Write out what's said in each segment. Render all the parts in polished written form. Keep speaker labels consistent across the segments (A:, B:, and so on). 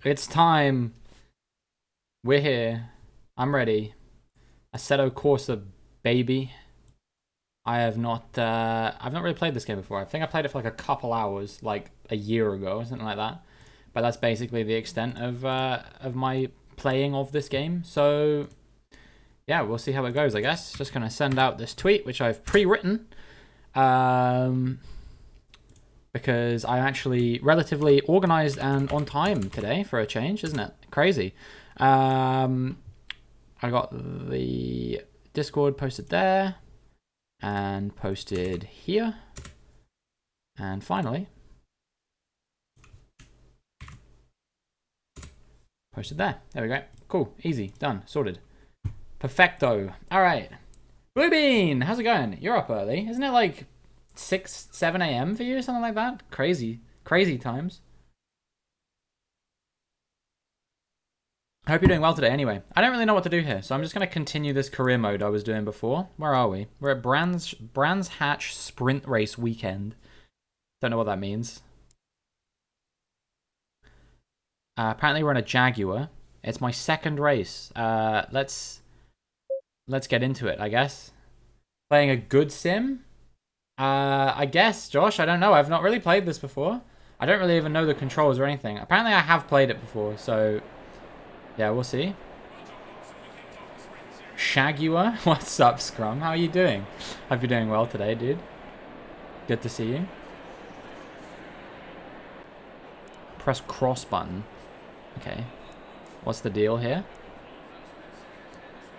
A: It's time. We're here. I'm ready. Assetto Corsa, baby. I've not really played this game before. I think I played it for like a couple hours, like a year ago or something like that. But that's basically the extent of my playing of this game. So yeah, we'll see how it goes. I guess just gonna send out this tweet, which I've pre-written, um, because I'm actually relatively organized and on time today for a change, isn't it? Crazy. I got the Discord posted there and posted here. And finally, posted there. There we go. Cool. Easy. Done. Sorted. Perfecto. All right. Blue Bean, how's it going? You're up early. Isn't it like 6, 7 a.m. for you? Something like that? Crazy. Crazy times. I hope you're doing well today anyway. I don't really know what to do here, so I'm just going to continue this career mode I was doing before. Where are we? We're at Brands Hatch Sprint Race Weekend. Don't know what that means. Apparently we're in a Jaguar. It's my second race. Let's get into it, I guess. Playing a good sim? I guess, Josh. I don't know. I've not really played this before. I don't really even know the controls or anything. Apparently I have played it before, so yeah, we'll see. Shaguar? What's up, Scrum? How are you doing? Hope you're doing well today, dude. Good to see you. Press cross button. Okay. What's the deal here?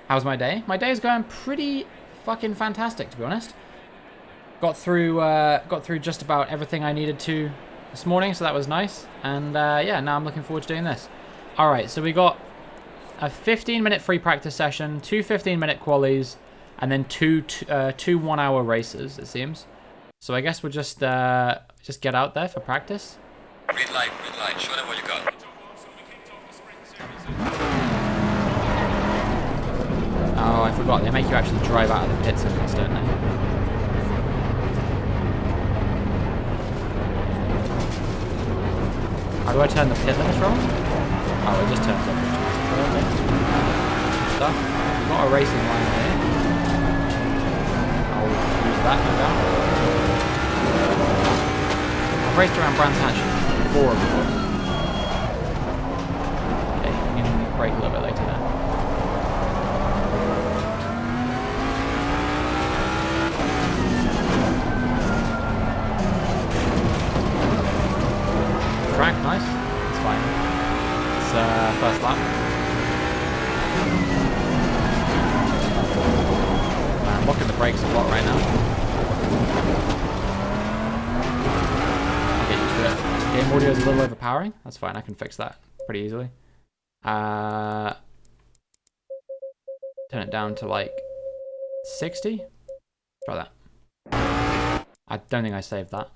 A: How's my day? My day is going pretty fucking fantastic, to be honest. Got through just about everything I needed to this morning, so that was nice. And yeah, now I'm looking forward to doing this. All right, so we got a 15-minute free practice session, 2 15-minute qualies, and then two 1-hour races, it seems. So I guess we'll just get out there for practice.
B: Green light, show them what you got.
A: Oh, I forgot, they make you actually drive out of the pits in this, don't they? How do I turn the pit limits wrong? Oh, it just turns off automatically. Stuff. We've got a racing line here. I'll use that, no doubt. I've raced around Brands Hatch before, of course. Okay, we can brake a little bit later there. Track, nice. It's fine. It's first lap. I'm locking the brakes a lot right now. I'll get used to it. Game audio is a little overpowering. That's fine. I can fix that pretty easily. Turn it down to like 60. Try that. I don't think I saved that.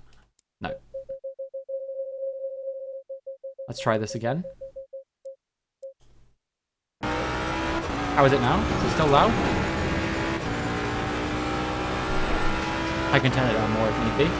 A: No. Let's try this again. How is it now? Is it still loud? I can turn it down more if need be.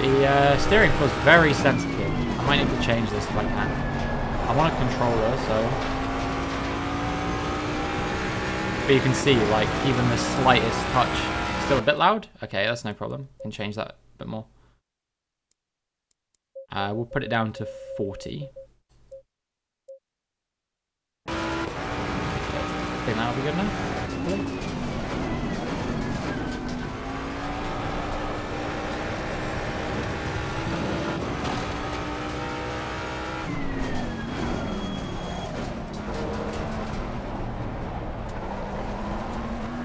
A: The steering feels very sensitive. I might need to change this if I can. I'm on a controller, so... But you can see, like, even the slightest touch. Still a bit loud? Okay, that's no problem. Can change that a bit more. We'll put it down to 40. I think that'll be good enough.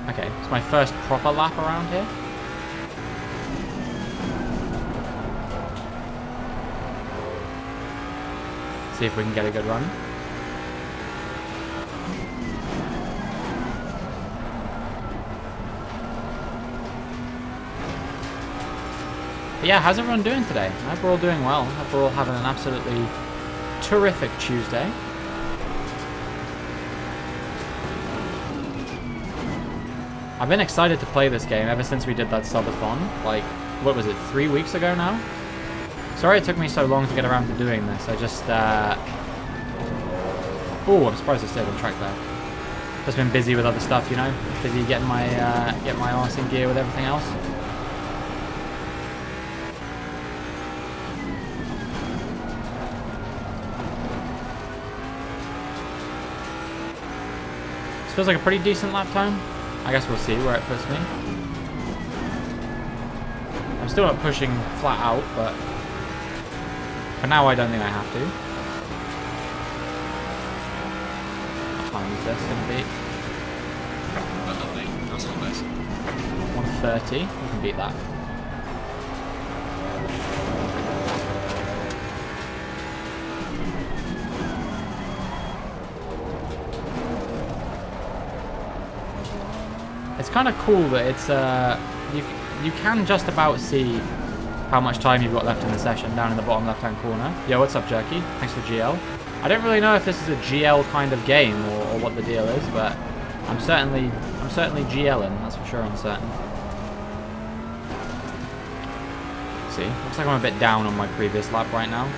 A: Okay, it's my first proper lap around here. See if we can get a good run. But yeah, how's everyone doing today? I hope we're all doing well. I hope we're all having an absolutely terrific Tuesday. I've been excited to play this game ever since we did that subathon. Like, what was it, 3 weeks ago now? Sorry it took me so long to get around to doing this. I just, oh, I'm surprised I stayed on track there. Just been busy with other stuff, you know? Busy getting my arse in gear with everything else. This feels like a pretty decent lap time. I guess we'll see where it puts me. I'm still not pushing flat out, but for now I don't think I have to. What time is this going to be?
B: Lovely. That's not nice.
A: 1:30. We can beat that. It's kind of cool that it's you can just about see how much time you've got left in the session down in the bottom left hand corner. Yo, what's up, Jerky? Thanks for GL. I don't really know if this is a GL kind of game or what the deal is, but I'm certainly GLing, that's for sure and certain. See, looks like I'm a bit down on my previous lap right now.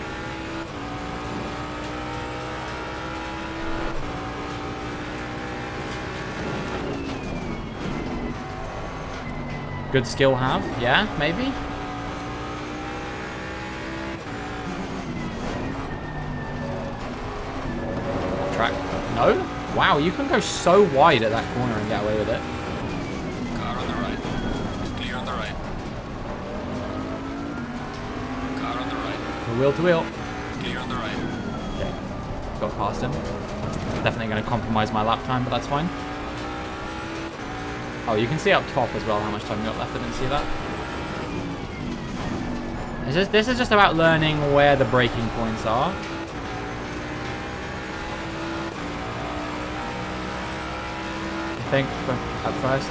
A: Good skill have, yeah, maybe. Off track. No? Wow, you can go so wide at that corner and get away with it.
B: Car on the right. Clear on the right. Car on the right.
A: Wheel to wheel.
B: Clear on the right.
A: Okay, got past him. Definitely going to compromise my lap time, but that's fine. Oh, you can see up top as well how much time you got left. I didn't see that. This is just about learning where the braking points are. I think at first.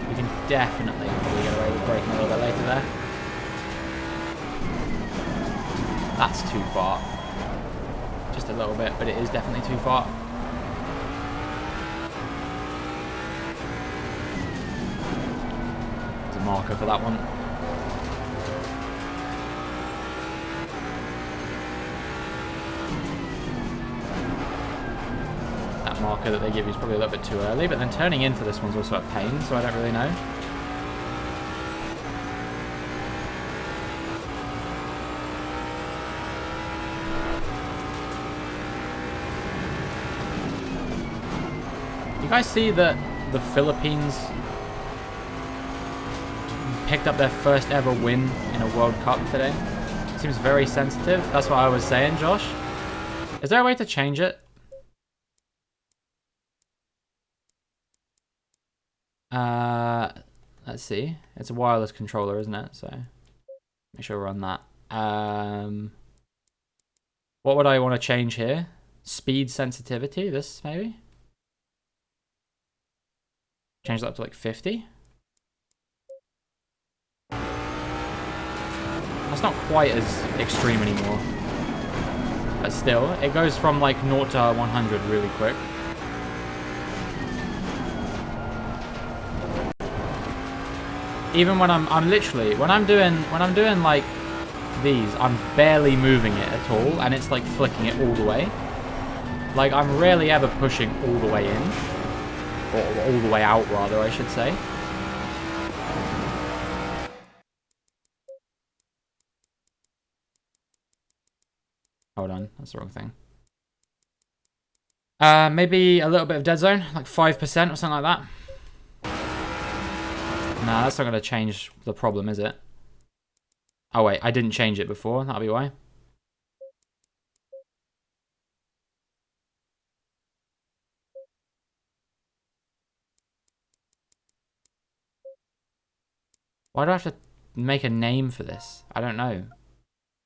A: You can definitely probably get away with braking a little bit later there. That's too far. Just a little bit, but it is definitely too far. There's a marker for that one. That marker that they give you is probably a little bit too early, but then turning in for this one's also a pain, so I don't really know. You guys see that the Philippines picked up their first ever win in a World Cup today? Seems very sensitive. That's what I was saying, Josh. Is there a way to change it? Let's see. It's a wireless controller, isn't it? So make sure we're on that. What would I want to change here? Speed sensitivity, this maybe? Change that up to like 50. That's not quite as extreme anymore. But still, it goes from like 0 to 100 really quick. Even when I'm literally when I'm doing like these, I'm barely moving it at all, and it's like flicking it all the way. Like I'm rarely ever pushing all the way in. Or all the way out, rather, I should say. Hold on, that's the wrong thing. Maybe a little bit of dead zone, like 5% or something like that. Nah, that's not going to change the problem, is it? Oh wait, I didn't change it before, that'll be why. Why do I have to make a name for this? I don't know.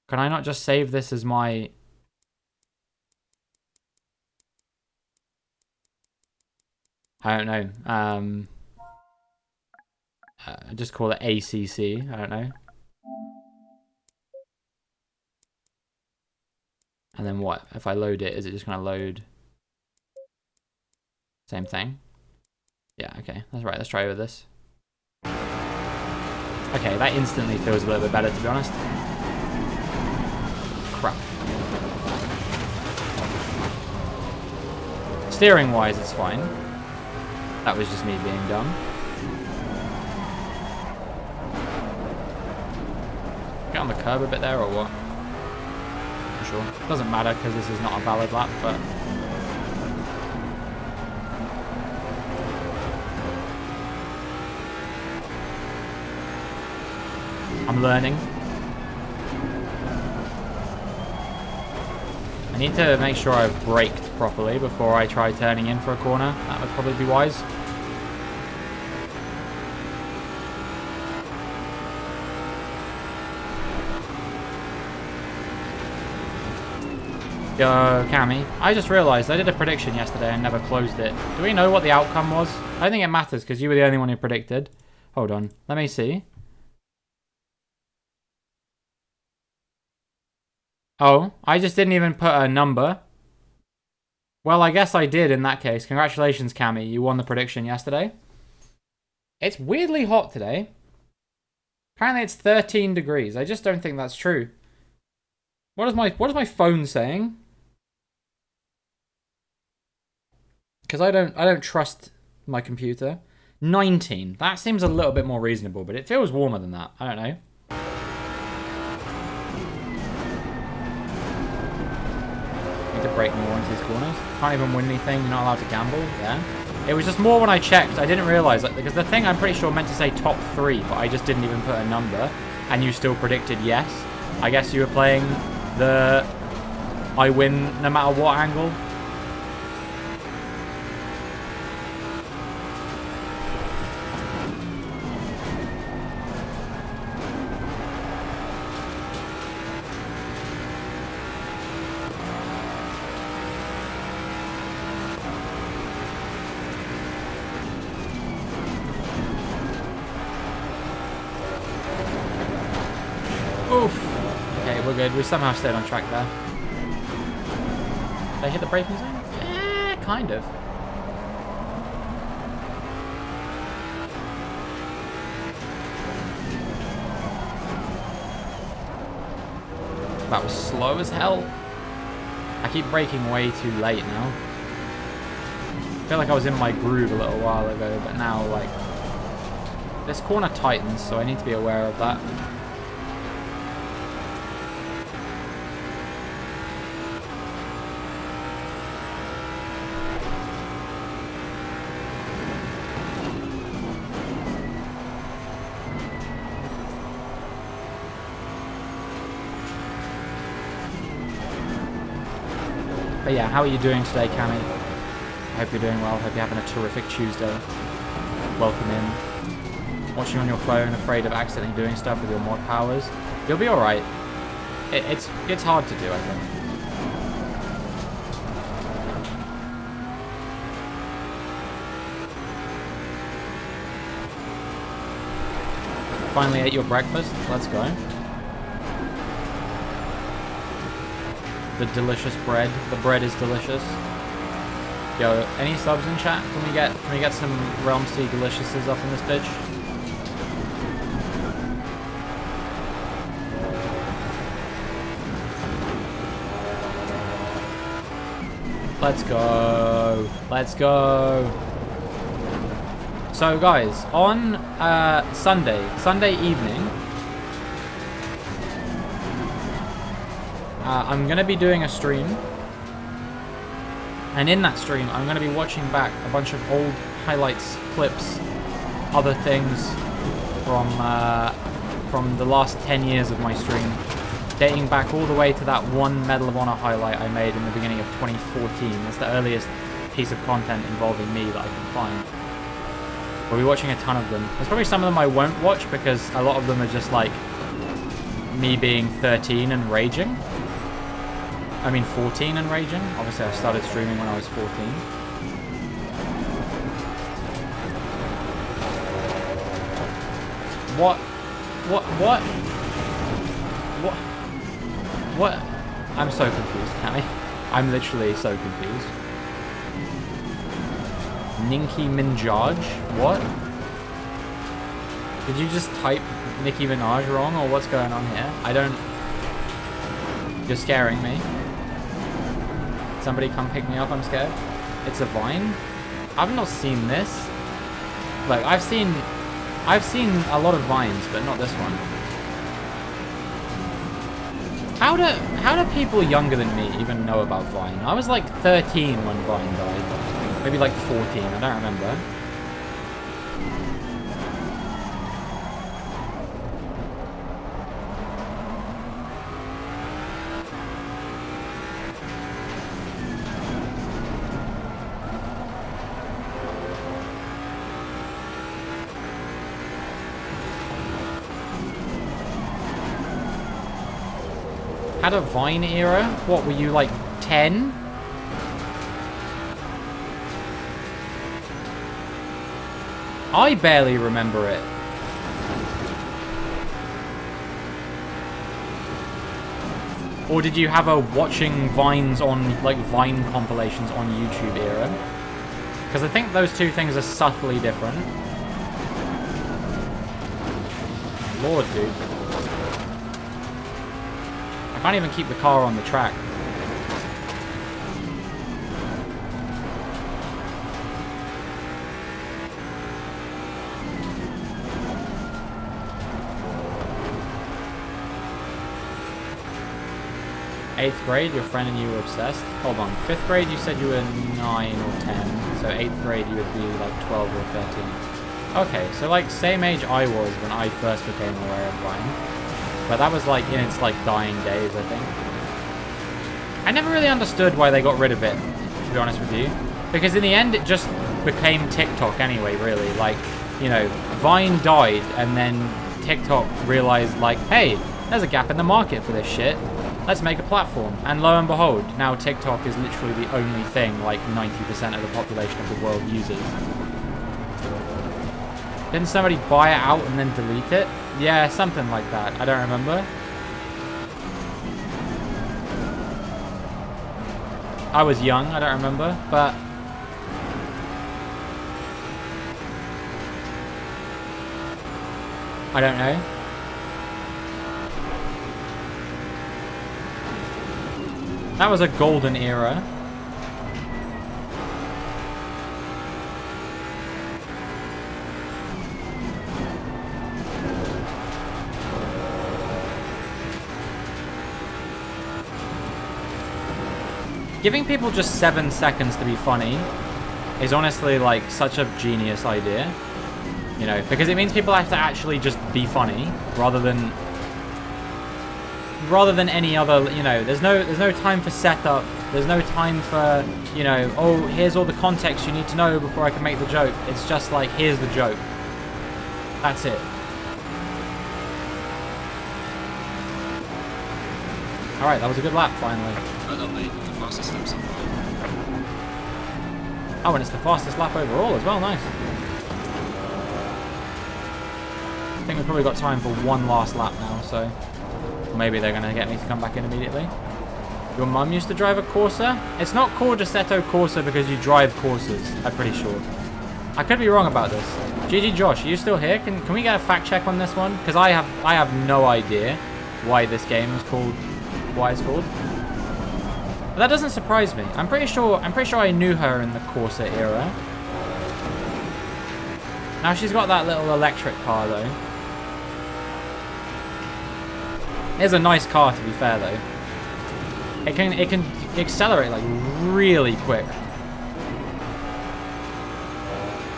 A: Can I not just save this as my... I don't know. Just call it ACC. I don't know. And then what? If I load it, is it just going to load? Same thing. Yeah, okay. That's right. Let's try with this. Okay, that instantly feels a little bit better, to be honest. Crap. Steering-wise, it's fine. That was just me being dumb. Get on the curb a bit there, or what? Not sure. Doesn't matter, because this is not a valid lap, but... I'm learning. I need to make sure I've braked properly before I try turning in for a corner. That would probably be wise. Yo, Cammy. I just realised I did a prediction yesterday and never closed it. Do we know what the outcome was? I don't think it matters because you were the only one who predicted. Hold on. Let me see. Oh, I just didn't even put a number. Well, I guess I did in that case. Congratulations, Cammy. You won the prediction yesterday. It's weirdly hot today. Apparently it's 13 degrees. I just don't think that's true. What is my phone saying? Because I don't trust my computer. 19. That seems a little bit more reasonable, but it feels warmer than that. I don't know. Need to brake more into these corners. Can't even win anything. You're not allowed to gamble. Yeah. It was just more when I checked. I didn't realize that because the thing I'm pretty sure meant to say top 3, but I just didn't even put a number, and you still predicted yes. I guess you were playing the I win no matter what angle. Good. We somehow stayed on track there. Did I hit the braking zone? Yeah, kind of. That was slow as hell. I keep braking way too late now. I feel like I was in my groove a little while ago, but now, like, this corner tightens, so I need to be aware of that. But yeah, how are you doing today, Cammy? I hope you're doing well. Hope you're having a terrific Tuesday. Welcome in. Watching on your phone, afraid of accidentally doing stuff with your mod powers. You'll be alright. It's hard to do, I think. Finally ate your breakfast. Let's go. The delicious bread. The bread is delicious. Yo, any subs in chat? Can we get some Realm Sea deliciouses up in this bitch? Let's go. Let's go. So guys, on Sunday evening, I'm going to be doing a stream, and in that stream I'm going to be watching back a bunch of old highlights, clips, other things from the last 10 years of my stream, dating back all the way to that one Medal of Honor highlight I made in the beginning of 2014. That's the earliest piece of content involving me that I can find. We'll be watching a ton of them. There's probably some of them I won't watch because a lot of them are just like me being 13 and raging. I mean 14 and raging. Obviously I started streaming when I was 14. What? I'm so confused, Cammy. I'm literally so confused. Nicki Minaj? What? Did you just type Nicki Minaj wrong, or what's going on here? I don't... You're scaring me. Somebody come pick me up, I'm scared. It's a Vine? I've not seen this. Like, I've seen a lot of Vines, but not this one. How do people younger than me even know about Vine? I was like 13 when Vine died. Maybe like 14, I don't remember. Had a Vine era? What, were you like 10? I barely remember it. Or did you have a watching Vines on, like, Vine compilations on YouTube era? Because I think those two things are subtly different. Lord, dude. I can't even keep the car on the track. Eighth grade, your friend and you were obsessed? Hold on. 5th grade, you said you were 9 or 10. So 8th grade, you would be like 12 or 13. Okay, so like same age I was when I first became aware of Vine. But that was like in its like dying days, I think. I never really understood why they got rid of it, to be honest with you. Because in the end, it just became TikTok anyway, really. Like, you know, Vine died and then TikTok realized like, hey, there's a gap in the market for this shit. Let's make a platform. And lo and behold, now TikTok is literally the only thing like 90% of the population of the world uses. Didn't somebody buy it out and then delete it? Yeah, something like that. I don't remember. I was young, I don't remember, but... I don't know. That was a golden era. Giving people just 7 seconds to be funny is honestly like such a genius idea. You know, because it means people have to actually just be funny rather than any other, you know, there's no time for setup, there's no time for, you know, oh, here's all the context you need to know before I can make the joke. It's just like, here's the joke. That's it. Alright, that was a good lap, finally.
B: The fastest lap so far.
A: Oh, and it's the fastest lap overall as well, nice. I think we've probably got time for one last lap now, so... Maybe they're going to get me to come back in immediately. Your mum used to drive a Corsa? It's not called Assetto Corsa because you drive Corsas, I'm pretty sure. I could be wrong about this. GG Josh, are you still here? Can we get a fact check on this one? Because I have no idea why this game is called what it's called. But that doesn't surprise me. I'm pretty sure I knew her in the Corsa era. Now she's got that little electric car though. It's a nice car, to be fair, though. It can accelerate like really quick.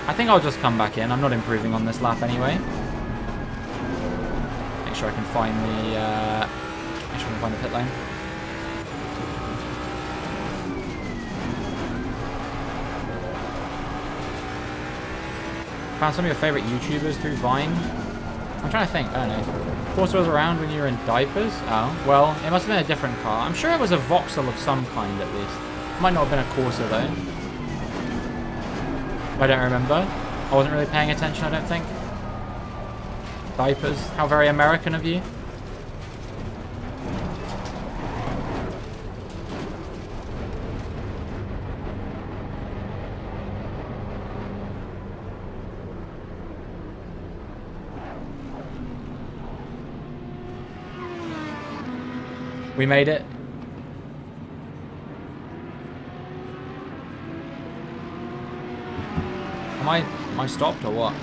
A: I think I'll just come back in. I'm not improving on this lap anyway. Make sure I can find the pit lane. Found some of your favorite YouTubers through Vine. I'm trying to think. I don't know. Corsa was around when you were in diapers? Oh, well, it must have been a different car. I'm sure it was a Vauxhall of some kind, at least. Might not have been a Corsa, though. I don't remember. I wasn't really paying attention, I don't think. Diapers. How very American of you. We made it. Am I stopped or what?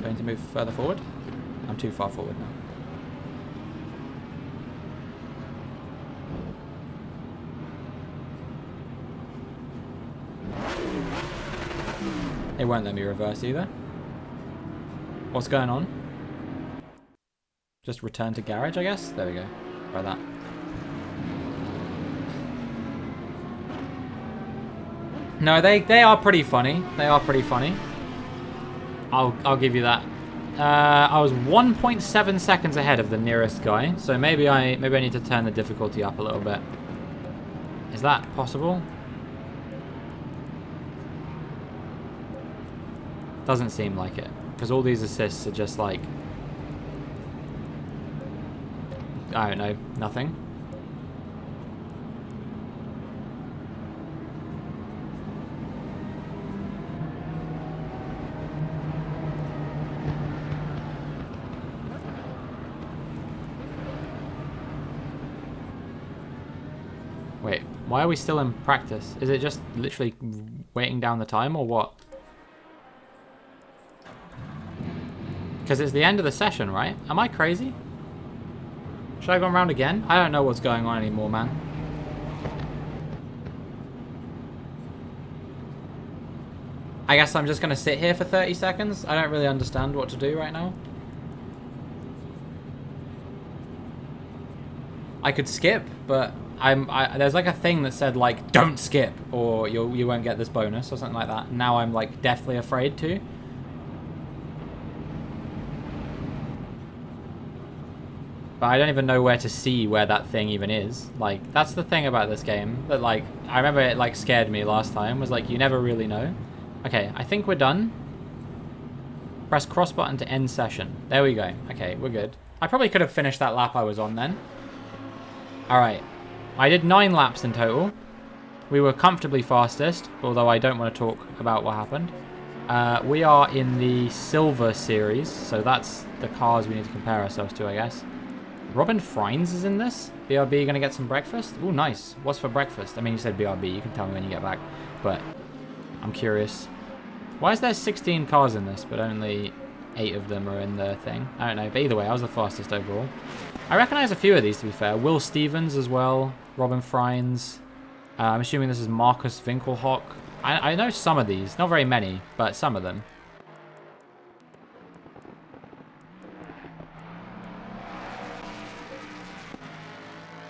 A: Going to move further forward? I'm too far forward now. It won't let me reverse either. What's going on? Just return to garage, I guess? There we go. Try that. No, they are pretty funny. They are pretty funny. I'll give you that. I was 1.7 seconds ahead of the nearest guy, so maybe I need to turn the difficulty up a little bit. Is that possible? Doesn't seem like it, because all these assists are just like, I don't know, nothing. Wait, why are we still in practice? Is it just literally waiting down the time or what? Because it's the end of the session, right? Am I crazy? Should I go around again? I don't know what's going on anymore, man. I guess I'm just going to sit here for 30 seconds. I don't really understand what to do right now. I could skip, but there's like a thing that said like, don't skip or you won't get this bonus or something like that. Now I'm like deathly afraid to. But I don't even know where to see where that thing even is. Like, that's the thing about this game. That, like, I remember it, like, scared me last time. Was like, you never really know. Okay, I think we're done. Press cross button to end session. There we go. Okay, we're good. I probably could have finished that lap I was on then. Alright. I did 9 laps in total. We were comfortably fastest, although I don't want to talk about what happened. We are in the Silver Series, so that's the cars we need to compare ourselves to, I guess. Robin Frines is in this. BRB gonna get some breakfast? Ooh, nice. What's for breakfast? I mean, you said BRB. You can tell me when you get back. But I'm curious. Why is there 16 cars in this, but only 8 of them are in the thing? I don't know. But either way, I was the fastest overall. I recognize a few of these, to be fair. Will Stevens as well. Robin Frines. I'm assuming this is Marcus Winkelhock. I know some of these. Not very many, but some of them.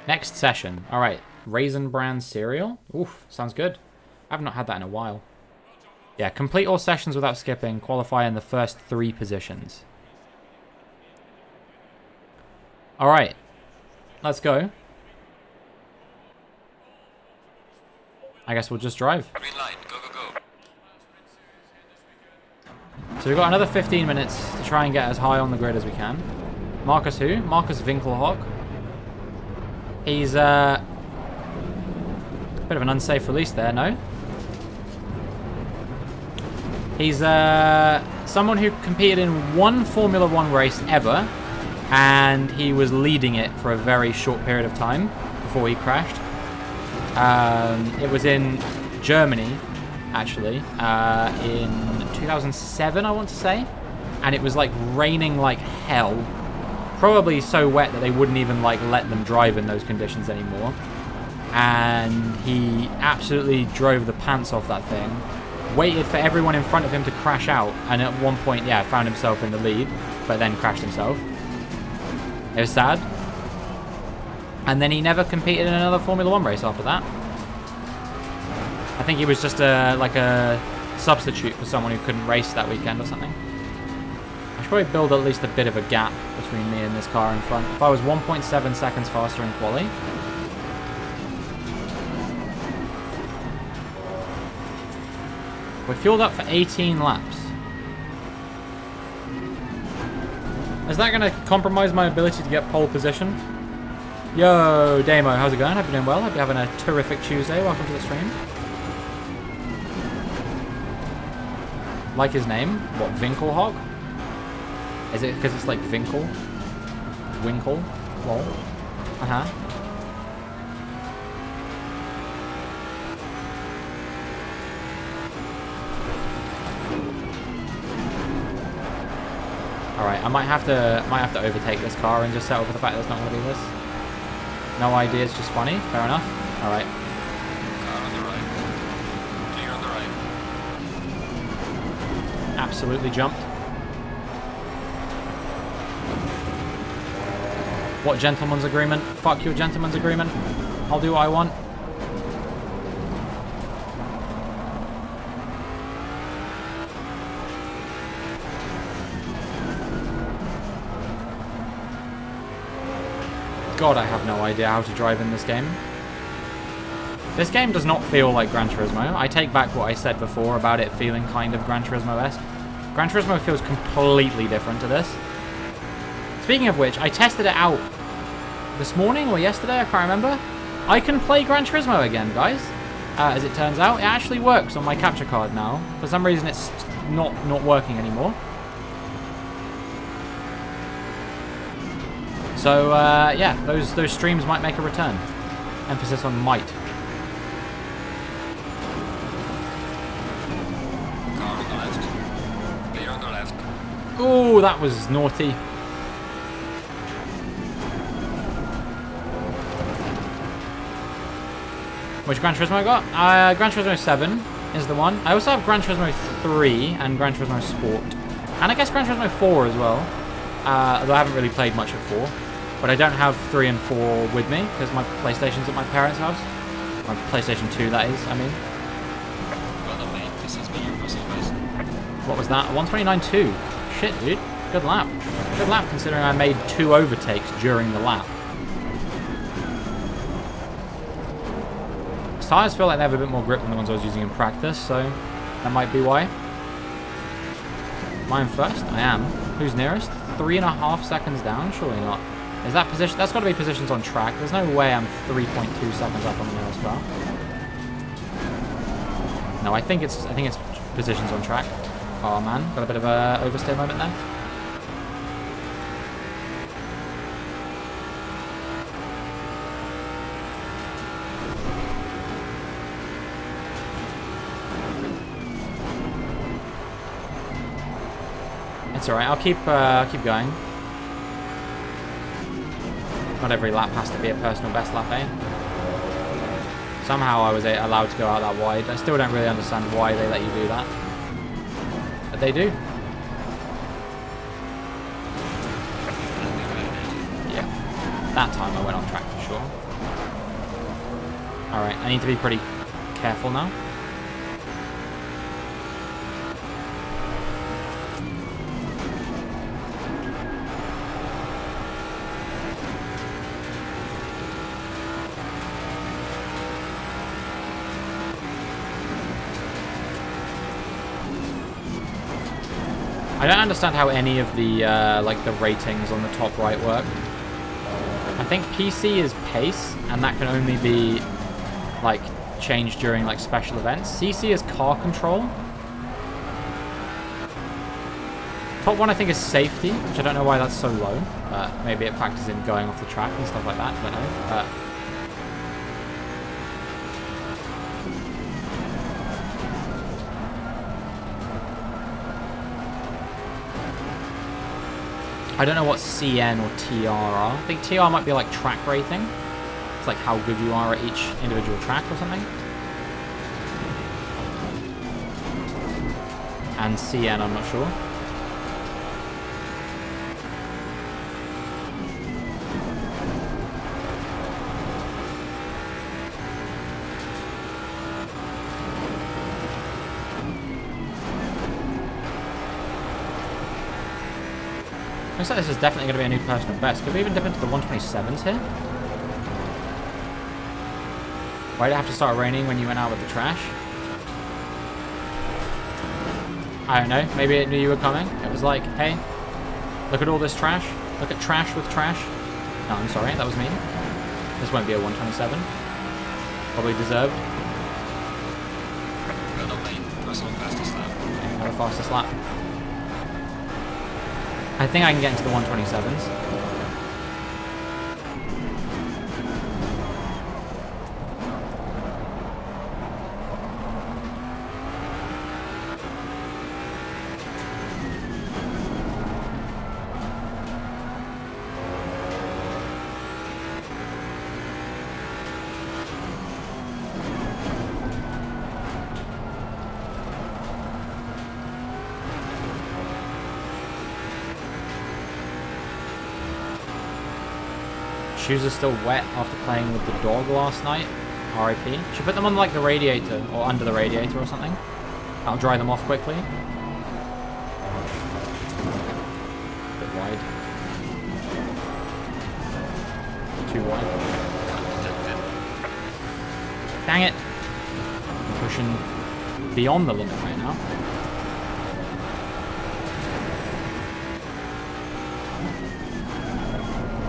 A: Next session. Alright. Raisin Bran cereal. Oof, sounds good. I've not had that in a while. Yeah, complete all sessions without skipping. Qualify in the first 3 positions. Alright. Let's go. I guess we'll just drive.
B: Green light, go, go, go.
A: So we've got another 15 minutes to try and get as high on the grid as we can. Marcus who? Marcus Winkelhock. He's a bit of an unsafe release there, no? He's someone who competed in 1 Formula 1 race ever, and he was leading it for a very short period of time before he crashed. It was in Germany, actually, in 2007, I want to say, and it was like raining like hell. Probably so wet that they wouldn't even like let them drive in those conditions anymore. And he absolutely drove the pants off that thing. Waited for everyone in front of him to crash out, and at one point, yeah, found himself in the lead, but then crashed himself. It was sad. And then he never competed in another Formula 1 race after that. I think he was just like a substitute for someone who couldn't race that weekend or something. I should probably build at least a bit of a gap between me and this car in front. If I was 1.7 seconds faster in quali. We're fueled up for 18 laps. Is that going to compromise my ability to get pole position? Yo, Damo, how's it going? Hope you're doing well. Hope you're having a terrific Tuesday. Welcome to the stream. Like his name? What, Winkelhog? Is it because it's like Winkle? Lol. Uh-huh. Alright, I might have to overtake this car and just settle for the fact that it's not going to be this. No idea, it's just funny. Fair enough. Alright.
B: Car on the right. Clear on the right.
A: Absolutely jumped. What gentleman's agreement? Fuck your gentleman's agreement. I'll do what I want. God, I have no idea how to drive in this game. This game does not feel like Gran Turismo. I take back what I said before about it feeling kind of Gran Turismo-esque. Gran Turismo feels completely different to this. Speaking of which, I tested it out this morning or yesterday, I can't remember. I can play Gran Turismo again, guys. As it turns out, it actually works on my capture card now. For some reason, it's not working anymore. So, yeah, those streams might make a return. Emphasis on might.
B: Car on the left. Clear on the left.
A: Ooh, that was naughty. Which Gran Turismo I got? Gran Turismo 7 is the one. I also have Gran Turismo 3 and Gran Turismo Sport. And I guess Gran Turismo 4 as well. Although I haven't really played much of 4. But I don't have 3 and 4 with me, because my PlayStation's at my parents' house. My PlayStation 2, that is, I mean.
B: Well done, mate. This has been your personal best.
A: What was that? 129.2. Shit, dude. Good lap. Good lap, considering I made 2 overtakes during the lap. These tyres feel like they have a bit more grip than the ones I was using in practice, so that might be why. Am I in first? I am. Who's nearest? 3.5 seconds down? Surely not. Is that position? That's got to be positions on track. There's no way I'm 3.2 seconds up on the nearest car. No, I think it's positions on track. Oh man, got a bit of a oversteer moment there. It's alright, I'll keep going. Not every lap has to be a personal best lap, eh? Somehow I was allowed to go out that wide. I still don't really understand why they let you do that. But they do. Yeah. That time I went off track for sure. Alright, I need to be pretty careful now. I don't understand how any of the like the ratings on the top right work. I think PC is pace, and that can only be like changed during like special events. CC is car control. Top one I think is safety, which I don't know why that's so low. Maybe it factors in going off the track and stuff like that. I don't know. I don't know what CN or TR are. I think TR might be like track rating. It's like how good you are at each individual track or something. And CN, I'm not sure. Looks like this is definitely going to be a new personal best. Could we even dip into the 127s here? Why did it have to start raining when you went out with the trash? I don't know. Maybe it knew you were coming. It was like, hey, look at all this trash. Look at trash with trash. No, I'm sorry. That was mean. This won't be a 127. Probably deserved.
B: Well done, mate. Personal fastest lap.
A: Okay, have a fastest lap. I think I can get into the 127s. Shoes are still wet after playing with the dog last night. RIP. Should put them on like the radiator or under the radiator or something. That'll dry them off quickly. Bit wide. Too wide. Dang it. I'm pushing beyond the limit right now.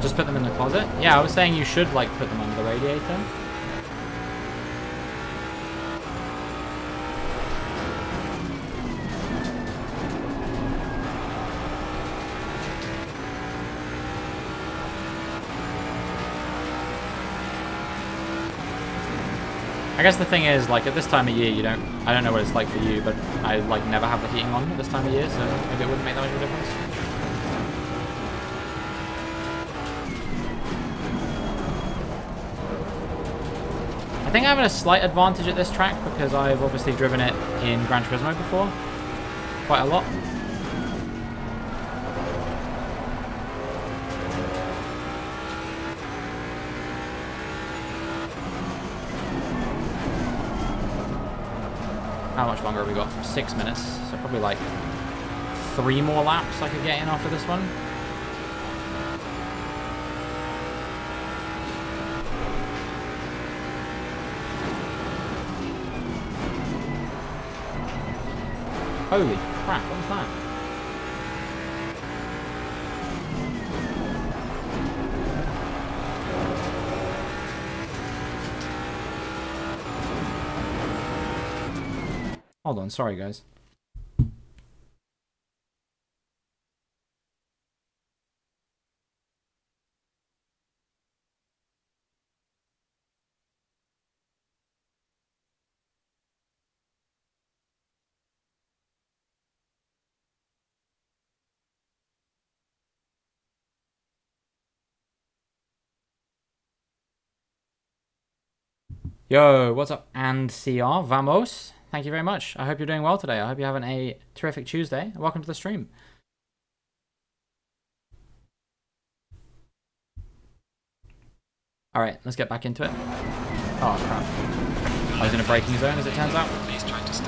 A: Just put them in the closet? Yeah, I was saying you should like put them under the radiator. I guess the thing is, like, at this time of year, I don't know what it's like for you, but I like never have the heating on at this time of year, so maybe it wouldn't make that much of a difference. I think I'm at a slight advantage at this track because I've obviously driven it in Gran Turismo before. Quite a lot. How much longer have we got? 6 minutes. So probably like 3 more laps I could get in after this one. Holy crap, what was that? Hold on, sorry guys. Yo, what's up? And CR, vamos. Thank you very much. I hope you're doing well today. I hope you're having a terrific Tuesday. Welcome to the stream. Alright, let's get back into it. Oh, crap. I was in a braking zone, as it turns out.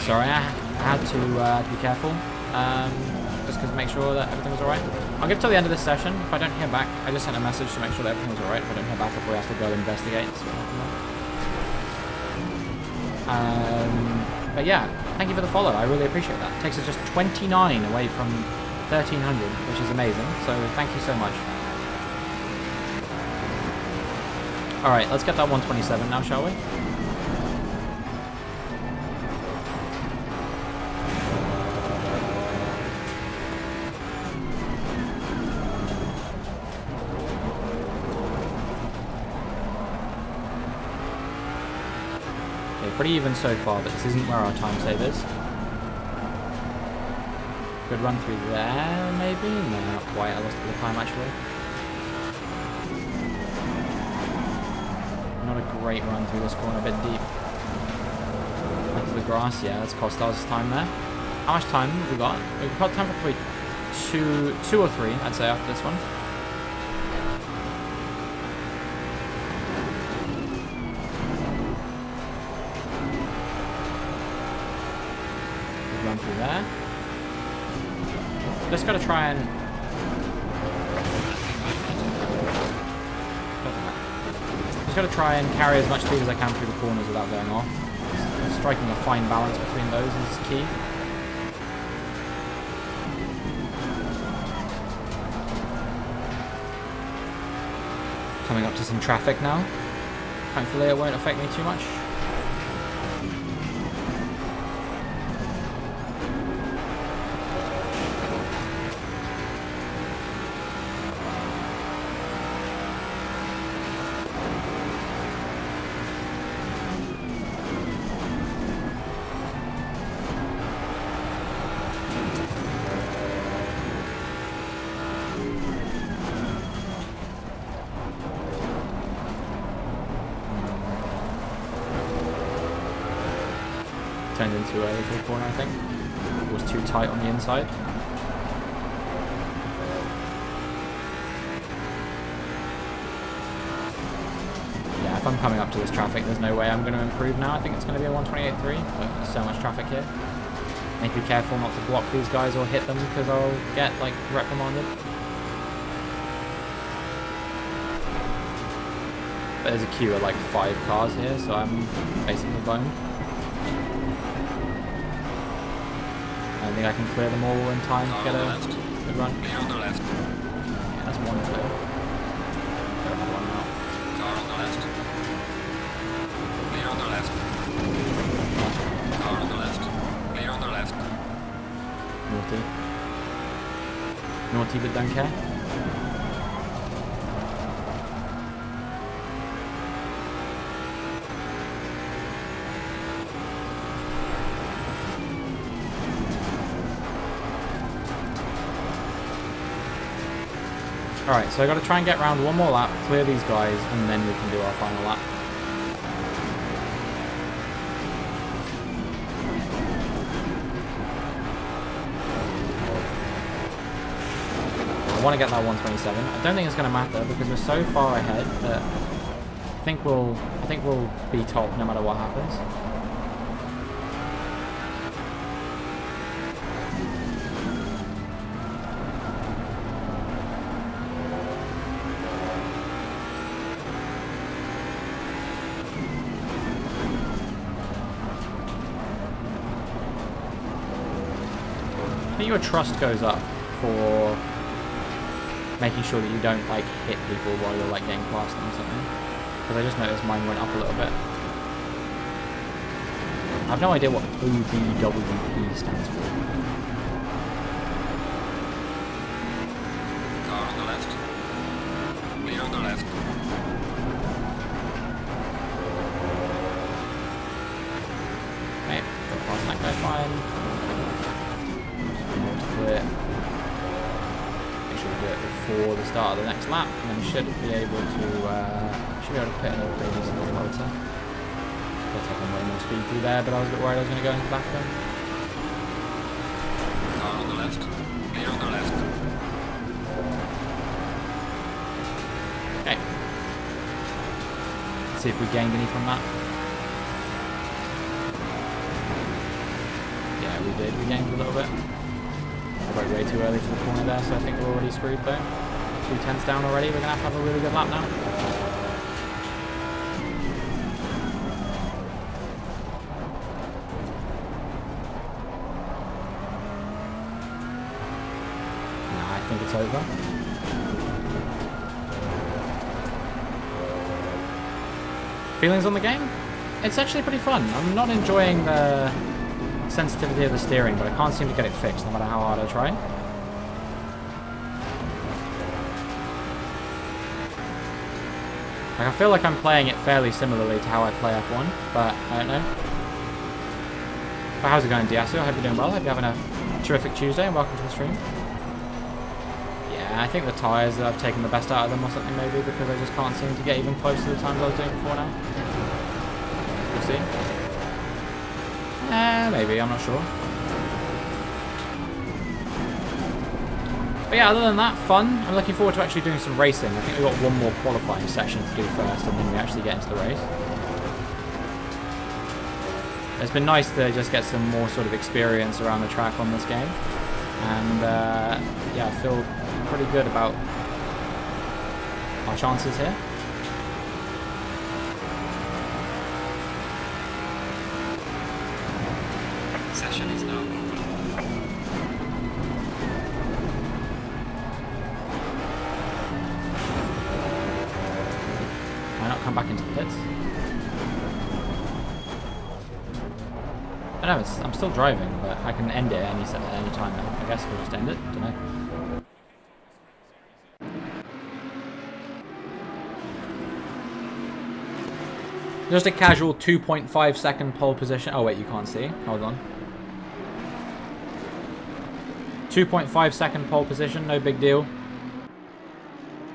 A: Sorry, I had to be careful. Just to make sure that everything was alright. I'll give till the end of this session. If I don't hear back, I just sent a message to make sure that everything was alright. If I don't hear back, I'll probably have to go investigate. But yeah, thank you for the follow. I really appreciate that. It takes us just 29 away from 1300, which is amazing. So thank you so much. Alright, let's get that 127 now, shall we? Pretty even so far, but this isn't where our time save is. Good run through there, maybe? No, not quite. I lost a bit of time, actually. Not a great run through this corner, a bit deep. Into the grass, yeah, that's cost us time there. How much time have we got? We've got time for probably two or three, I'd say, after this one. Through there. Just gotta try and just got to try and carry as much speed as I can through the corners without going off. Striking a fine balance between those is key. Coming up to some traffic now. Hopefully it won't affect me too much. Turned in too early for the corner, I think. It was too tight on the inside. Yeah, if I'm coming up to this traffic, there's no way I'm going to improve now. I think it's going to be a 128.3, but there's so much traffic here. Need to be careful not to block these guys or hit them, because I'll get, like, reprimanded. But there's a queue of, like, 5 cars here, so I'm basically boned. I think I can clear them all in time to get a good run.
B: Clear on the left.
A: Yeah, that's one clear. Got another one now.
B: Car on the left. Clear on the left. Car on the left. Clear on the left.
A: Naughty. Naughty but don't care. Alright, so I got to try and get around one more lap, clear these guys, and then we can do our final lap. I want to get that 127. I don't think it's going to matter because we're so far ahead that I think we'll be top no matter what happens. I think your trust goes up for making sure that you don't like hit people while you're like getting past them or something. Because I just noticed mine went up a little bit. I have no idea what OBWP stands for.
B: Car on the left. Clear on the left.
A: Okay, got past that guy fine. It. Make sure we do it before the start of the next lap, and then we should be able to pit in a previous motor. Got up on way more speed through there, but I was a bit worried I was going to go into the back of them.
B: Car on the left. Clear on the left.
A: Okay. Let's see if we gained any from that. Yeah, we did. We gained a little bit. Way too early for the corner there, so I think we're already screwed though. 2 tenths down already, we're going to have a really good lap now. Nah, I think it's over. Feelings on the game? It's actually pretty fun. I'm not enjoying the sensitivity of the steering, but I can't seem to get it fixed no matter how hard I try. Like, I feel like I'm playing it fairly similarly to how I play F1, but I don't know. But how's it going, Diasu? I hope you're doing well. Hope you're having a terrific Tuesday and welcome to the stream. Yeah, I think the tyres that I've taken the best out of them or something maybe because I just can't seem to get even close to the times I was doing before now. We'll see. Maybe, I'm not sure. But yeah, other than that, fun. I'm looking forward to actually doing some racing. I think we've got one more qualifying session to do first, and then we actually get into the race. It's been nice to just get some more sort of experience around the track on this game. And yeah, I feel pretty good about our chances here. come back into the pits. I know, I'm still driving, but I can end it at any time now. I guess we'll just end it. Don't know. Just a casual 2.5 second pole position. Oh wait, you can't see. Hold on. 2.5 second pole position, no big deal.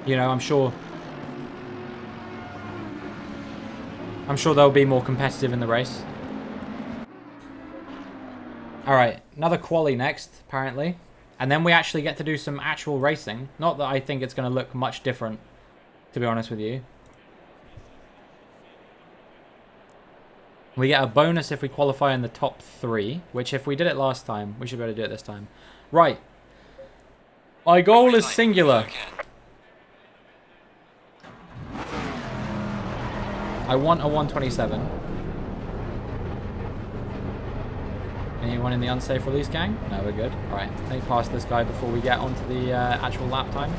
A: You know, I'm sure they'll be more competitive in the race. Alright, another quali next, apparently. And then we actually get to do some actual racing. Not that I think it's going to look much different, to be honest with you. We get a bonus if we qualify in the top 3, which if we did it last time, we should be able to do it this time. Right. My goal is singular. I want a 127. Anyone in the unsafe release gang? No, we're good. Alright, let me pass this guy before we get onto the actual lap time.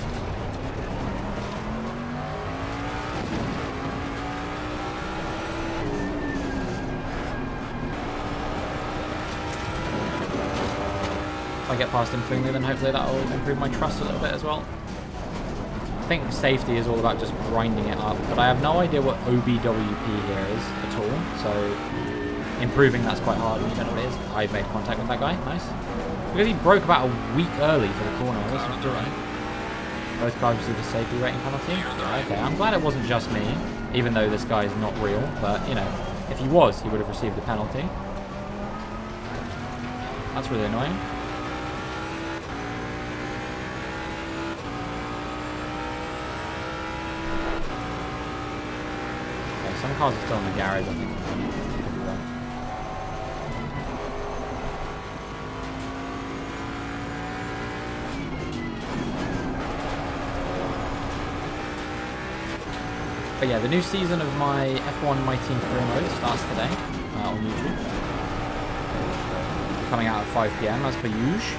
A: If I get past him cleanly, then hopefully that will improve my trust a little bit as well. I think safety is all about just grinding it up, but I have no idea what OBWP here is at all, so improving that's quite hard when you don't know what it is. I've made contact with that guy, nice. Because he broke about a week early for the corner, this was right. Both cars received a safety rating penalty. Yeah, okay, I'm glad it wasn't just me, even though this guy is not real, but you know, if he was, he would have received the penalty. That's really annoying. Some cars are still in the garage, I think. But yeah, the new season of my F1 My Team Career Mode starts today on YouTube. Coming out at 5 PM as per usual.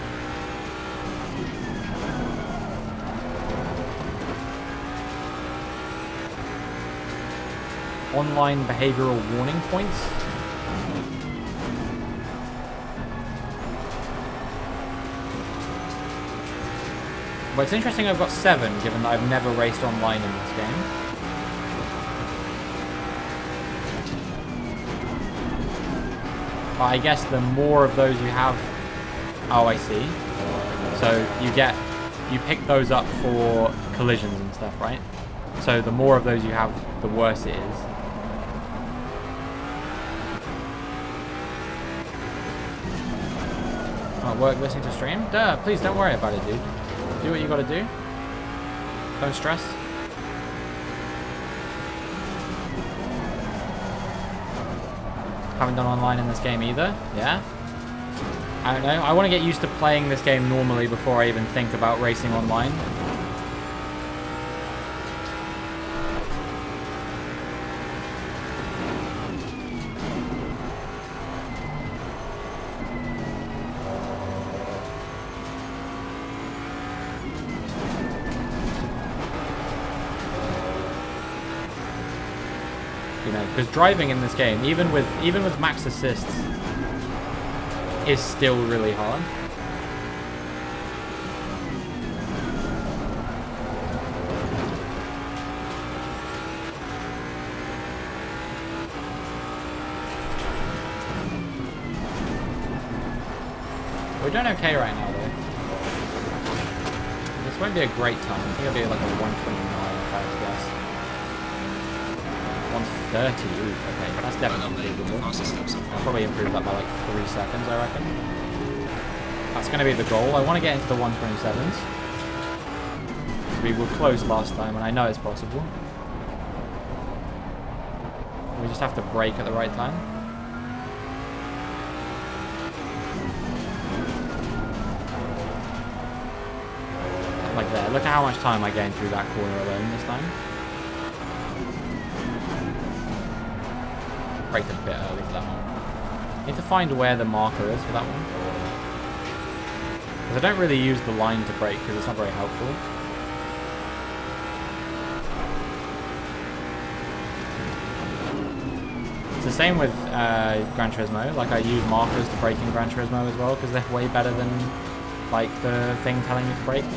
A: Online behavioral warning points. But it's interesting I've got 7, given that I've never raced online in this game. But I guess the more of those you have... Oh, I see. So you pick those up for collisions and stuff, right? So the more of those you have, the worse it is. Work listening to stream? Duh, please don't worry about it, dude. Do what you gotta do. Don't stress. Haven't done online in this game either. Yeah? I don't know. I want to get used to playing this game normally before I even think about racing online. Because driving in this game, even with max assists, is still really hard. We're doing okay right now, though. This won't be a great time. I think it'll be like a 129 if I had to guess. 130, ooh, okay, that's definitely improvable. I'll probably improve that by like 3 seconds, I reckon. That's going to be the goal. I want to get into the 127s. We were close last time, and I know it's possible. We just have to brake at the right time. Like there. Look at how much time I gained through that corner alone this time. Braked a bit early for that one. Need to find where the marker is for that one. Because I don't really use the line to brake because it's not very helpful. same with Gran Turismo. Like I use markers to brake in Gran Turismo as well because they're way better than like the thing telling you to brake. Okay.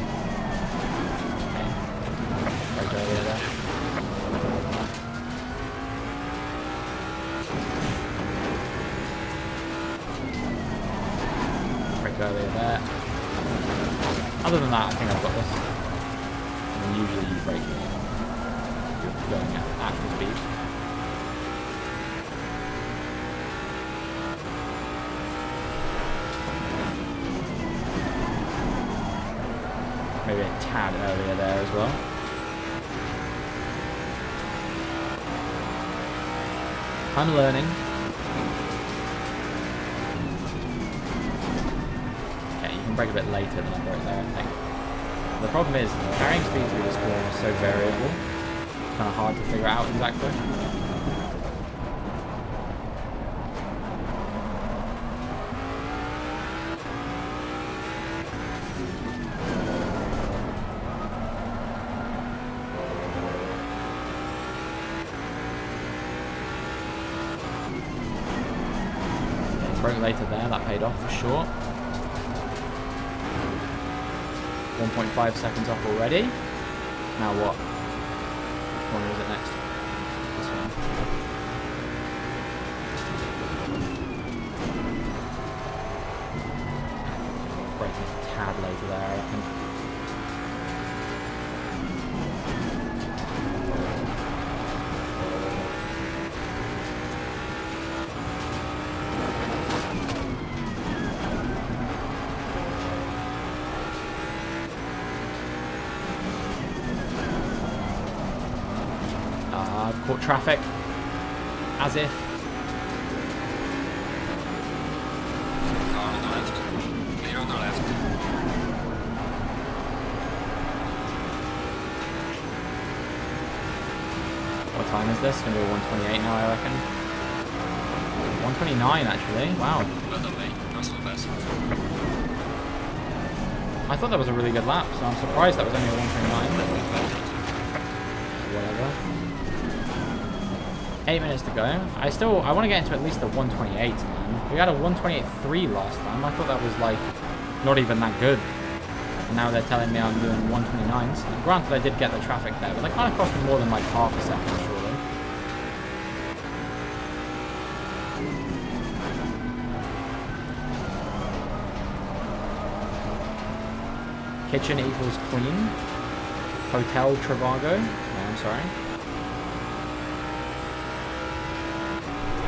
A: Brake earlier there. Brake earlier there. Other than that, I think I've got this. And then usually you brake if you're going at actual speed. Maybe a tad earlier there as well. I'm learning. Okay, you can brake a bit later than I broke there, I think. The problem is, carrying speed through this corner is so variable. It's kind of hard to figure out exactly. Broke later there, that paid off for sure. 1.5 seconds off already. Now what? Which corner is it next? This one. Braking a tad later there, I reckon. I've caught traffic, as if.
B: Car on the left. Clear on the left.
A: What time is this? It's going to be 1:28 now, I reckon. 1:29 actually, wow.
B: Well done, mate. Not so fast.
A: I thought that was a really good lap, so I'm surprised that was only a 1:29. Whatever. 8 minutes to go. I want to get into at least the 1:28, man. We had a 1:28.3 last time. I thought that was like not even that good. And now they're telling me I'm doing 1:29s. And granted, I did get the traffic there, but that kind of cost me more than like half a second, surely. Kitchen equals clean. Hotel Trivago. No, I'm sorry.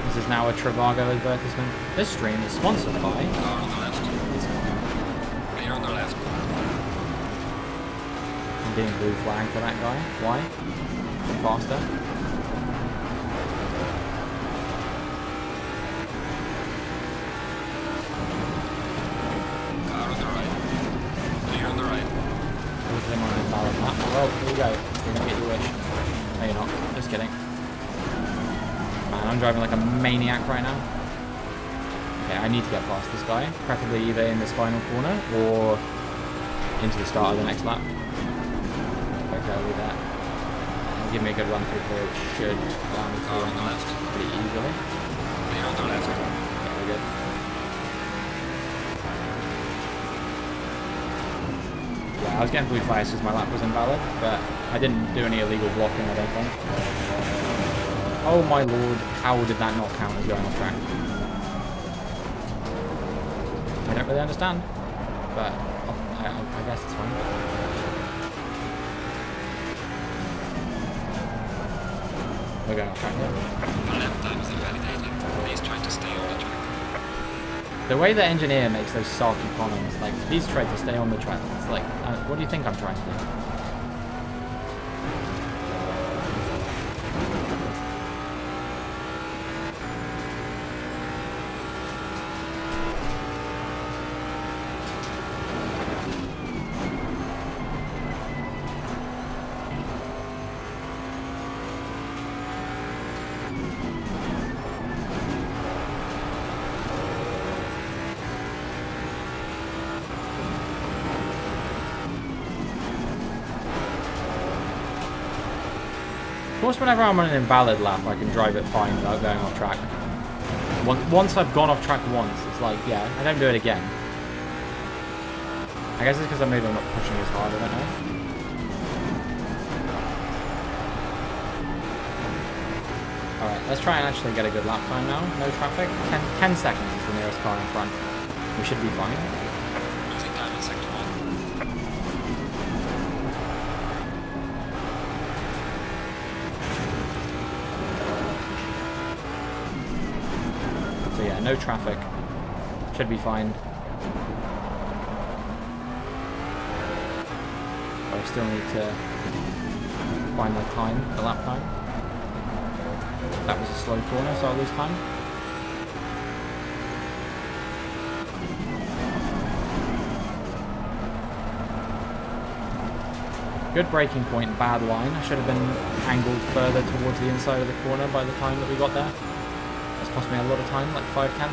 A: This is now a Trivago advertisement. This stream is sponsored by...
B: Car on the left. Clear on the left.
A: I'm being blue flagged to that guy. Why? Faster.
B: Car on the right. Clear on the right.
A: Well, here we go. You're gonna get your wish. No, you're not. Just kidding. Man, I'm driving like a maniac right now. Okay, I need to get past this guy. Preferably either in this final corner or into the start of the next lap. Okay, I'll do that. Give me a good run through here. It should allow me to
B: Car on the left.
A: pretty easily.
B: Clear on the left.
A: Okay, we're good. Yeah, I was getting blue flags because my lap was invalid, but I didn't do any illegal blocking, I don't think. Oh my lord, how did that not count as going off track? I don't really understand, but I guess it's fine. We're going off track here.
B: The lap time is invalidating. Please try to stay on the track.
A: The way the engineer makes those sarky comments, like, please try to stay on the track. It's like, what do you think I'm trying to do? Of course, whenever I'm on an invalid lap, I can drive it fine without going off track. Once I've gone off track once, it's like, yeah, I don't do it again. I guess it's because maybe I'm not pushing as hard, I don't know. Alright, let's try and actually get a good lap time now. No traffic. 10 seconds is the nearest car in front. We should be fine.
B: Losing time in sector 1.
A: So yeah, no traffic. Should be fine. But I still need to find the time, the lap time. That was a slow corner, so I'll lose time. Good braking point, bad line. I should have been angled further towards the inside of the corner by the time that we got there. That's cost me a lot of time, like 5/10.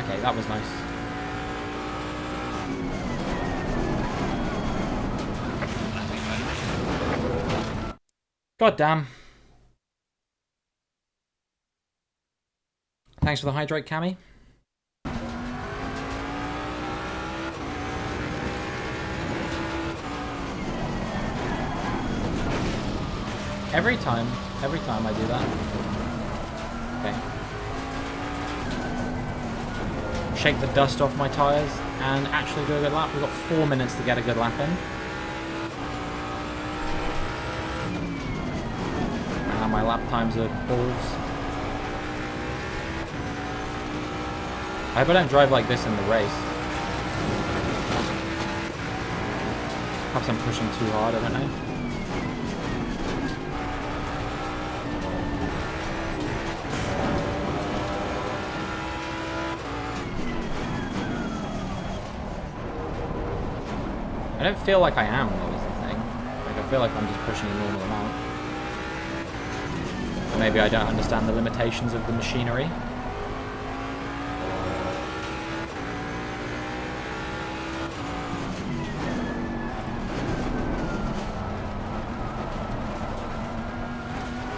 A: Okay, that was nice. God damn. Thanks for the hydrate, Cammy. Every time I do that. Okay. Shake the dust off my tyres and actually do a good lap. We've got 4 minutes to get a good lap in. And my lap times are balls. I hope I don't drive like this in the race. Perhaps I'm pushing too hard, I don't know. I don't feel like I am, though, is the thing. Like, I feel like I'm just pushing a normal amount. Or maybe I don't understand the limitations of the machinery.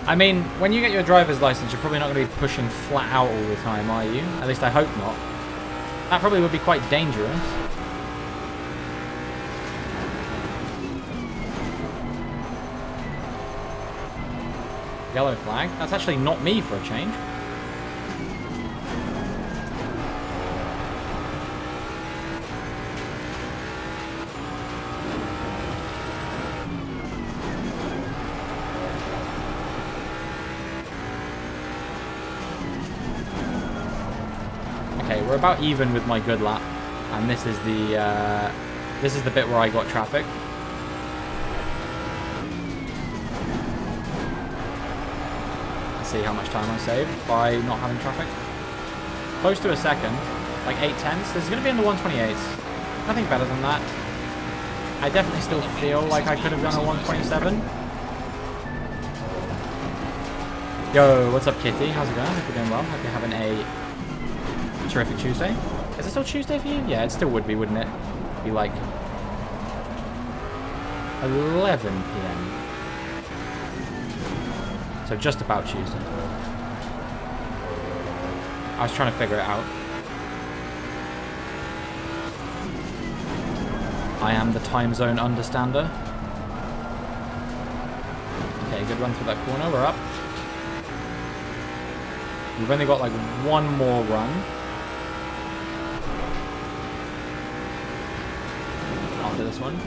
A: I mean, when you get your driver's license, you're probably not going to be pushing flat out all the time, are you? At least I hope not. That probably would be quite dangerous. Yellow flag. That's actually not me for a change. Okay, we're about even with my good lap, and this is the bit where I got traffic. Let's see how much time I saved by not having traffic. Close to a second, like 8/10. This is going to be in the 128s. Nothing better than that. I definitely still feel like I could have done a 127. Yo, what's up, Kitty? How's it going? Hope you're doing well. Hope you're having a terrific Tuesday. Is it still Tuesday for you? Yeah, it still would be, wouldn't it? It'd be like 11 p.m. So just about Tuesday. I was trying to figure it out. I am the time zone understander. Okay, good run through that corner. We're up. We've only got like one more run. After this one.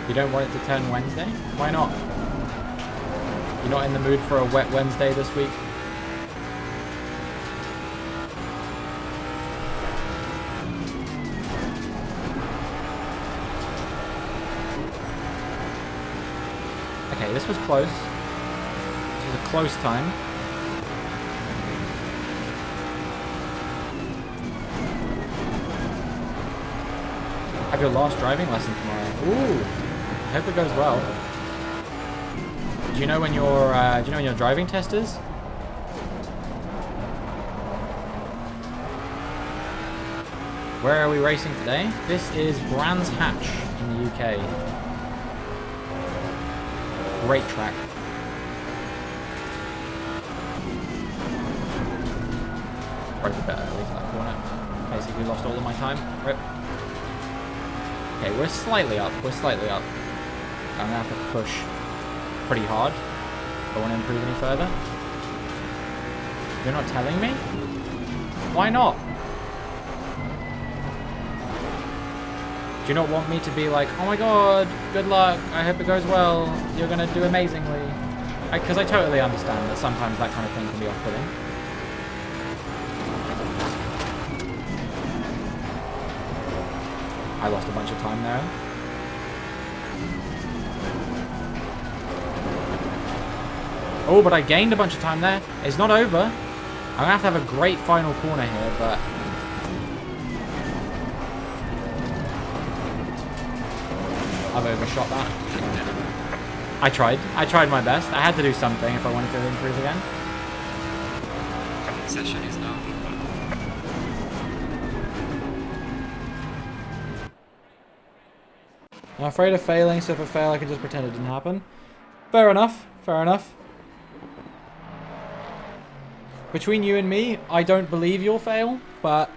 A: You don't want it to turn Wednesday? Why not? You're not in the mood for a wet Wednesday this week? Okay, this was close. This was a close time. Have your last driving lesson tomorrow. Ooh, I hope it goes well. Do you know when your driving test is? Where are we racing today? This is Brands Hatch in the UK. Great track. Broke a bit early for that corner. Basically lost all of my time. Rip. Okay, we're slightly up. We're slightly up. I'm gonna have to push pretty hard if I want to improve any further. You're not telling me? Why not? Do you not want me to be like, oh my god, good luck, I hope it goes well, you're gonna do amazingly? Because I totally understand that sometimes that kind of thing can be off-putting. I lost a bunch of time there. Oh, but I gained a bunch of time there. It's not over. I'm gonna have a great final corner here, but I've overshot that. I tried my best. I had to do something if I wanted to improve again.
B: Session is now.
A: I'm afraid of failing, so if I fail I can just pretend it didn't happen. Fair enough, fair enough. Between you and me, I don't believe you'll fail, but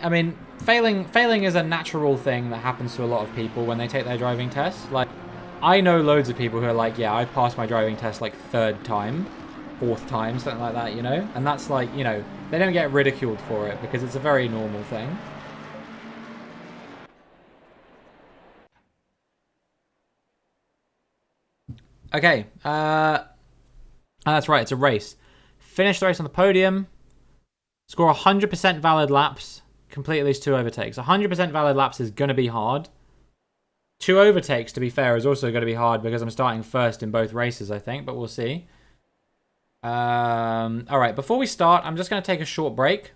A: I mean, failing is a natural thing that happens to a lot of people when they take their driving test. Like, I know loads of people who are like, yeah, I passed my driving test like 3rd time, 4th time, something like that, you know? And that's like, you know, they don't get ridiculed for it because it's a very normal thing. Okay, that's right, it's a race. Finish the race on the podium. Score 100% valid laps. Complete at least 2 overtakes. 100% valid laps is going to be hard. 2 overtakes, to be fair, is also going to be hard because I'm starting first in both races, I think, but we'll see. Alright, before we start, I'm just going to take a short break.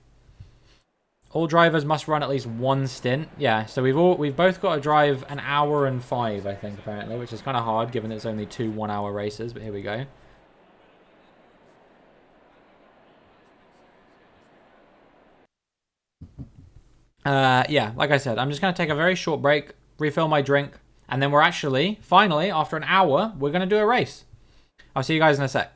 A: All drivers must run at least 1 stint. Yeah, so we've both got to drive an hour and 5, I think, apparently, which is kind of hard given that it's only 2 one-hour races, but here we go. Yeah, like I said, I'm just going to take a very short break, refill my drink, and then we're actually, finally, after an hour, we're going to do a race. I'll see you guys in a sec.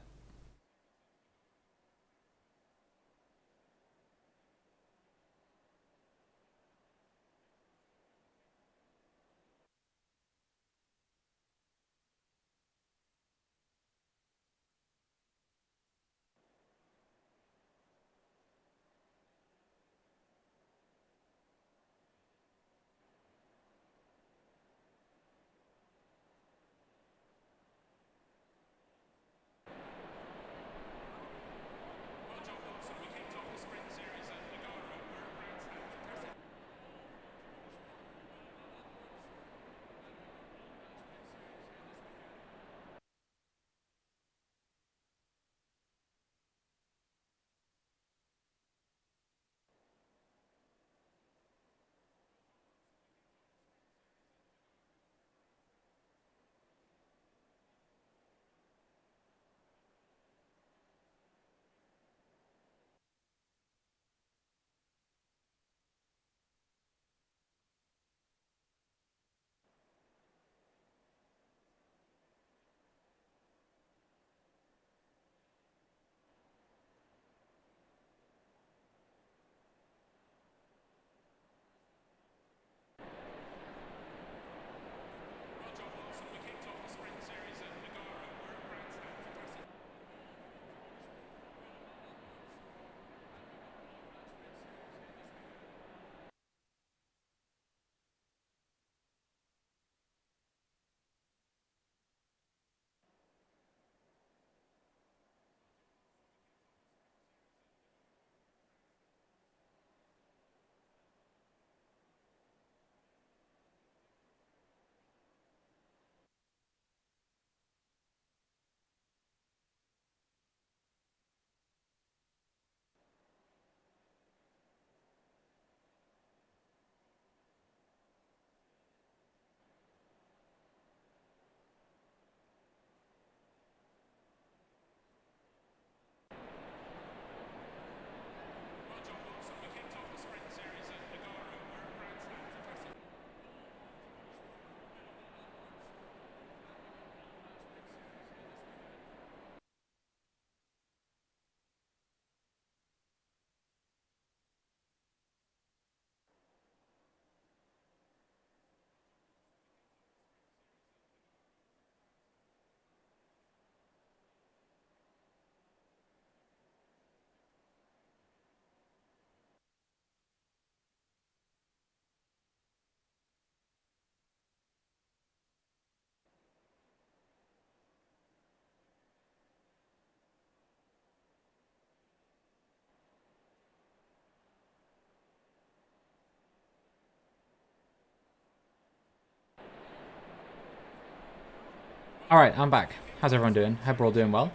A: Alright, I'm back. How's everyone doing? Hope we're all doing well.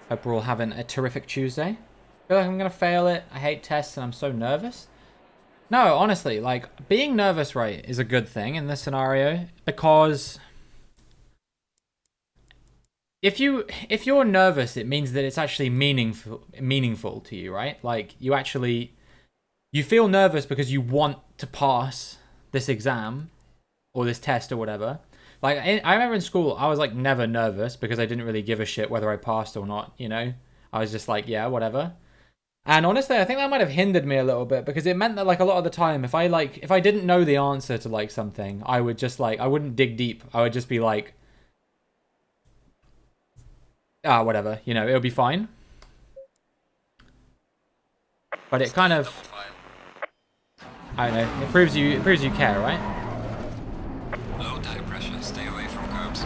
A: Hope we're all having a terrific Tuesday. I feel like I'm going to fail it. I hate tests and I'm so nervous. No, honestly, like, being nervous, right, is a good thing in this scenario. Because if you're nervous, it means that it's actually meaningful to you, right? Like, you feel nervous because you want to pass this exam or this test or whatever. Like, I remember in school, I was, like, never nervous because I didn't really give a shit whether I passed or not, you know? I was just like, yeah, whatever. And honestly, I think that might have hindered me a little bit because it meant that, like, a lot of the time, if I didn't know the answer to, like, something, I would just, like, I wouldn't dig deep. I would just be like, whatever, you know, it'll be fine. But it kind of, I don't know, it proves you care, right?
B: Low tire pressure, stay away from curbs.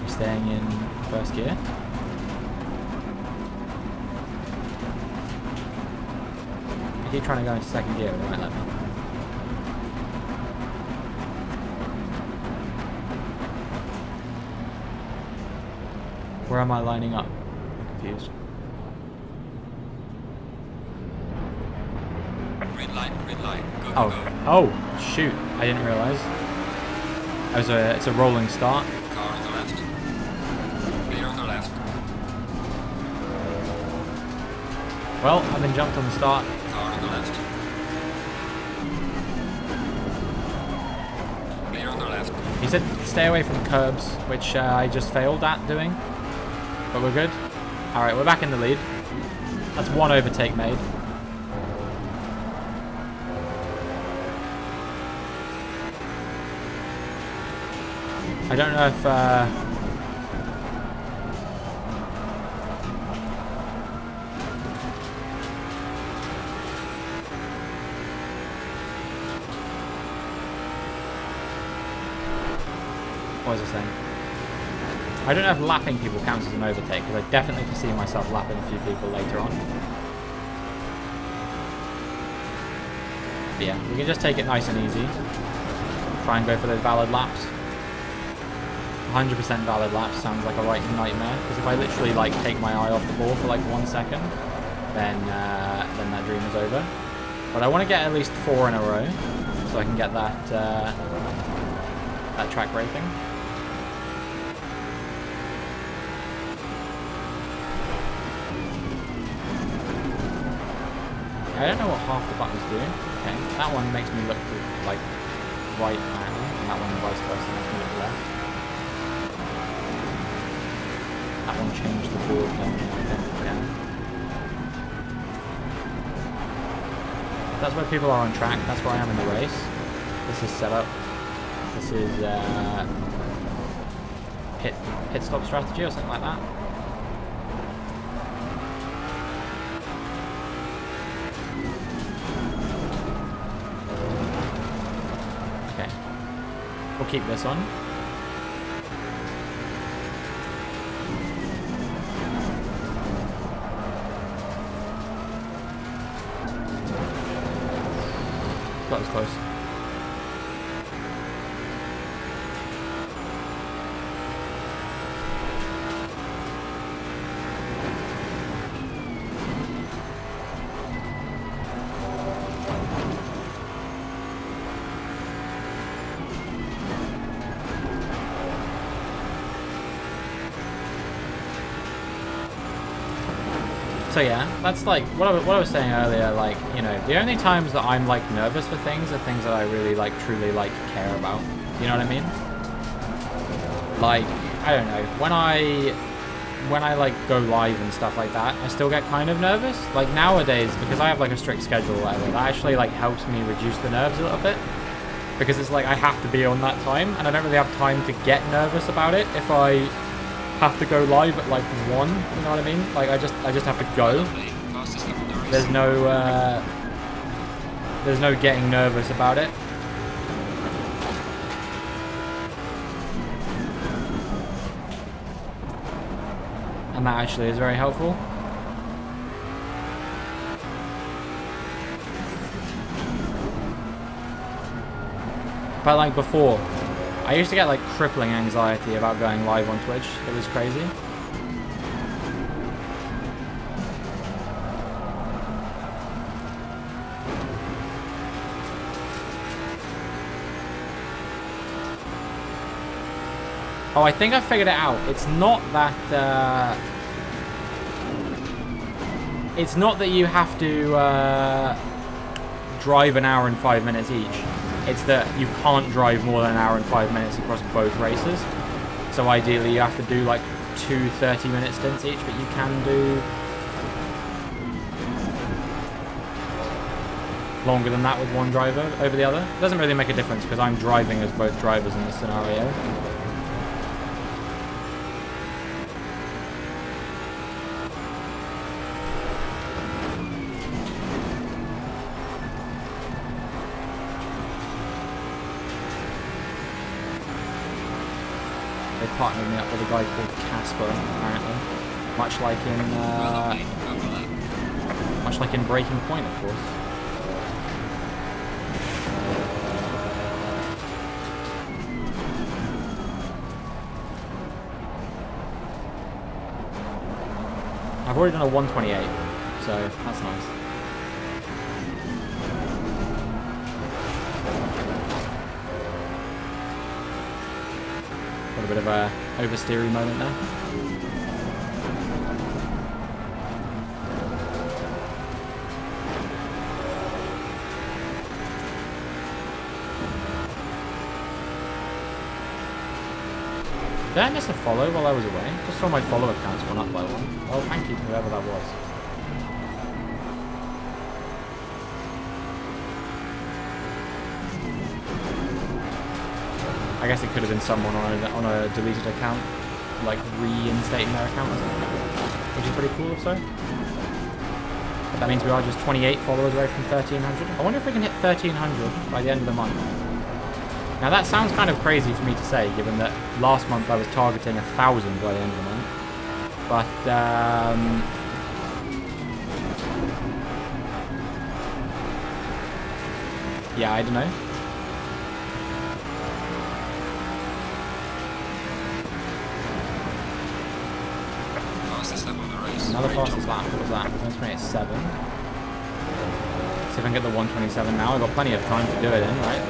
A: You're staying in first gear. I keep trying to go into second gear, but they won't let me. Where am I lining up? I'm confused.
B: Green light, go,
A: Oh,
B: go.
A: oh, shoot! I didn't realize. It's a rolling start.
B: Car on the left. Clear on the left.
A: Well, I've been jumped on the start.
B: Car on the left. Clear on the left.
A: He said stay away from curbs, which I just failed at doing. But we're good. Alright, we're back in the lead. That's one overtake made. I don't know if... What was I saying? I don't know if lapping people counts as an overtake, because I definitely foresee myself lapping a few people later on. But yeah, we can just take it nice and easy. Try and go for those valid laps. 100% valid laps sounds like a right nightmare, because if I literally like take my eye off the ball for like 1 second, then that dream is over. But I want to get at least 4 in a row, so I can get that that track rating. I don't know what half the buttons do. Okay, that one makes me look like right apparently, and that one vice versa makes me look left. That one changed the board down there, I think, yeah. That's where people are on track, that's where I am in the race. This is setup. This is pit stop strategy or something like that. Okay. We'll keep this on. That was close. So yeah, that's like what I was saying earlier, like, you know, the only times that I'm like nervous for things are things that I really like truly like care about. You know what I mean? Like, I don't know, when I like go live and stuff like that, I still get kind of nervous. Like nowadays, because I have like a strict schedule or whatever, that actually like helps me reduce the nerves a little bit. Because it's like I have to be on that time, and I don't really have time to get nervous about it if I have to go live at like 1, you know what I mean? Like I just have to go. There's no getting nervous about it. And that actually is very helpful. But like before, I used to get like crippling anxiety about going live on Twitch. It was crazy. Oh, I think I figured it out. It's not that you have to drive an hour and 5 minutes each. It's that you can't drive more than an hour and 5 minutes across both races. So ideally you have to do like 2 30-minute stints each, but you can do longer than that with one driver over the other. It doesn't really make a difference because I'm driving as both drivers in this scenario. Partnering me up with a guy called Casper, apparently. Much like in Breaking Point, of course. I've already done a 128, so that's nice. A bit of a oversteery moment there. Did I miss a follow while I was away? Just saw my follow account's gone up by one. Well, thank you to whoever that was. I guess it could have been someone on a deleted account, like reinstating their account or something, which is pretty cool if so. But that means we are just 28 followers away from 1,300. I wonder if we can hit 1,300 by the end of the month. Now that sounds kind of crazy for me to say, given that last month I was targeting 1,000 by the end of the month. But, yeah, I don't know. Another fastest lap, what was that? 128.7. See if I can get the 127 now. I've got plenty of time to do it in, right?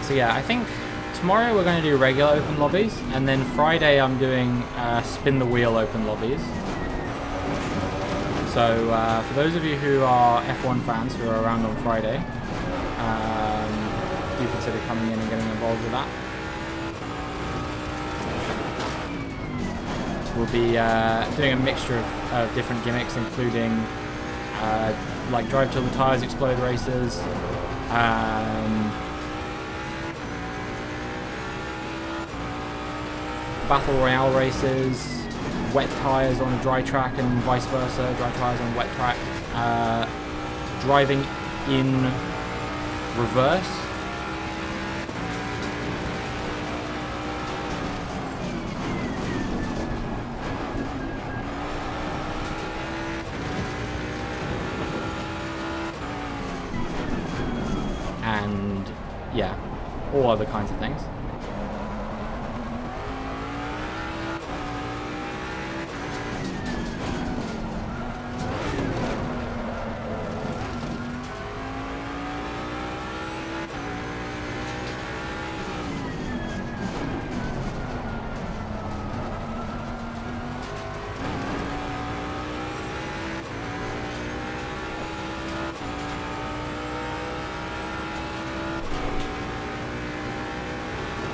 A: So yeah, I think tomorrow we're going to do regular open lobbies, and then Friday I'm doing spin the wheel open lobbies. So for those of you who are F1 fans who are around on Friday, do consider coming in and getting involved with that. We'll be doing a mixture of different gimmicks, including like drive till the tires explode races, Battle Royale races, wet tyres on a dry track and vice versa, dry tyres on wet track, driving in reverse. And yeah, all other kinds of things.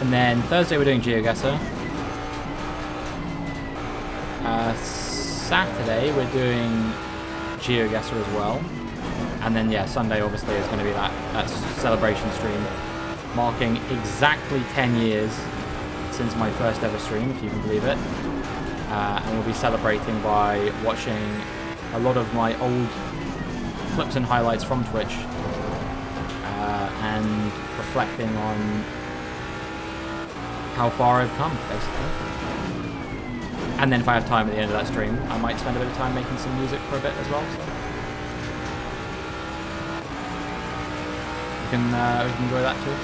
A: And then Thursday we're doing GeoGuessr. Saturday we're doing GeoGuessr as well. And then, yeah, Sunday obviously is going to be that celebration stream, marking exactly 10 years since my first ever stream, if you can believe it. And we'll be celebrating by watching a lot of my old clips and highlights from Twitch, and reflecting on how far I've come, basically. And then if I have time at the end of that stream, I might spend a bit of time making some music for a bit as well. So we can enjoy that too.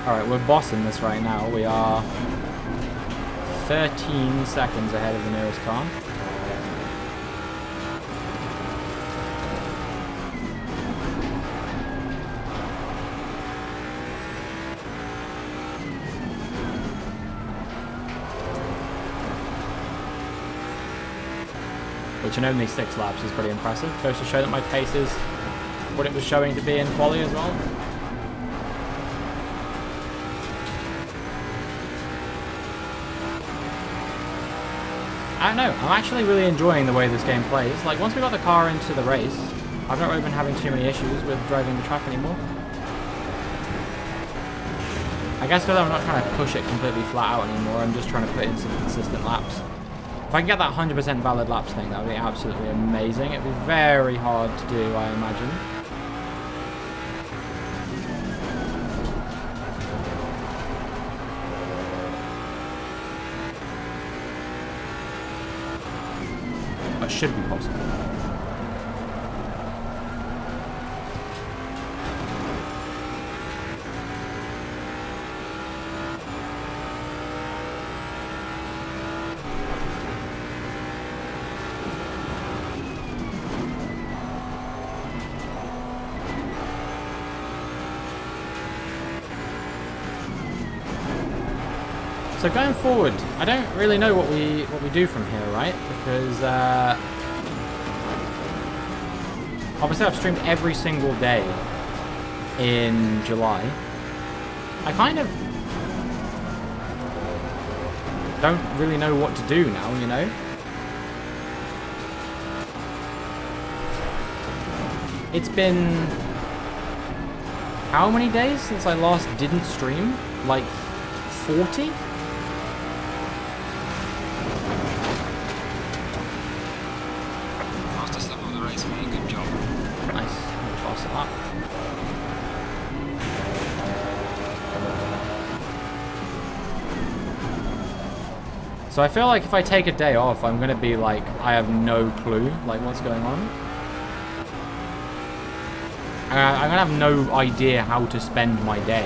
A: Alright, we're bossing this right now. We are 13 seconds ahead of the nearest car. Which in only 6 laps is pretty impressive. Goes to show that my pace is what it was showing to be in quali as well. I don't know, I'm actually really enjoying the way this game plays. Like, once we got the car into the race, I've not really been having too many issues with driving the track anymore. I guess because I'm not trying to push it completely flat out anymore, I'm just trying to put in some consistent laps. If I can get that 100% valid laps thing, that would be absolutely amazing. It would be very hard to do, I imagine. But should be possible. So going forward, I don't really know what we do from here, right? Because obviously I've streamed every single day in July. I kind of don't really know what to do now, you know? It's been how many days since I last didn't stream? Like 40? So I feel like if I take a day off, I'm going to be like, I have no clue, like, what's going on. I'm going to have no idea how to spend my day.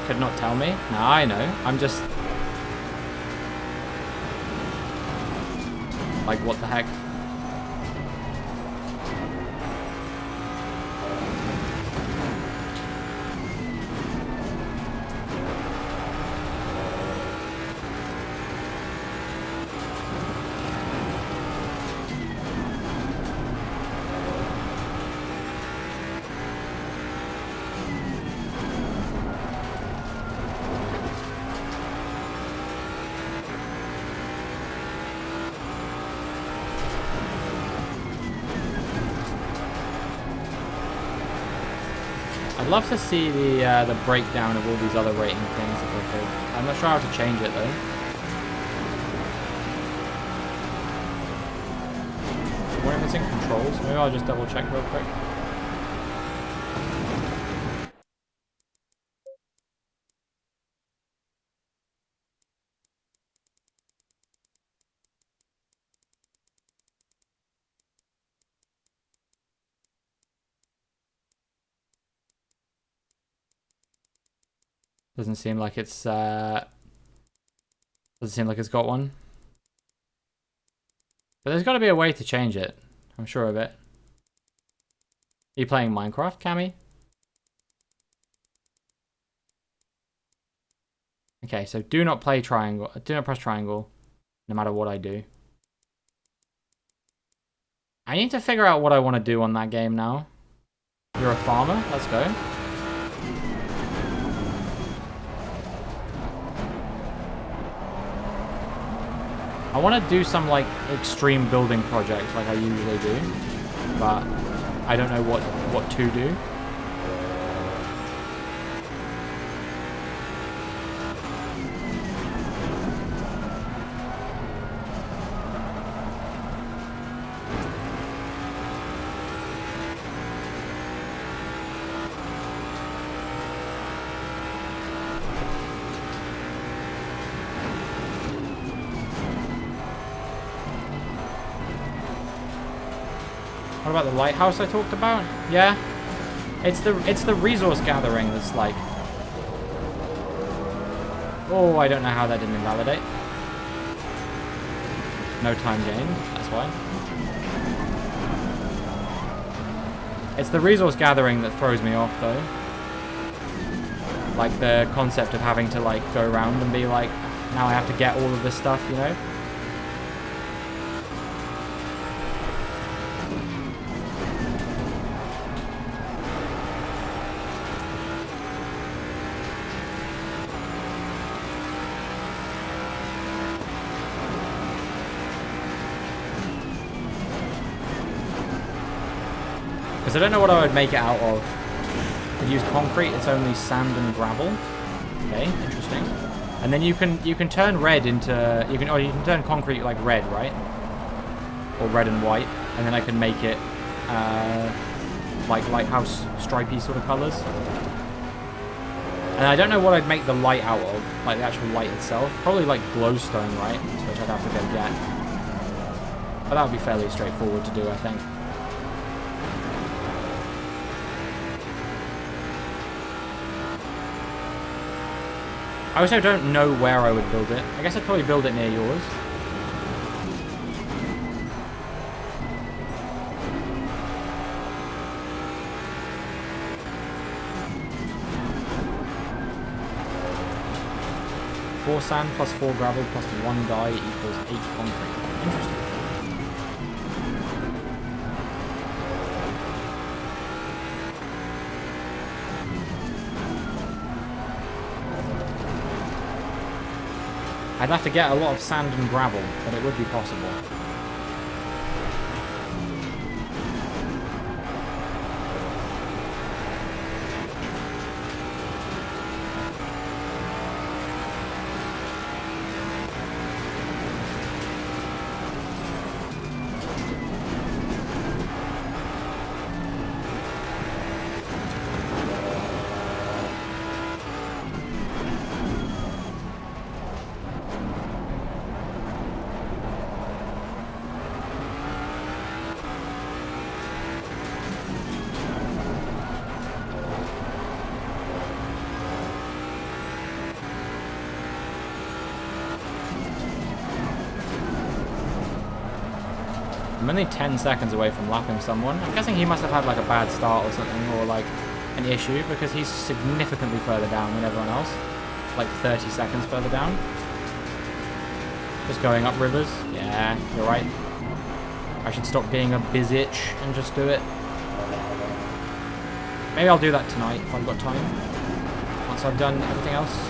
A: Could not tell me? No, I know. I'm just... like, what the heck? I'd love to see the breakdown of all these other rating things if I could. I'm not sure how to change it though. I wonder if it's in controls. Maybe I'll just double check real quick. Doesn't seem like it's got one. But there's got to be a way to change it. I'm sure of it. Are you playing Minecraft, Cammy? Okay, so do not play triangle. Do not press triangle, no matter what I do. I need to figure out what I want to do on that game now. You're a farmer? Let's go. I want to do some like extreme building project like I usually do, but I don't know what to do. What about the lighthouse I talked about? Yeah. It's the resource gathering that's like... Oh, I don't know how that didn't invalidate. No time gained, that's why. It's the resource gathering that throws me off though. Like the concept of having to like go around and be like, now I have to get all of this stuff, you know? I don't know what I would make it out of. I'd use concrete, it's only sand and gravel. Okay, interesting. And then you can turn red into you can turn concrete like red, right? Or red and white, and then I can make it like lighthouse stripy sort of colours. And I don't know what I'd make the light out of, like the actual light itself. Probably like glowstone, right? Which I'd have to go get. But that would be fairly straightforward to do, I think. I also don't know where I would build it. I guess I'd probably build it near yours. Four sand plus 4 gravel plus 1 dye equals 8 concrete. Interesting. I'd have to get a lot of sand and gravel, but it would be possible. I'm only 10 seconds away from lapping someone. I'm guessing he must have had like a bad start or something, or like an issue, because he's significantly further down than everyone else. Like 30 seconds further down. Just going up rivers. Yeah, you're right. I should stop being a bizitch and just do it. Maybe I'll do that tonight if I've got time. Once I've done everything else.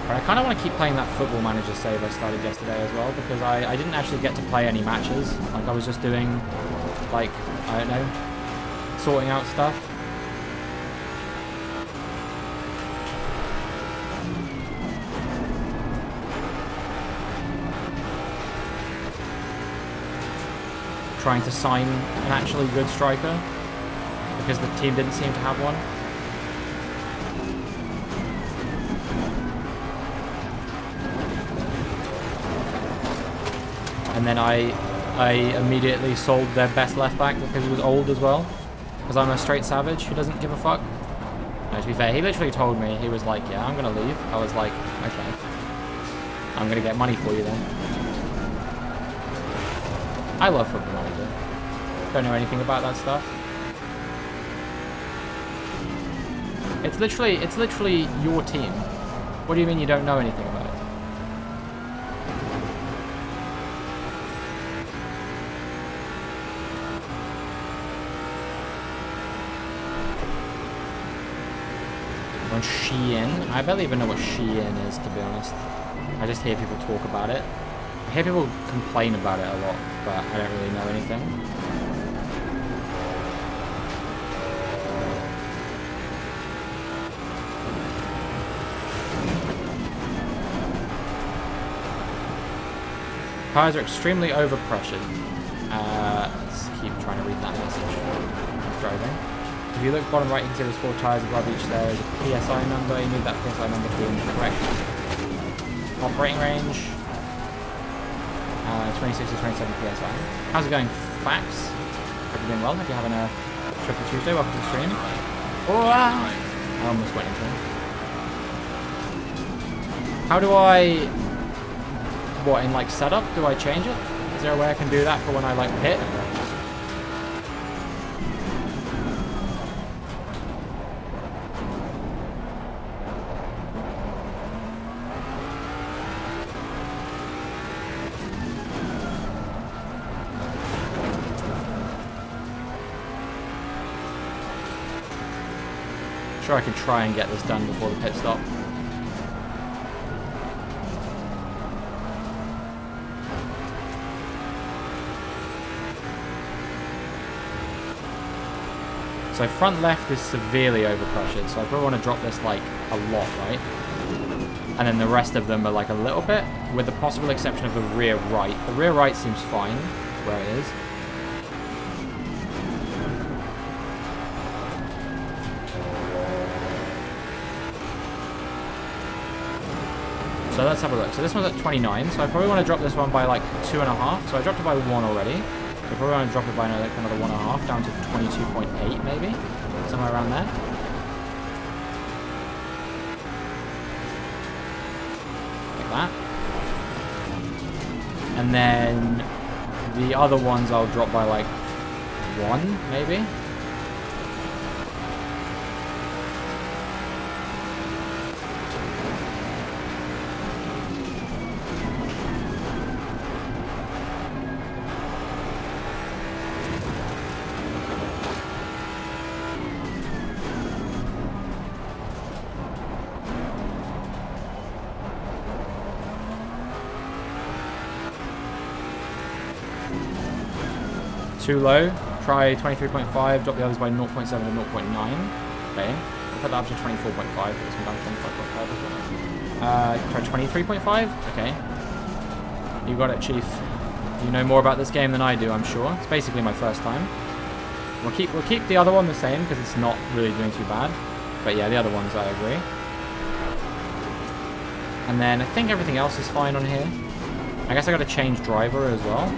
A: But I kind of want to keep playing that Football Manager save I started yesterday as well, because I didn't actually get to play any matches. Like, I was just doing, like, I don't know, sorting out stuff. Trying to sign an actually good striker, because the team didn't seem to have one. And then I immediately sold their best left back because he was old as well. Because I'm a straight savage who doesn't give a fuck. No, to be fair, he literally told me, he was like, yeah, I'm going to leave. I was like, okay. I'm going to get money for you then. I love Football Manager. Don't know anything about that stuff. It's literally your team. What do you mean you don't know anything about it? On Shein. I barely even know what Shein is, to be honest. I just hear people talk about it. I hear people complain about it a lot, but I don't really know anything. Tires are extremely overpressured. Let's keep trying to read that message. It's driving. If you look bottom right, you can see there's 4 tyres above each. There is a PSI number. You need that PSI number to be in the correct operating range. 26 to 27 PSI. How's it going, Fax? Hope you're doing well. Hope you're having a terrific Tuesday. Welcome to the stream. Oh, I almost went into him. How do I... What, in like setup? Do I change it? Is there a way I can do that for when I like hit? Sure, I can try and get this done before the pit stop. So front left is severely overpressured, so I probably want to drop this like a lot, right? And then the rest of them are like a little bit, with the possible exception of the rear right. The rear right seems fine where it is. So let's have a look. So this one's at 29, so I probably want to drop this one by like 2.5. So I dropped it by 1 already. So I probably want to drop it by another 1.5, down to 22.8 maybe. Somewhere around there. Like that. And then the other ones I'll drop by like 1 maybe. Too low. Try 23.5, drop the others by 0.7 to 0.9. Okay. I'll put that up to 24.5, put this one down to 25.5. Try 23.5? Okay. You got it, Chief. You know more about this game than I do, I'm sure. It's basically my first time. We'll keep the other one the same because it's not really doing too bad. But yeah, the other ones I agree. And then I think everything else is fine on here. I guess I got to change driver as well.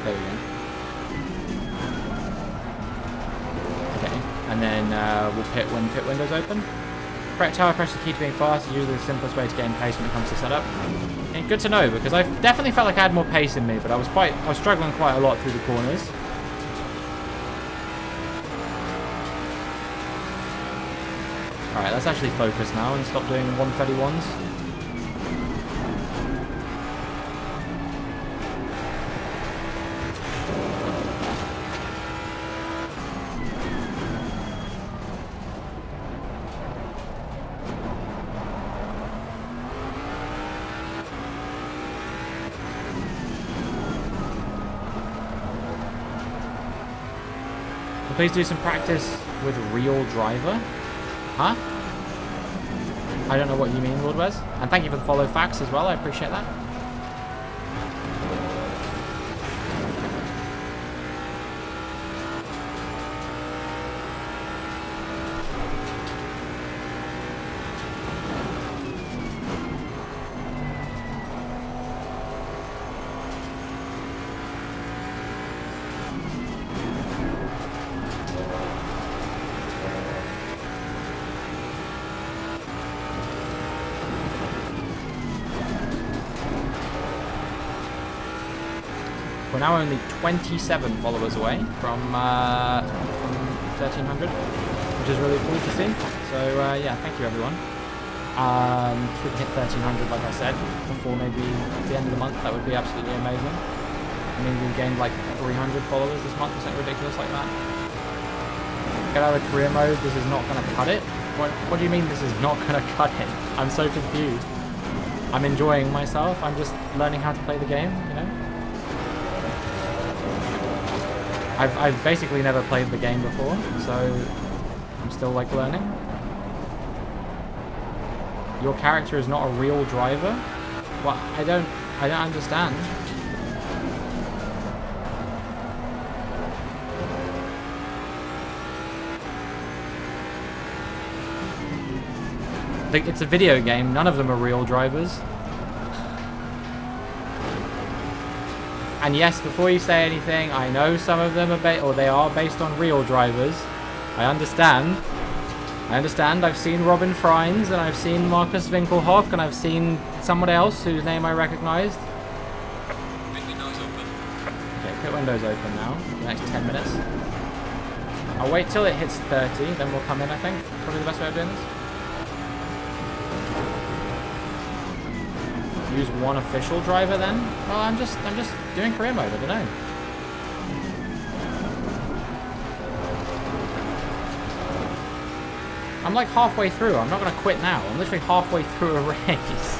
A: There we go. Okay, and then we'll pit when pit window's open. Correct tower pressure key to being fast is usually the simplest way to gain pace when it comes to setup. And good to know, because I definitely felt like I had more pace in me, but I was struggling quite a lot through the corners. Alright, let's actually focus now and stop doing 131s. Please do some practice with real driver. Huh? I don't know what you mean, Lord Wes. And thank you for the follow facts as well. I appreciate that. We're now only 27 followers away from 1,300, which is really cool to see. So yeah, thank you everyone. If we can hit 1,300, like I said, before maybe the end of the month, that would be absolutely amazing. I mean, we gained like 300 followers this month, or something ridiculous like that. Get out of career mode, this is not going to cut it? What do you mean this is not going to cut it? I'm so confused. I'm enjoying myself, I'm just learning how to play the game, you know? I've basically never played the game before, so I'm still like learning. Your character is not a real driver? Well, I don't understand. Like, it's a video game, none of them are real drivers. And yes, before you say anything, I know some of them are they are based on real drivers. I understand. I've seen Robin Frines, and I've seen Marcus Winkelhock, and I've seen someone else whose name I recognised.
B: Pit window's open.
A: Okay, pit window's open now. For the next 10 minutes. I'll wait till it hits 30, then we'll come in, I think. Probably the best way of doing this. Use one official driver then? Well, I'm just doing career mode, I don't know. I'm like halfway through, I'm not gonna quit now. I'm literally halfway through a race.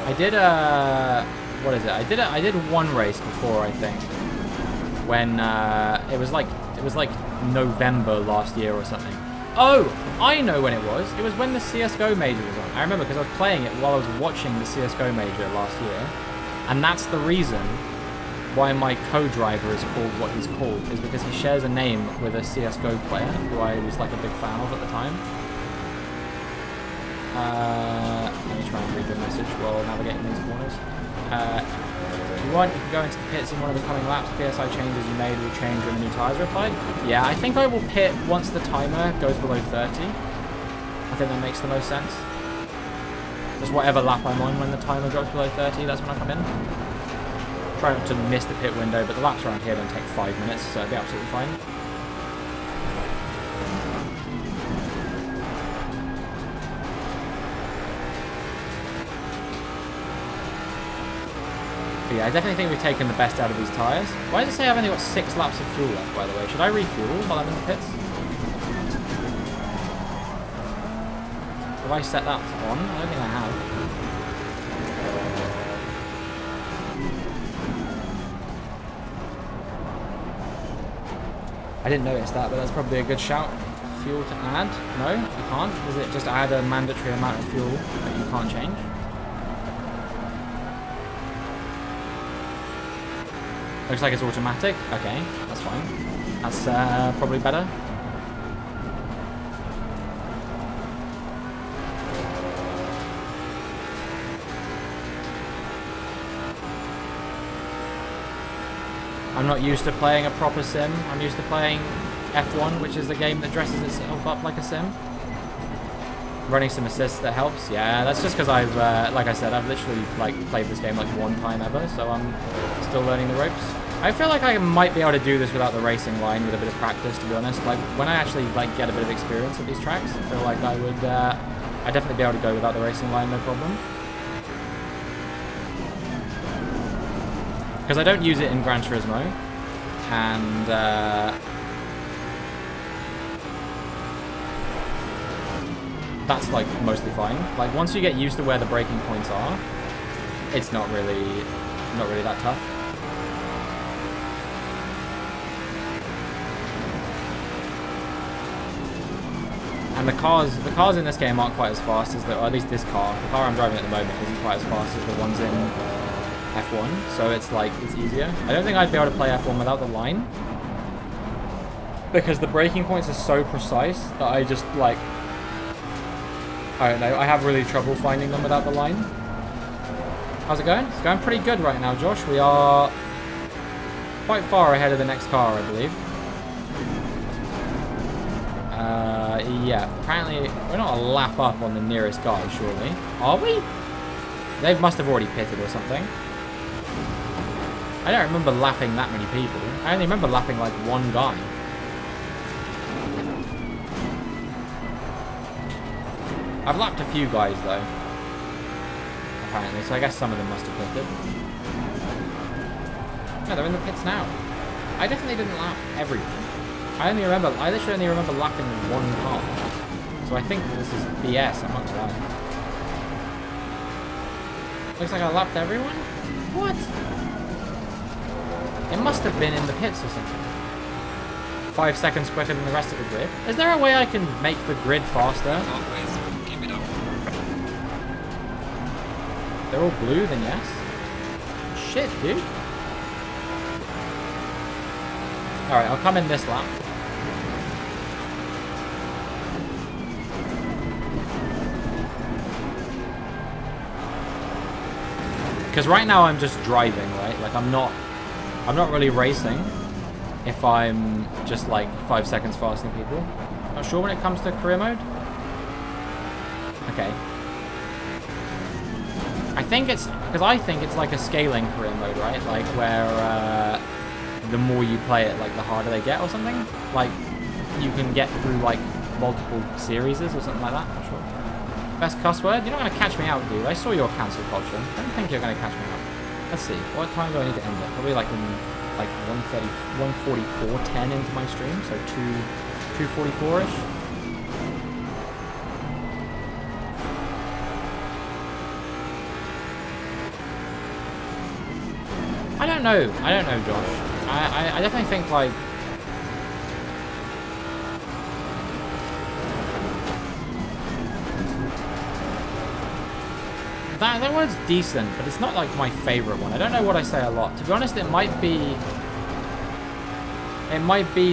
A: I did what is it? I did one race before, I think, when it was like November last year or something. Oh, I know when it was. It was when the CS:GO major was on. I remember because I was playing it while I was watching the CS:GO major last year, and that's the reason why my co-driver is called what he's called, is because he shares a name with a CS:GO player who I was like a big fan of at the time. Let me try and read the message while navigating these corners. If you want, you can go into the pits in one of the coming laps. PSI changes you made will change when the new tyres are applied. Yeah, I think I will pit once the timer goes below 30. I think that makes the most sense. Just whatever lap I'm on when the timer drops below 30, that's when I come in. Try not to miss the pit window, but the laps around here don't take 5 minutes, so it'll be absolutely fine. But yeah, I definitely think we've taken the best out of these tyres. Why does it say I've only got 6 laps of fuel left, by the way? Should I refuel while I'm in the pits? Have I set that on? I don't think I have. I didn't notice that, but that's probably a good shout. Fuel to add? No, I can't. Is it just add a mandatory amount of fuel that you can't change? Looks like it's automatic. Okay, that's fine. That's probably better. I'm not used to playing a proper sim. I'm used to playing F1, which is the game that dresses itself up like a sim. Running some assists that helps. Yeah, that's just because I've, like I said, I've literally like played this game like one time ever, so I'm still learning the ropes. I feel like I might be able to do this without the racing line with a bit of practice, to be honest. Like when I actually like get a bit of experience at these tracks, I feel like I would, I'd definitely be able to go without the racing line, no problem. Because I don't use it in Gran Turismo, and that's like mostly fine. Like once you get used to where the braking points are, it's not really that tough. And the cars in this game aren't quite as fast as or at least this car. The car I'm driving at the moment isn't quite as fast as the ones in F1, so it's like, it's easier. I don't think I'd be able to play F1 without the line, because the braking points are so precise that I just like, I don't know, I have really trouble finding them without the line. How's it going? It's going pretty good right now, Josh. We are quite far ahead of the next car, I believe. Yeah, apparently we're not a lap up on the nearest guy, surely. Are we? They must have already pitted or something. I don't remember lapping that many people. I only remember lapping like one guy. I've lapped a few guys though, apparently, so I guess some of them must have pitted. No, they're in the pits now. I definitely didn't lap everyone. I literally only remember lapping one car. So I think this is BS, I'm not gonna lie. Looks like I lapped everyone? What? It must have been in the pits or something. 5 seconds quicker than the rest of the grid. Is there a way I can make the grid faster?
B: Always keep it up.
A: They're all blue, then yes. Shit, dude. Alright, I'll come in this lap. Because right now I'm just driving, right? Like I'm not really racing if I'm just like 5 seconds faster than people. Not sure when it comes to career mode. Okay. I think it's like a scaling career mode, right? Like where the more you play it, like the harder they get or something. Like you can get through like multiple series or something like that. I'm not sure. Best cuss word? You're not going to catch me out, dude. I saw your cancel culture. I don't think you're going to catch me out. Let's see. What time do I need to end it? Probably like in like 1:44:10 into my stream, so 2:44ish. I don't know, Josh. I definitely think like that one's decent, but it's not like my favorite one. I don't know what I say a lot. To be honest, it might be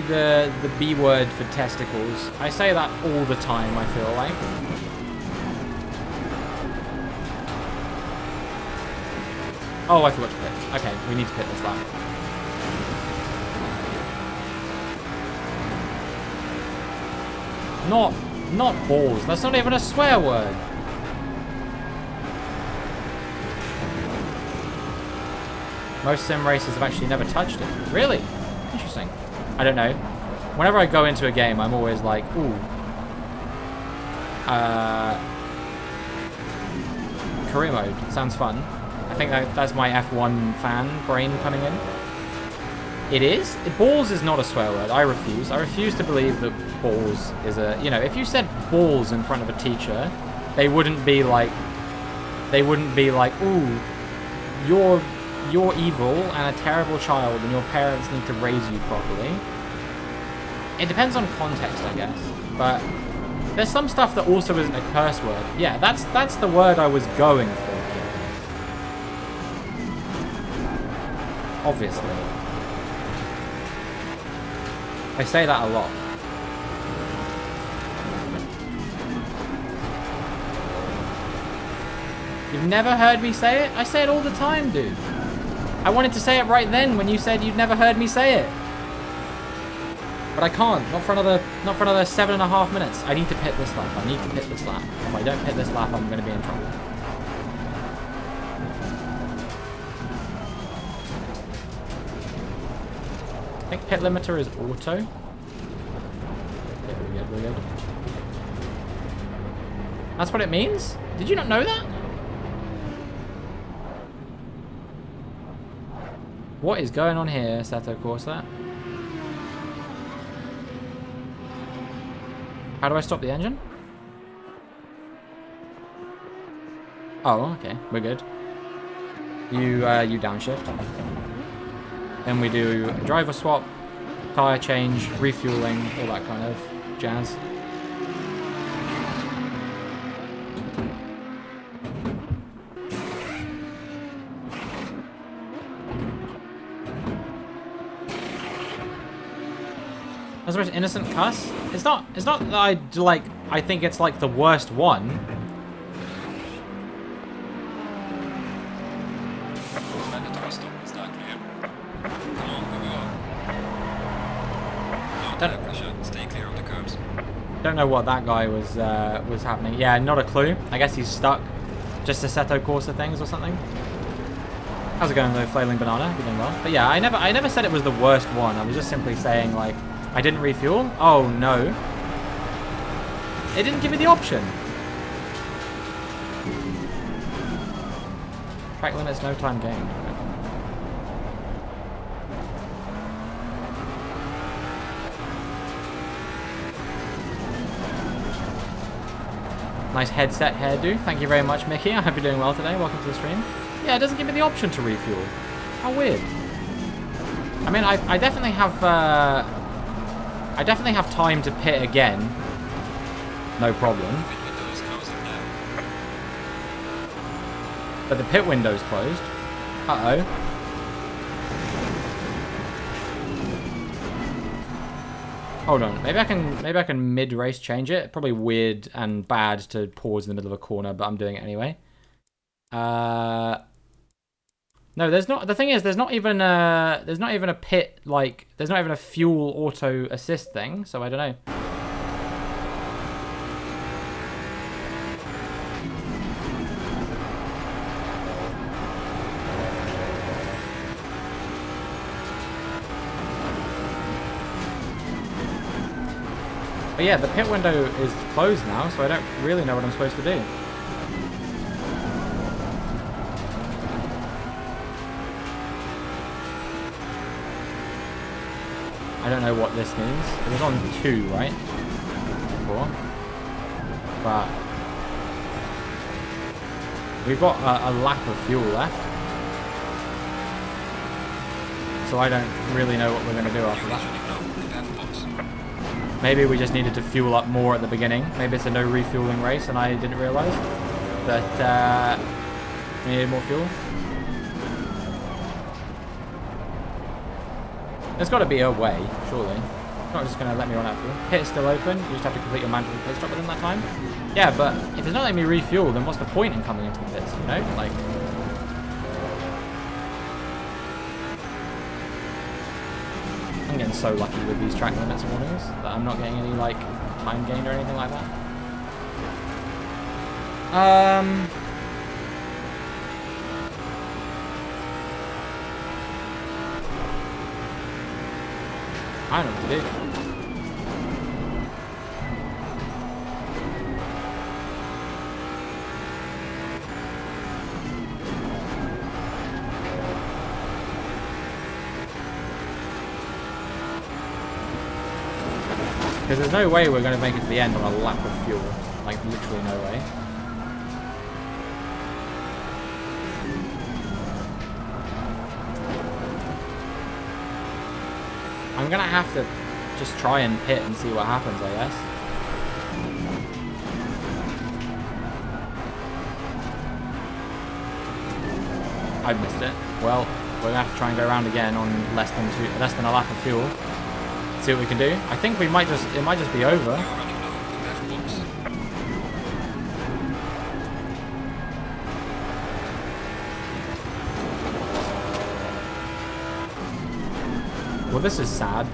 A: the B word for testicles. I say that all the time, I feel like. Oh, I forgot to pit. Okay, we need to pit this lap. Not balls. That's not even a swear word. Most sim racers have actually never touched it. Really? Interesting. I don't know. Whenever I go into a game, I'm always like, ooh. Career mode. Sounds fun. I think that's my F1 fan brain coming in. It is? Balls is not a swear word. I refuse. I refuse to believe that balls is a... You know, if you said balls in front of a teacher, they wouldn't be like, ooh, you're evil and a terrible child and your parents need to raise you properly. It depends on context, I guess. But there's some stuff that also isn't a curse word. Yeah, that's the word I was going for. Obviously. I say that a lot. You've never heard me say it? I say it all the time, dude. I wanted to say it right then when you said you'd never heard me say it. But I can't. Not for another 7.5 minutes. I need to pit this lap. I need to pit this lap. If I don't pit this lap, I'm going to be in trouble. I think pit limiter is auto. Yeah, we're good, we're good. That's what it means? Did you not know that? What is going on here, Assetto Corsa? How do I stop the engine? Oh, okay, we're good. You downshift. Then we do a driver swap, tire change, refueling, all that kind of jazz. That's the most innocent cuss. It's not that I think it's like the worst one.
B: Stay clear of the curbs.
A: Don't know what that guy was happening. Yeah, not a clue. I guess he's stuck. Just Assetto Corsa things or something. How's it going though, Flailing Banana? You're doing well. But yeah, I never said it was the worst one. I was just simply saying like I didn't refuel. Oh no. It didn't give me the option. Track limits, no time gained. Nice headset hairdo. Thank you very much, Mickey. I hope you're doing well today. Welcome to the stream. Yeah, it doesn't give me the option to refuel. How weird. I mean, I definitely have time to pit again. No problem. But the pit window's closed. Uh-oh. Hold on. Maybe I can mid-race change it. Probably weird and bad to pause in the middle of a corner, but I'm doing it anyway. No, there's not. The thing is, there's not even a pit, like there's not even a fuel auto assist thing. So I don't know. But yeah, the pit window is closed now, so I don't really know what I'm supposed to do. I don't know what this means. It was on 2, right? Before. But we've got a lap of fuel left. So I don't really know what we're going to do after that. Maybe we just needed to fuel up more at the beginning. Maybe it's a no refueling race and I didn't realise that we needed more fuel. There's got to be a way, surely. It's not just going to let me run out of fuel. Pit is still open. You just have to complete your mandatory pit stop within that time. Yeah, but if it's not letting me refuel, then what's the point in coming into the pits, you know? Like... I'm getting so lucky with these track limits warnings that I'm not getting any, like, time gain or anything like that. I don't know what to do. Because there's no way we're going to make it to the end on a lap of fuel. Like, literally no way. I'm going to have to just try and pit and see what happens, I guess. I missed it. Well, we're going to have to try and go around again on less than a lap of fuel. see what we can do. I think we might just, it might just be over.
B: You're running low. Left box.
A: Well, this is sad.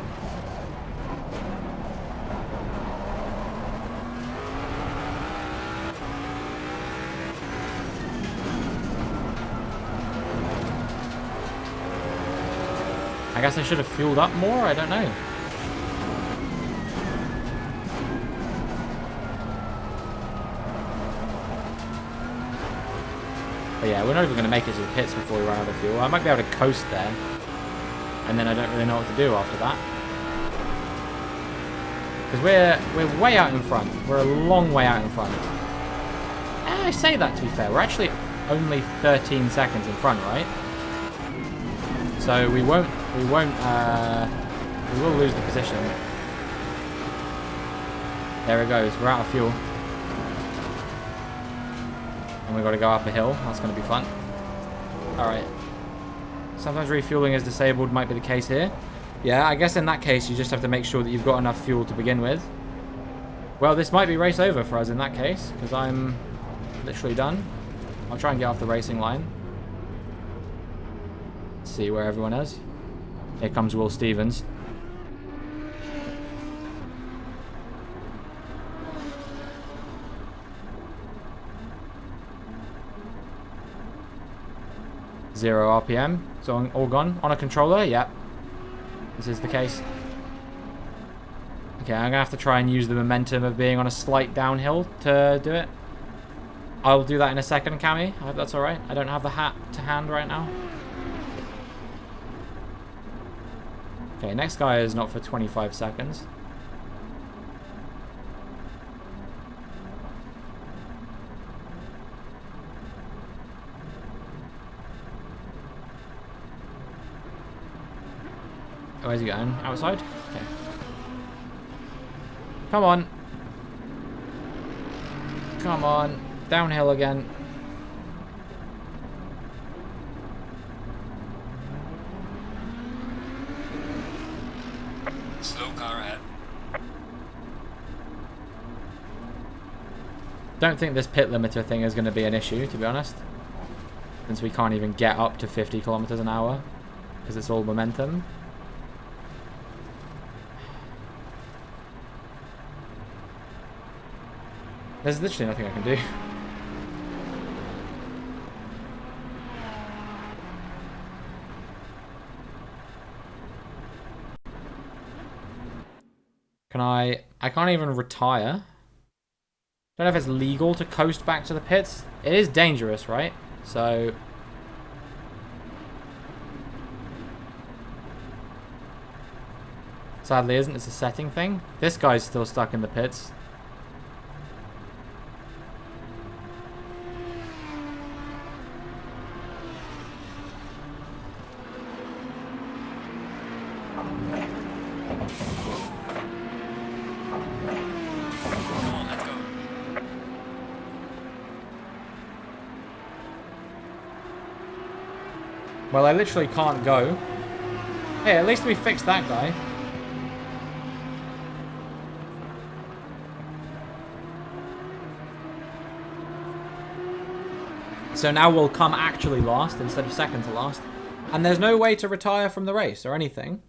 A: I guess I should have fueled up more, I don't know. But yeah, we're not even going to make it to the pits before we run out of fuel. I might be able to coast there. And then I don't really know what to do after that. Because we're way out in front. We're a long way out in front. I say that, to be fair. We're actually only 13 seconds in front, right? So we will lose the position. There it goes. We're out of fuel. And we've got to go up a hill. That's going to be fun. Alright. Sometimes refueling is disabled. Might be the case here. Yeah, I guess in that case you just have to make sure that you've got enough fuel to begin with. Well, this might be race over for us in that case. Because I'm literally done. I'll try and get off the racing line. See where everyone is. Here comes Will Stevens. Zero RPM. So all gone. On a controller? Yep. This is the case. Okay, I'm going to have to try and use the momentum of being on a slight downhill to do it. I'll do that in a second, Cammy. I hope that's alright. I don't have the hat to hand right now. Okay, next guy is not for 25 seconds. Oh, where's he going? Outside? Okay. Come on. Come on. Downhill again.
B: Slow car ahead.
A: Don't think this pit limiter thing is going to be an issue, to be honest. Since we can't even get up to 50 kilometers an hour. Because it's all momentum. There's literally nothing I can do. Can I can't even retire. Don't know if it's legal to coast back to the pits. It is dangerous, right? So sadly isn't. It's a setting thing. This guy's still stuck in the pits. Well, I literally can't go. Hey, at least we fixed that guy. So now we'll come actually last instead of second to last. And there's no way to retire from the race or anything.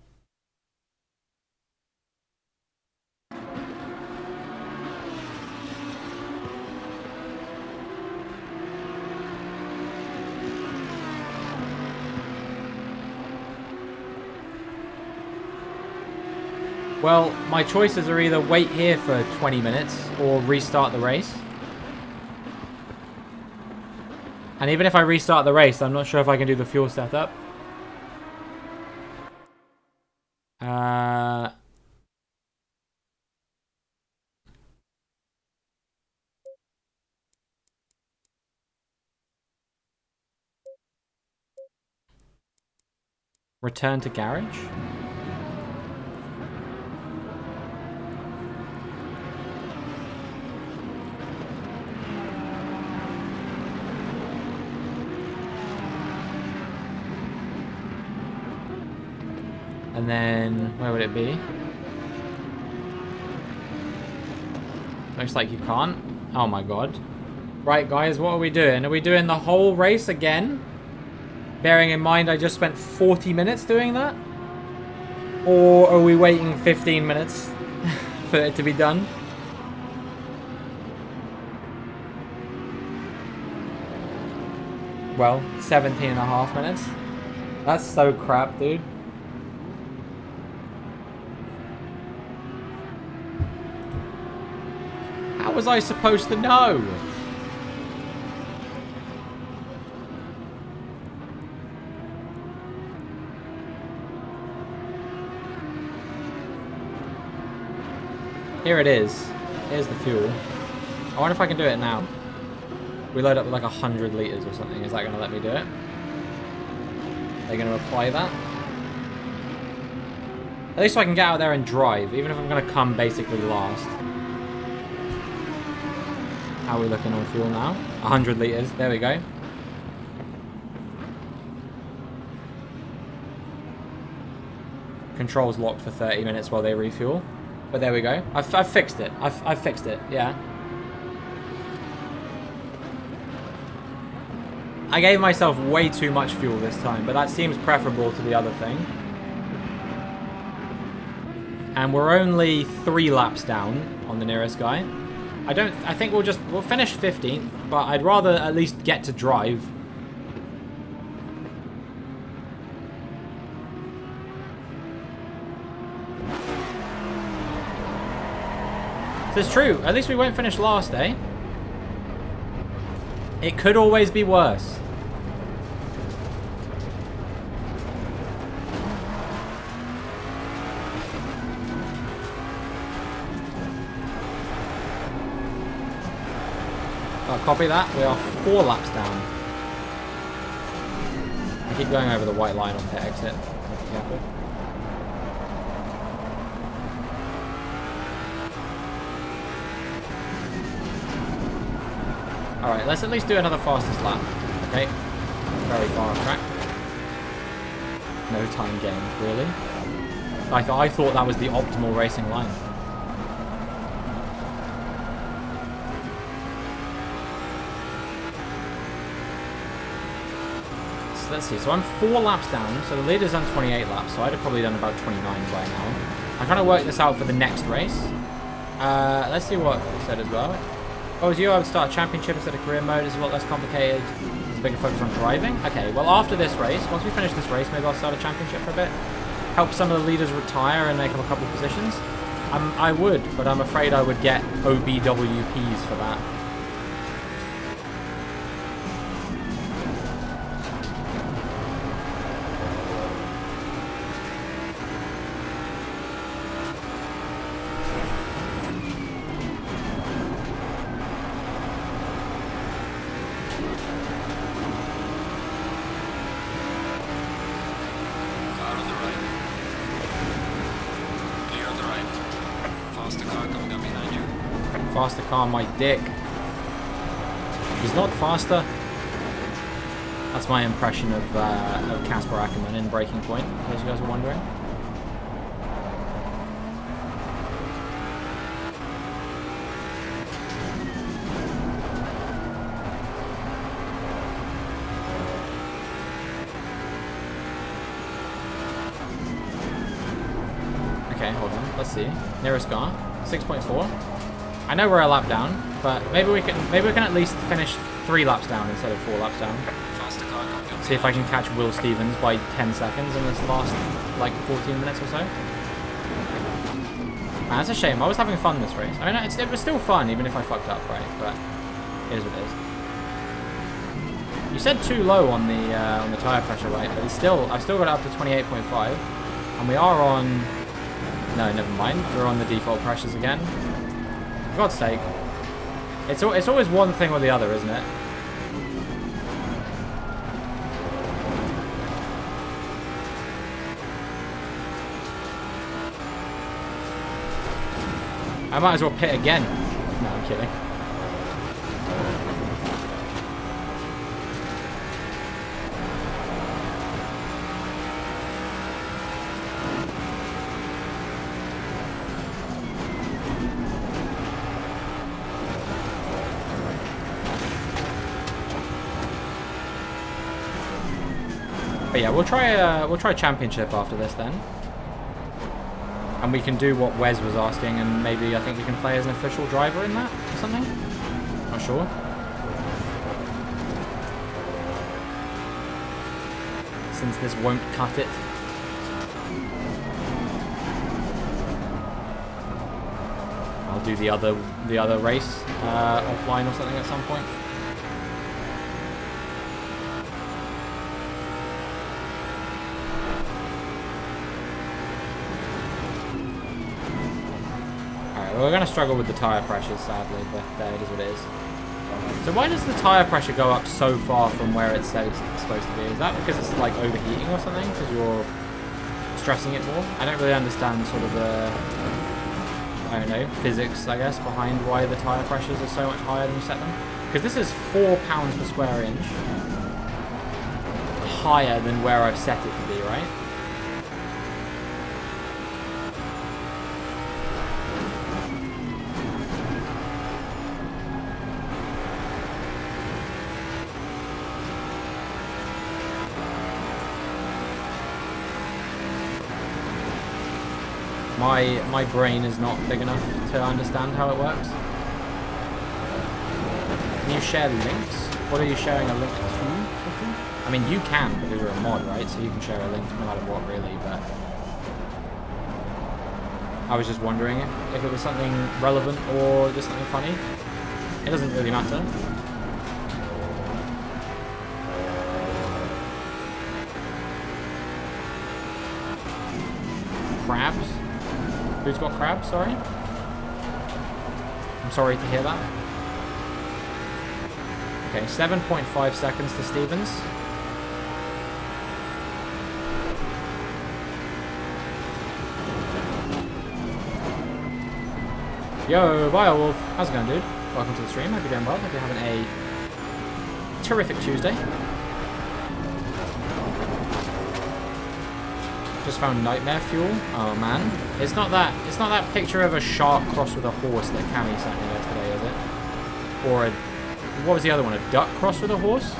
A: Well, my choices are either wait here for 20 minutes or restart the race. And even if I restart the race, I'm not sure if I can do the fuel setup. Return to garage? And then, where would it be? Looks like you can't. Oh my god. Right, guys, what are we doing? Are we doing the whole race again? Bearing in mind I just spent 40 minutes doing that? Or are we waiting 15 minutes for it to be done? Well, 17 and a half minutes. That's so crap, dude. How was I supposed to know? Here it is. Here's the fuel. I wonder if I can do it now. We load up with like 100 litres or something. Is that going to let me do it? They're going to apply that? At least so I can get out there and drive, even if I'm going to come basically last. How are we looking on fuel now? 100 litres. There we go. Controls locked for 30 minutes while they refuel. But there we go. I've fixed it. I've fixed it. Yeah. I gave myself way too much fuel this time, but that seems preferable to the other thing. And we're only 3 laps down on the nearest guy. I think we'll finish 15th, but I'd rather at least get to drive. So it's true. At least we won't finish last, eh? It could always be worse. Copy that. We are 4 laps down. I keep going over the white line on pit exit. Be careful. Alright, let's at least do another fastest lap. Okay. Very far off track. No time gain, really? I thought that was the optimal racing line. Let's see, so I'm 4 laps down, so the leader's done 28 laps, so I'd have probably done about 29 by now. I'm trying to work this out for the next race. Let's see what it said as well. If I was you, I would start a championship instead of career mode. It's a lot less complicated. There's a bigger focus on driving. Okay, well after this race, once we finish this race, maybe I'll start a championship for a bit. Help some of the leaders retire and make up a couple of positions. I would, but I'm afraid I would get OBWPs for that. Faster car, my dick. He's not faster. That's my impression of Casper Ackerman in Breaking Point, in case you guys were wondering. Okay, hold on. Let's see. Nearest car, 6.4. I know we're a lap down, but maybe we can at least finish 3 laps down instead of 4 laps down. See if I can catch Will Stevens by 10 seconds in this last like 14 minutes or so. Man, that's a shame. I was having fun this race. I mean, it was still fun even if I fucked up, right? But it is what it is. You said too low on the tire pressure, right? But it's still I've still got it up to 28.5, and we are on. No, never mind. We're on the default pressures again. For God's sake. It's always one thing or the other, isn't it? I might as well pit again. No, I'm kidding. But yeah, we'll try championship after this then. And we can do what Wes was asking, and maybe I think we can play as an official driver in that or something. Not sure. Since this won't cut it. I'll do the other race offline or something at some point. We're going to struggle with the tyre pressures, sadly, but it is what it is. So why does the tyre pressure go up so far from where it says it's supposed to be? Is that because it's like overheating or something? Because you're stressing it more? I don't really understand sort of the, I don't know, physics, I guess, behind why the tyre pressures are so much higher than you set them. Because this is 4 pounds per square inch higher than where I've set it to be, right? My brain is not big enough to understand how it works. Can you share links? What are you sharing a link to? I mean, you can because you're a mod, right? So you can share a link no matter what, really. But I was just wondering if it was something relevant or just something funny. It doesn't really matter. Crabs? Who's got crabs? Sorry. I'm sorry to hear that. Okay, 7.5 seconds to Stevens. Yo, Biowolf. How's it going, dude? Welcome to the stream. Hope you're doing well. Hope you're having a terrific Tuesday. Just found nightmare fuel. Oh man, it's not that picture of a shark crossed with a horse that Cammy sent me yesterday, is it? Or what was the other one? A duck crossed with a horse?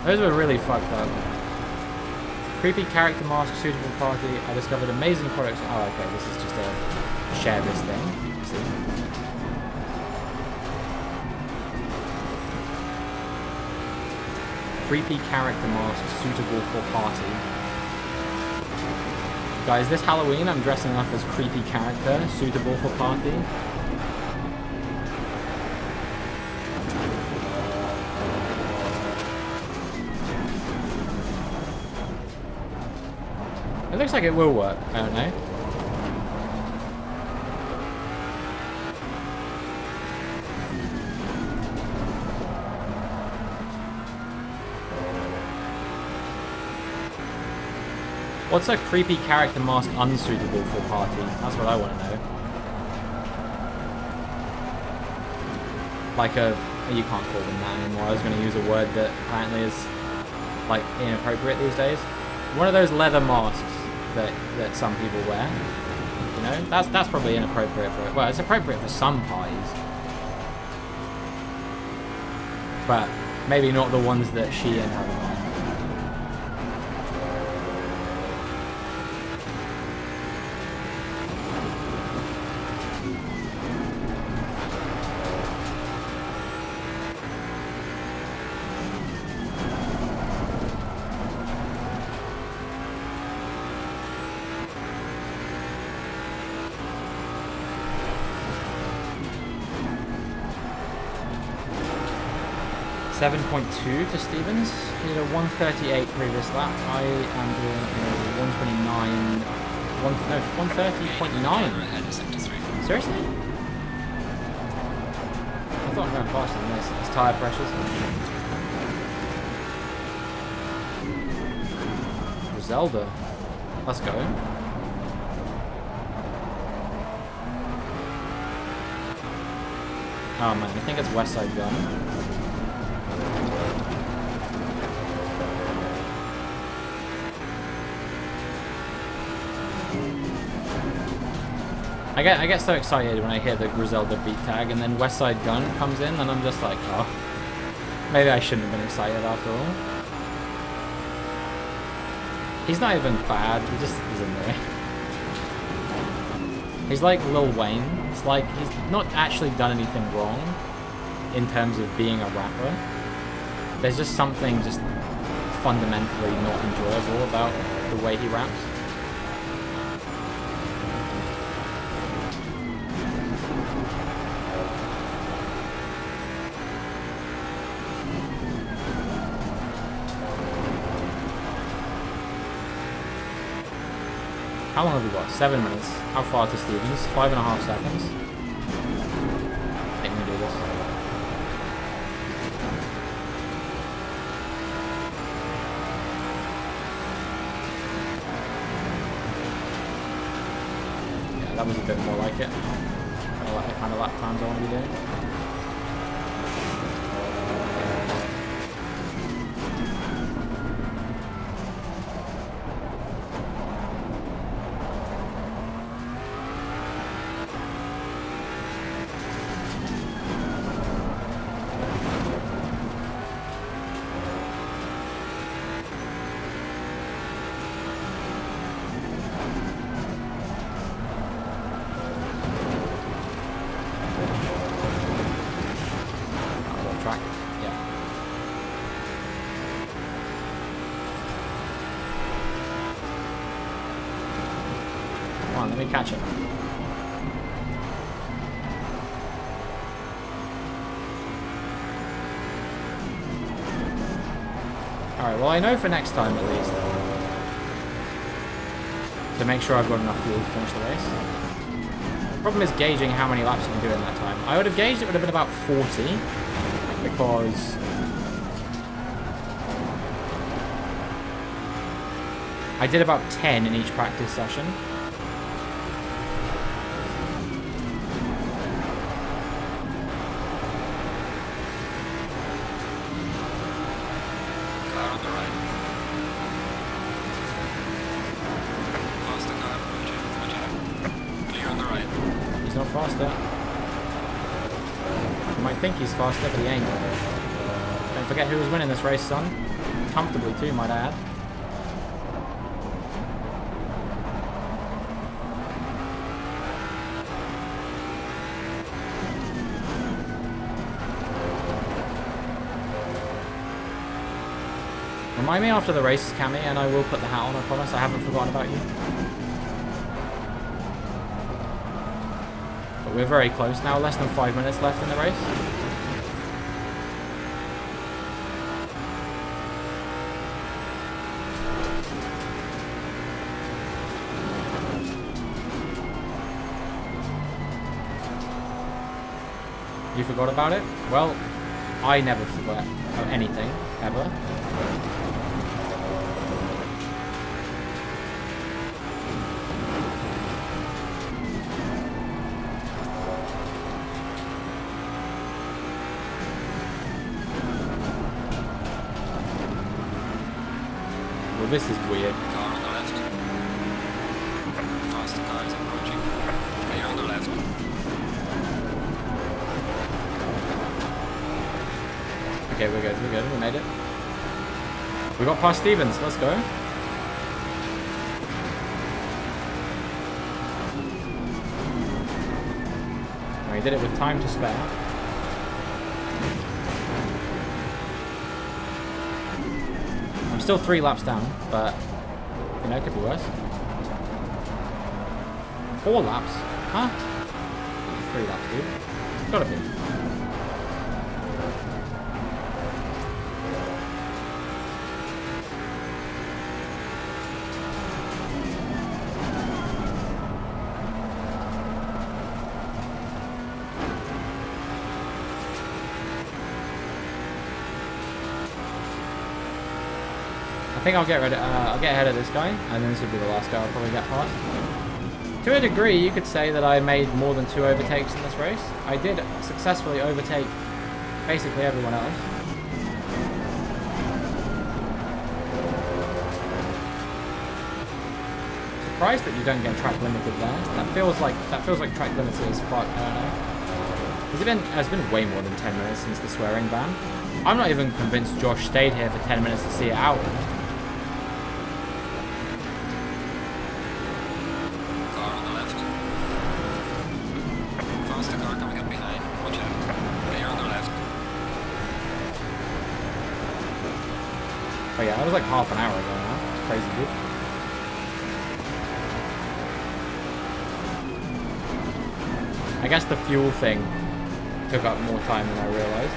A: Those were really fucked up. Creepy character mask suitable party. I discovered amazing products. Oh, okay, this is just a share this thing. See? Creepy character mask suitable for party. Guys, this Halloween I'm dressing up as creepy character, suitable for party. It looks like it will work, I don't know. What's a creepy character mask unsuitable for party? That's what I want to know. Like you can't call them that anymore. I was going to use a word that apparently is like inappropriate these days. One of those leather masks that some people wear. You know, that's probably inappropriate for it. Well, it's appropriate for some parties, but maybe not the ones that she and have in mind. 7.2 to Stevens. He did a 138 previous lap. I am doing a 129. 130.9. Seriously? I thought I'm going faster than this. It's tyre pressures. Zelda. Let's go. Oh man, I think it's West Side Gun. I get so excited when I hear the Griselda beat tag and then West Side Gun comes in and I'm just like, oh, maybe I shouldn't have been excited after all. He's not even bad, he just is annoying. He's like Lil Wayne. It's like he's not actually done anything wrong in terms of being a rapper. There's just something just fundamentally not enjoyable about the way he raps. How long have we got? 7 minutes. How far to Stevens? 5.5 seconds. I think we can do this. Yeah, that was a bit more like it. I like the kind of lap times I want to be doing. Let me catch him. Alright, well I know for next time at least to make sure I've got enough fuel to finish the race. The problem is gauging how many laps you can do in that time. I would have gauged it would have been about 40 because I did about 10 in each practice session. Faster. You might think he's faster, but he ain't. Don't forget who was winning this race, son. Comfortably too, might I add. Remind me after the race, Cammy, and I will put the hat on, I promise. I haven't forgotten about you. We're very close now, less than 5 minutes left in the race. You forgot about it? Well, I never forget anything, ever. This is weird.
B: Car on the left. Faster car is approaching. Clear on the left.
A: Okay, we're good, we made it. We got past Stevens, let's go. And we did it with time to spare. Still 3 laps down, but you know, it could be worse. 4 laps? Huh? 3 laps, dude. It's gotta be. I think I'll get ahead of this guy, and then this will be the last guy I'll probably get past. To a degree, you could say that I made more than 2 overtakes in this race. I did successfully overtake basically everyone else. Surprised that you don't get track limited there. That feels like track limited as fuck. I don't know. It's been way more than 10 minutes since the swearing ban. I'm not even convinced Josh stayed here for 10 minutes to see it out. yeah, that was like half an hour ago now. It's crazy, dude. I guess the fuel thing took up more time than I realized.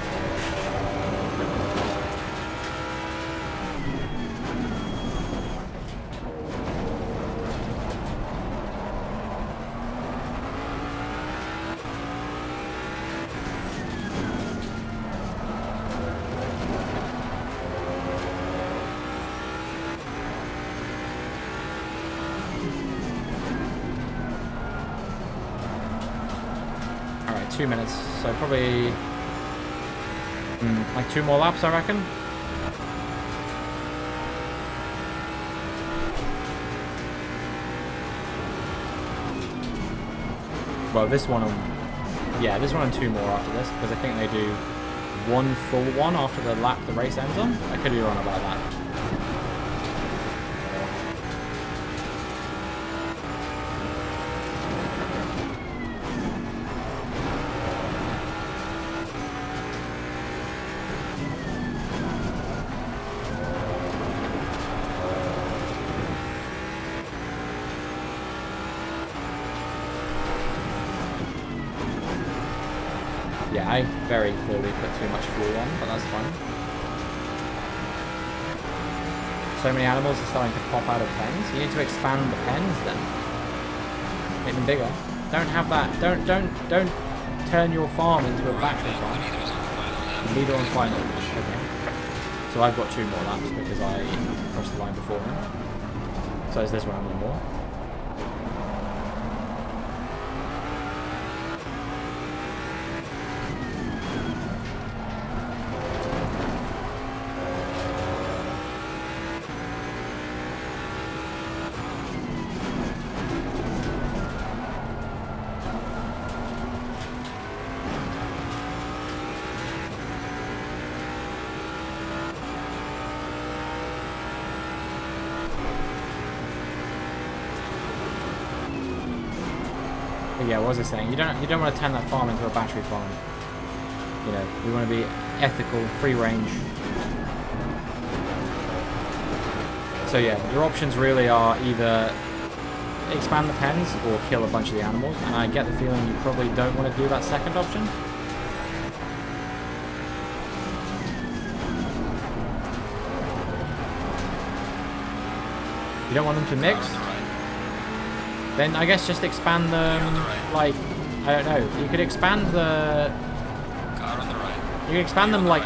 A: Alright, 2 minutes, so probably like 2 more laps, I reckon. Well, this one yeah, this one and 2 more after this, because I think they do 1 full one after the lap the race ends on. I could be wrong about that. Yeah, I very clearly put too much fuel on, but that's fine. So many animals are starting to pop out of pens. You need to expand the pens then. Make them bigger. Don't have that. Don't turn your farm into a battery farm. Leader on final. Okay. So I've got 2 more laps because I crossed the line before him. So is this one one more? But yeah, what was I saying? You don't want to turn that farm into a battery farm. You know, we want to be ethical, free range. So yeah, your options really are either expand the pens or kill a bunch of the animals, and I get the feeling you probably don't want to do that second option. You don't want them to mix? Then I guess just expand them, like, I don't know, you could expand the...
B: Car on the right.
A: You could expand them, like,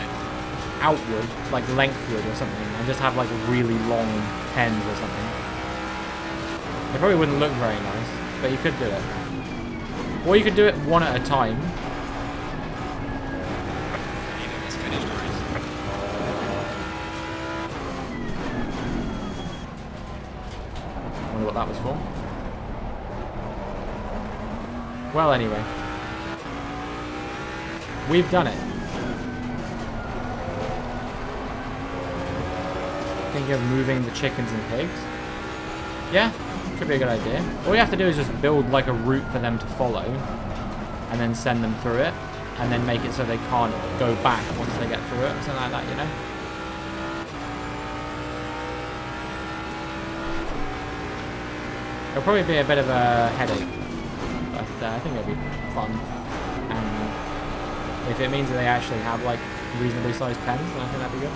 A: outward, like lengthward or something, and just have, like, really long pens or something. It probably wouldn't look very nice, but you could do it. Or you could do it one at a time. Wonder what that was for. Well, anyway. We've done it. Thinking of moving the chickens and pigs? Yeah, could be a good idea. All you have to do is just build like a route for them to follow and then send them through it and then make it so they can't go back once they get through it, something like that, you know? It'll probably be a bit of a headache. But I think it'll be fun, and if it means that they actually have like reasonably sized pens, then I think that'd be good.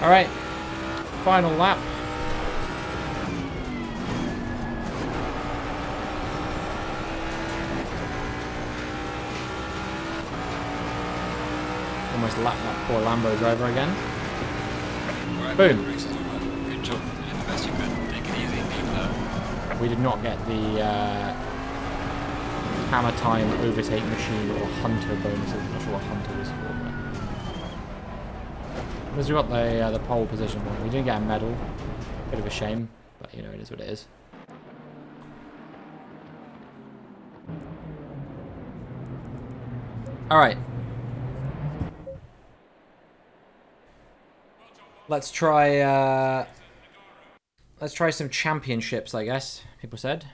A: All right, final lap. Almost lapped that poor Lambo driver again. Boom.
B: Good job. You did the best you could. Take it easy.
A: We did not get the hammer time overtake machine or hunter bonuses. I'm not sure what hunter was for. Because we got the pole position one. We didn't get a medal. Bit of a shame, but you know, it is what it is. All right. Let's try some championships, I guess, people said.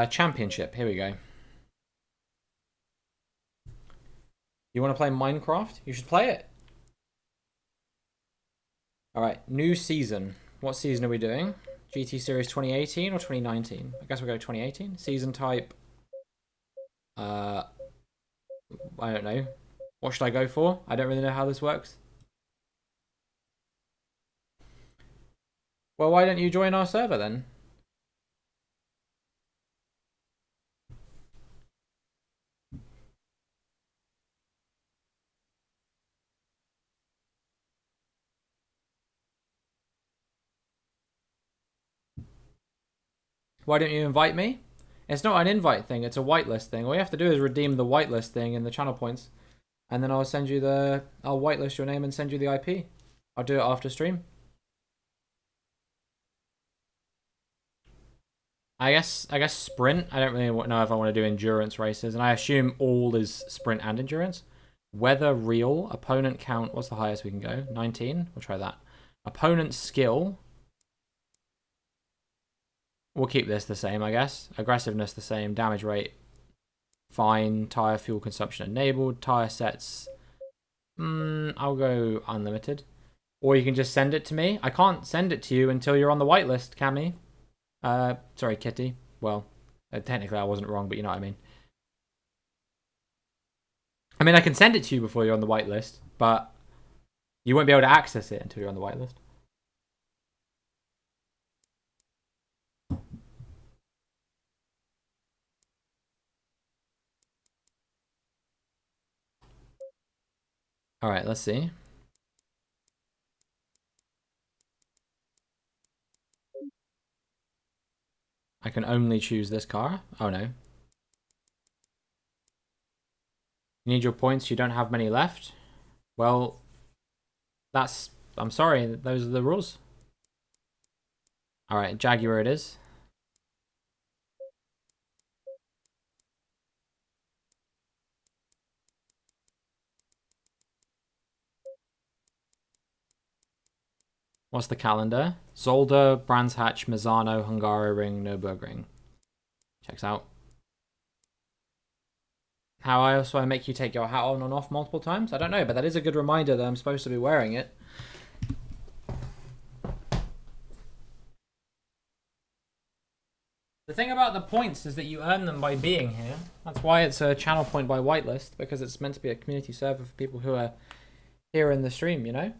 A: Championship, here we go. You want to play Minecraft? You should play it. Alright, new season. What season are we doing? GT Series 2018 or 2019? I guess we'll go 2018. Season type. I don't know. What should I go for? I don't really know how this works. Well, why don't you join our server then? Why don't you invite me? It's not an invite thing, it's a whitelist thing. All you have to do is redeem the whitelist thing in the channel points. And then I'll send you I'll whitelist your name and send you the IP. I'll do it after stream. I guess sprint. I don't really know if I want to do endurance races, and I assume all is sprint and endurance. Weather real. Opponent count. What's the highest we can go? 19. We'll try that. Opponent skill. We'll keep this the same, I guess. Aggressiveness the same. Damage rate. Fine. Tire fuel consumption enabled. Tire sets. I'll go unlimited. Or you can just send it to me. I can't send it to you until you're on the whitelist, Cammy. Sorry, Kitty. Well, technically I wasn't wrong, but you know what I mean. I mean, I can send it to you before you're on the whitelist, but you won't be able to access it until you're on the whitelist. Alright, let's see. I can only choose this car? Oh no. You need your points, you don't have many left? Well, I'm sorry, those are the rules. Alright, Jaguar it is. What's the calendar? Zolder, Brands Hatch, Misano, Hungaroring, Nürburgring. Checks out. How else do I make you take your hat on and off multiple times? I don't know, but that is a good reminder that I'm supposed to be wearing it. The thing about the points is that you earn them by being here. That's why it's a channel point by whitelist, because it's meant to be a community server for people who are here in the stream, you know?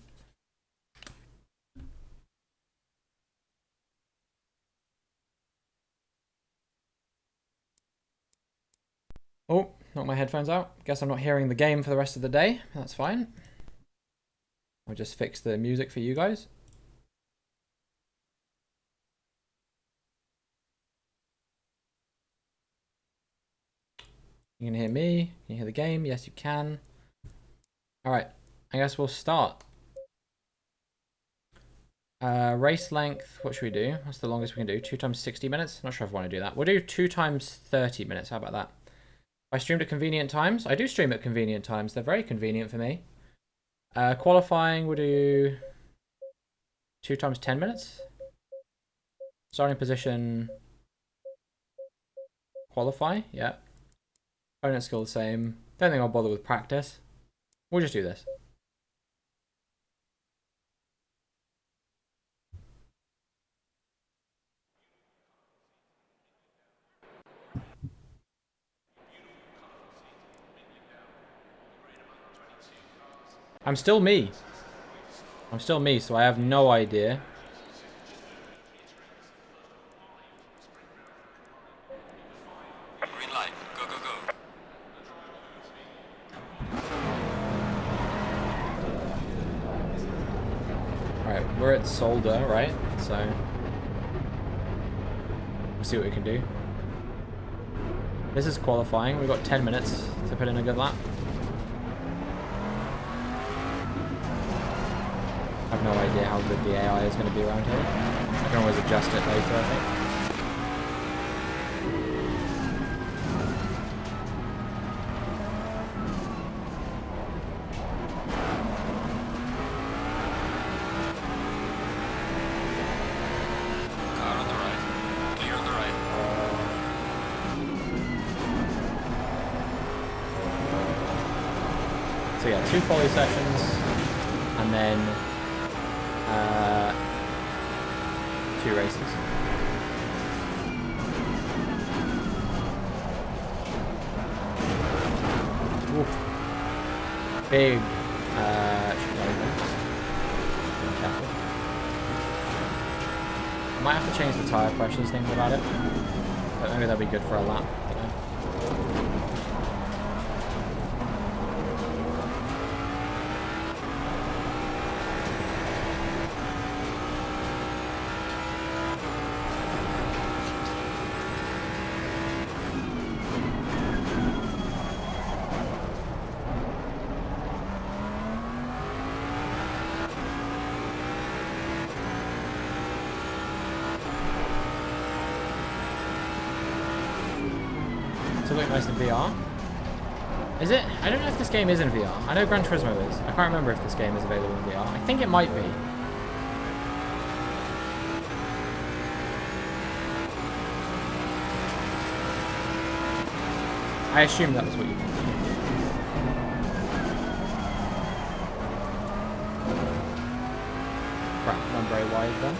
A: Oh, knocked my headphones out. Guess I'm not hearing the game for the rest of the day. That's fine. I'll just fix the music for you guys. You can hear me. Can you hear the game? Yes, you can. Alright, I guess we'll start. Race length, what should we do? What's the longest we can do? 2 times 60 minutes? Not sure if I want to do that. We'll do 2 times 30 minutes. How about that? I streamed at convenient times. I do stream at convenient times. They're very convenient for me. Qualifying, we'll do 2 times 10 minutes. Starting position, qualify, yeah. Opponent skill the same. Don't think I'll bother with practice. We'll just do this. I'm still me. I'm still me, so I have no idea.
B: Green light. Go, go, go.
A: Alright, we're at Solder, right? So we'll see what we can do. This is qualifying. We've got 10 minutes to put in a good lap. I have no idea how good the AI is going to be around here. I can always adjust it later, I think.
B: Car on the right. Clear on the right.
A: So yeah, 2 quali sessions, and then 2 races. Oof. Big chicane there. Be careful. I might have to change the tyre pressures thinking about it, but maybe that'll be good for a lap, you know. Does it look nice in VR? Is it? I don't know if this game is in VR. I know Gran Turismo is. I can't remember if this game is available in VR. I think it might be. I assume that was what you meant. Crap, I'm very wide there.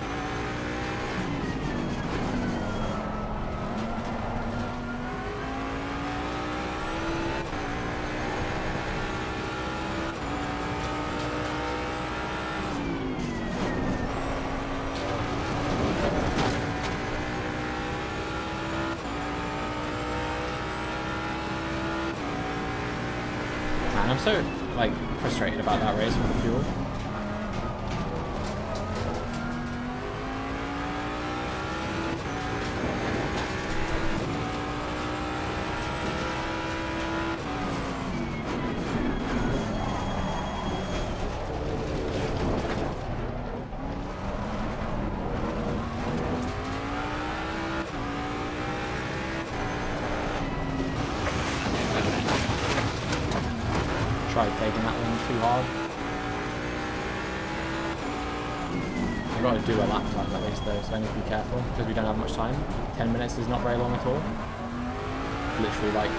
A: Man, I'm so, like, frustrated about that race with the fuel. Tried taking that one too hard. I've got to do a lap time at least though, so I need to be careful because we don't have much time. 10 minutes is not very long at all. Literally, like,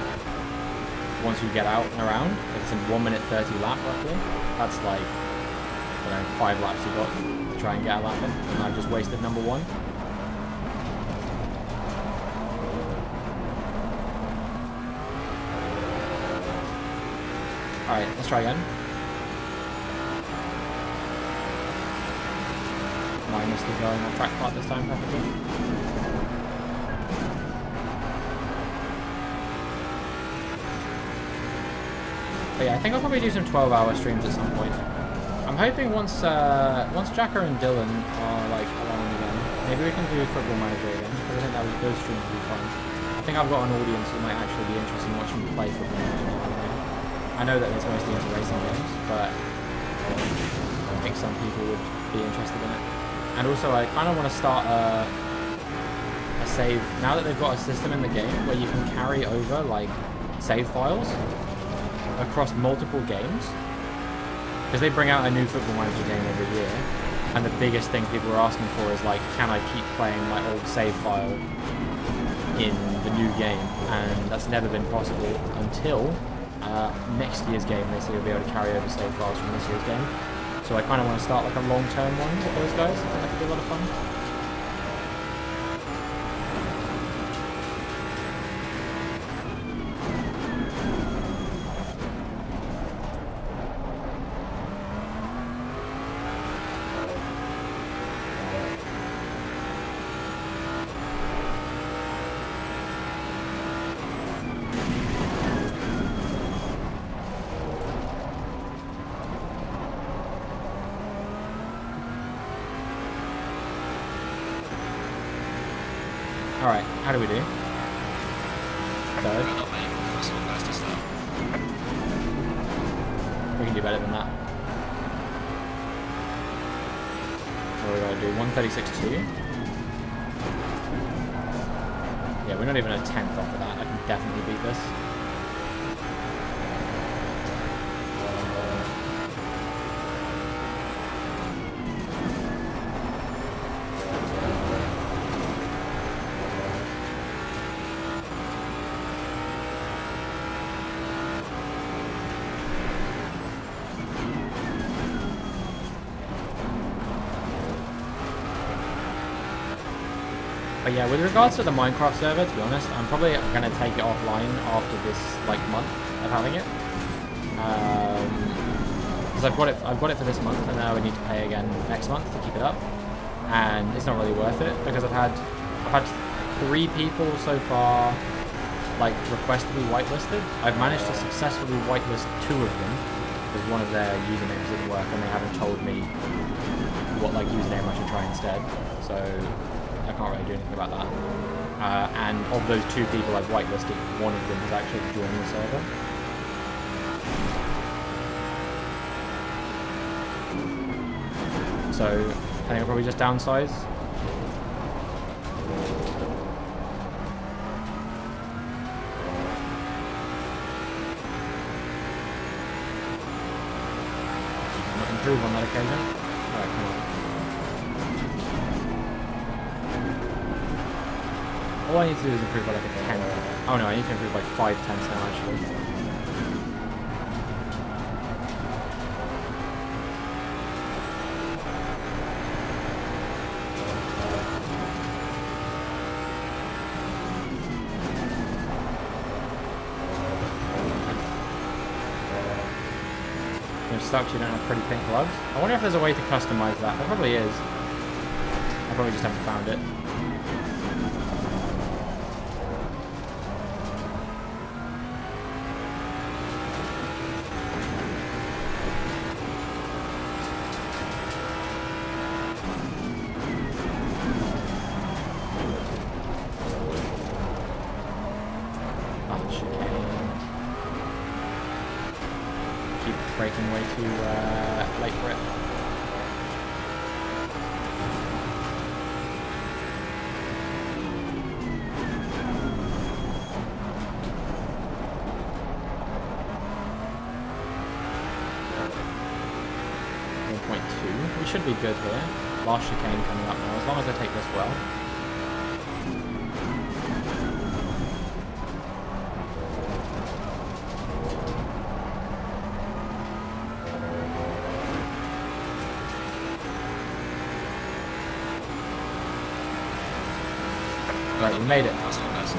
A: once you get out and around, it's in 1 minute 30 lap roughly. That's like, you know, 5 laps you got to try and get a lap in, and I've just wasted number 1. Alright, let's try again. Minus the going off track part this time, probably. But yeah, I think I'll probably do some 12-hour streams at some point. I'm hoping once Jacko and Dylan are like along again, maybe we can do Football Manager again, because I think those streams will be fun. I think I've got an audience who might actually be interested in watching me play Football Manager. I know that it's mostly into racing games, but I think some people would be interested in it. And also, I kind of want to start a save, now that they've got a system in the game where you can carry over, like, save files across multiple games. Because they bring out a new Football Manager game every year, and the biggest thing people are asking for is, like, can I keep playing my old save file in the new game? And that's never been possible until next year's game. They say you'll be able to carry over save files from this year's game. So I kind of want to start like a long-term one with those guys. I think that could be a lot of fun. Alright, how do we do? Third. We can do better than that. What do we gotta do? 136.2? Yeah, we're not even a tenth off of that. I can definitely beat this. But yeah, with regards to the Minecraft server, to be honest, I'm probably going to take it offline after this like month of having it, because I've got it for this month, and now I need to pay again next month to keep it up, and it's not really worth it because I've had 3 people so far like request to be whitelisted. I've managed to successfully whitelist 2 of them because one of their usernames didn't work, and they haven't told me what like username I should try instead. So I can't really do anything about that. And of those 2 people I've whitelisted, one of them has actually joined the server. So I think I'll probably just downsize. Not improve on that occasion. Alright, come on. All I need to do is improve by like a 10th. Oh no, I need to improve by 5 tenths now actually. It sucks you don't have pretty pink gloves. I wonder if there's a way to customize that. There probably is. I probably just haven't found it. Braking way too late for it. We should be good here. Last chicane coming up now, as long as I take this well. Right, we made it.
B: That's not nice.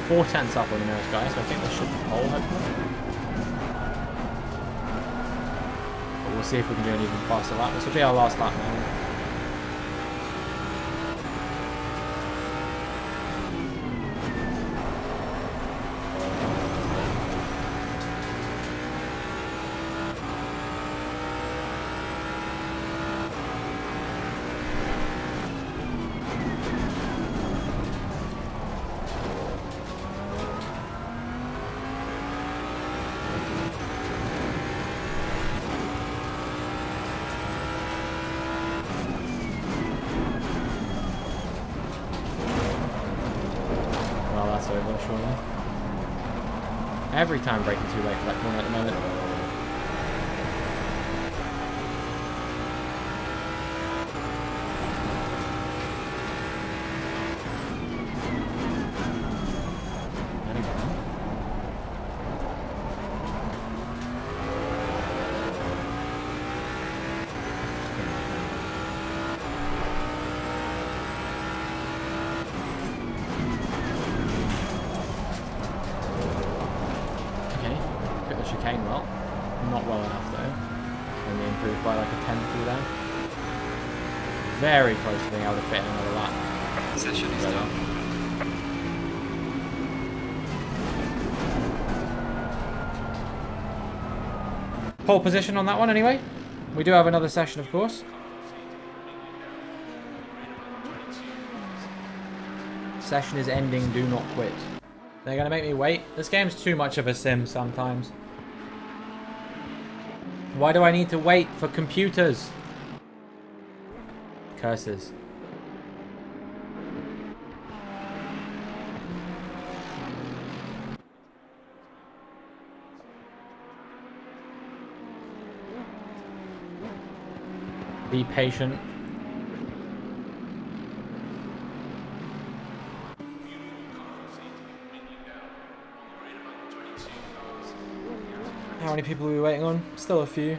A: 4 tenths up on the nearest guy, so I think this should be pole, hopefully. But we'll see if we can do an even faster lap. This will be our last lap now. Over, surely. Every time braking too late for that corner at the moment. And again. Chicane well. Not well enough though. Only improved by like a 10 through there. Very close to being able to fit in another lap.
B: Session is done.
A: Pole position on that one anyway. We do have another session of course. Session is ending, do not quit. They're going to make me wait. This game's too much of a sim sometimes. Why do I need to wait for computers? Curses. Be patient. How many people are we waiting on? Still a few.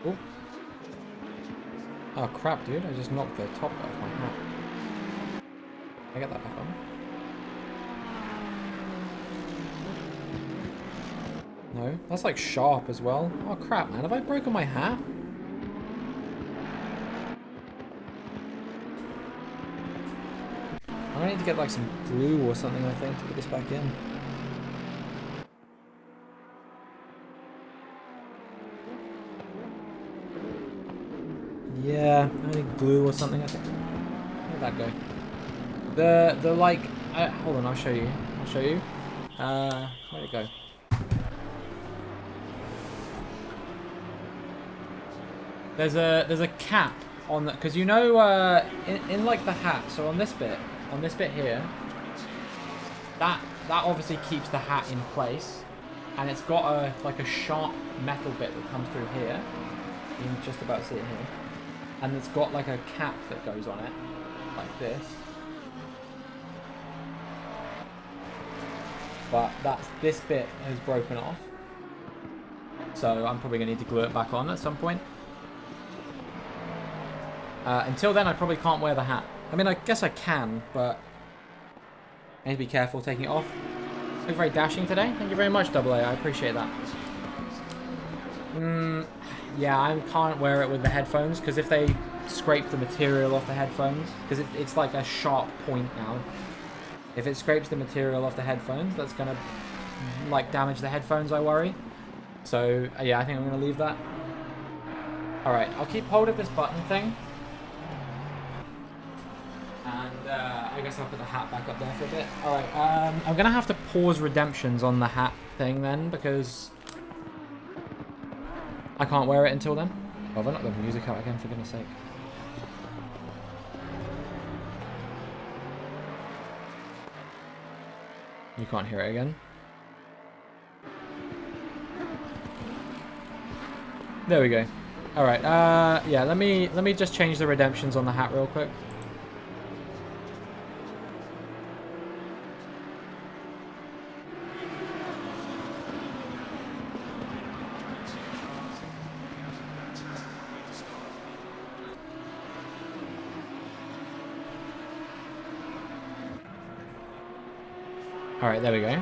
A: Oh. Oh crap, dude. I just knocked the top off my hat. Can I get that back on? No. That's like sharp as well. Oh crap, man. Have I broken my hat? I need to get like some glue or something, I think, to put this back in. Yeah, I need glue or something, I think. Where'd that go? The like, hold on, I'll show you. I'll show you. Where'd it go? There's a cap on the, because you know, in like the hat, so on this bit here, that obviously keeps the hat in place, and it's got a like a sharp metal bit that comes through here. You can just about see it here, and it's got like a cap that goes on it, like this. But this bit has broken off, so I'm probably gonna need to glue it back on at some point. Until then, I probably can't wear the hat. I mean, I guess I can, but I need to be careful taking it off. Look very dashing today. Thank you very much, AA. I appreciate that. Yeah, I can't wear it with the headphones, because if they scrape the material off the headphones, because it's like a sharp point now. If it scrapes the material off the headphones, that's going to like damage the headphones, I worry. So, yeah, I think I'm going to leave that. Alright, I'll keep hold of this button thing. And I guess I'll put the hat back up there for a bit. Alright, I'm going to have to pause redemptions on the hat thing then, because I can't wear it until then. Oh, have I knocked the music out again, for goodness sake? You can't hear it again. There we go. Alright, yeah, let me just change the redemptions on the hat real quick. Alright, there we go.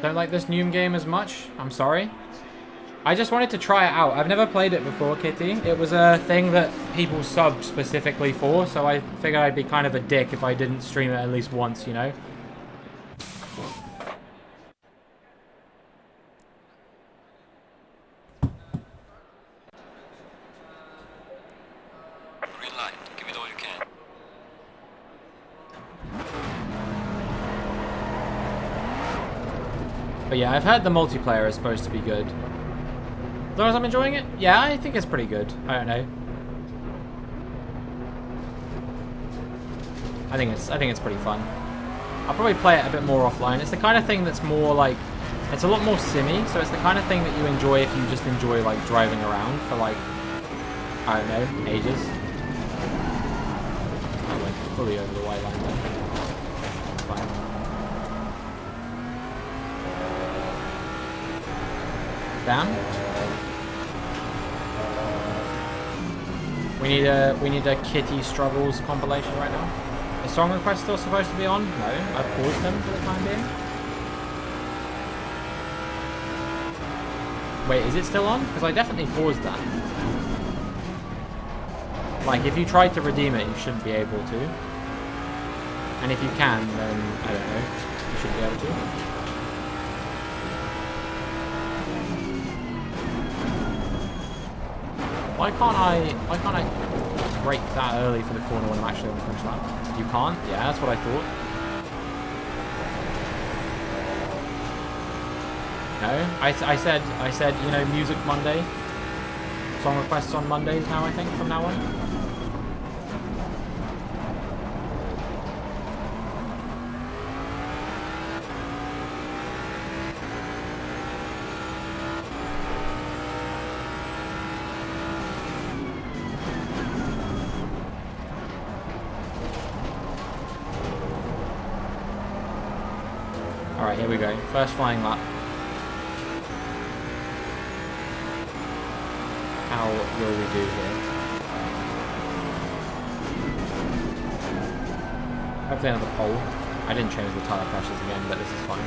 A: Don't like this Noom game as much? I'm sorry. I just wanted to try it out. I've never played it before, Kitty. It was a thing that people subbed specifically for, so I figured I'd be kind of a dick if I didn't stream it at least once, you know?
B: Green light. Give it all you can.
A: But yeah, I've heard the multiplayer is supposed to be good. As long as I'm enjoying it, yeah, I think it's pretty good. I don't know. I think it's pretty fun. I'll probably play it a bit more offline. It's the kind of thing that's more like, it's a lot more simmy, so it's the kind of thing that you enjoy if you just enjoy like driving around for like, I don't know, ages. I went fully over the white line there. It's fine. Down. We need a Kitty Struggles compilation right now. Is song request still supposed to be on? No, I've paused them for the time being. Wait, is it still on? Because I definitely paused that. Like, if you tried to redeem it, you shouldn't be able to. And if you can, then, I don't know, you should be able to. Why can't I break that early for the corner when I'm actually on the finish line? You can't? Yeah, that's what I thought. No, I said, you know, Music Monday. Song requests on Mondays now, I think, from now on. Alright, here we go. First flying lap. How will we do here? Hopefully another pole. I didn't change the tire pressures again, but this is fine.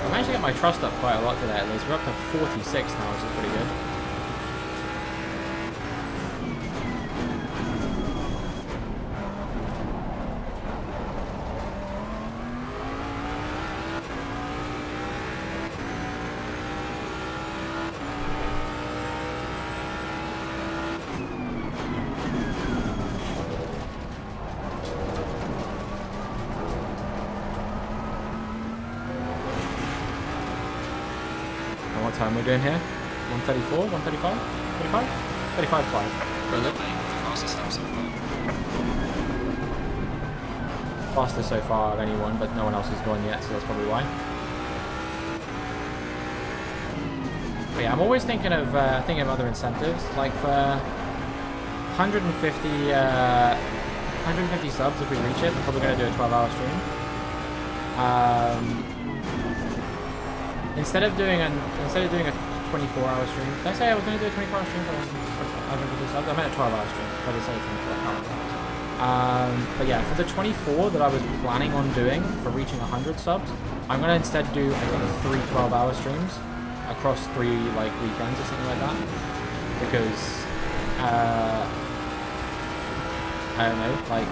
A: I managed to get my trust up quite a lot today at least. We're up to 46 now, which is pretty good. What time we're doing here? 134, 135, 35, 35.5.
B: Really? Playing with the fastest lap so far.
A: Fastest so far of anyone, but no one else has gone yet, so that's probably why. But yeah, I'm always thinking of other incentives, like for 150 subs if we reach it. I'm probably going to do a 12-hour stream. Instead of doing a 24-hour stream. Did I say I was going to do a 24-hour stream for 150 subs? I meant a 12-hour stream. I did say 24 hours. But yeah, for the 24 that I was planning on doing for reaching 100 subs, I'm going to instead do, I think, 3 12-hour streams across 3 like weekends or something like that. Because I don't know, like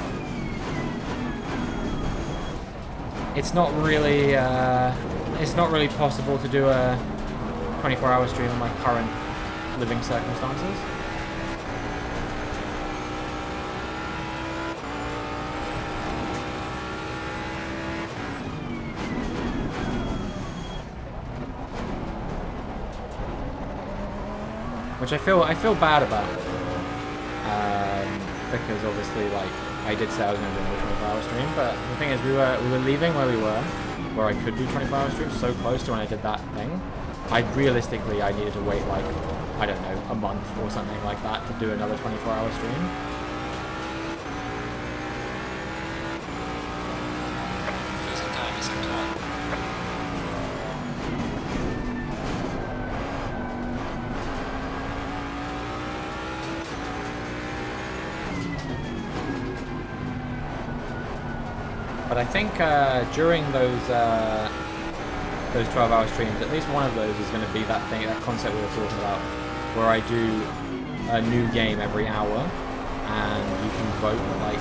A: it's not really possible to do a 24-hour stream in my current living circumstances. Which I feel bad about, because obviously, like, I did say I was going to do another 24-hour stream, but the thing is, we were leaving where we were, where I could do 24-hour streams, so close to when I did that thing. I needed to wait, like, I don't know, a month or something like that to do another 24-hour stream.
B: Closing time is at 12.
A: But I think during those 12-hour streams, at least one of those is going to be that concept we were talking about, where I do a new game every hour, and you can vote like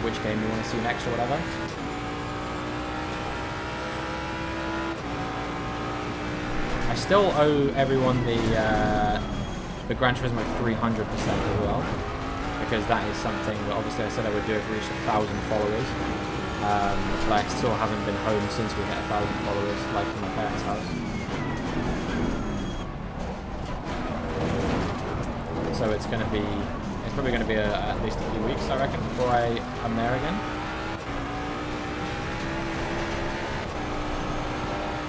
A: which game you want to see next or whatever. I still owe everyone the Gran Turismo 300% as well, because that is something that obviously I said I would do if we reached 1,000 followers. But I still haven't been home since we hit 1,000 followers, like from my parents' house. So it's probably going to be at least a few weeks, I reckon, before I'm there again.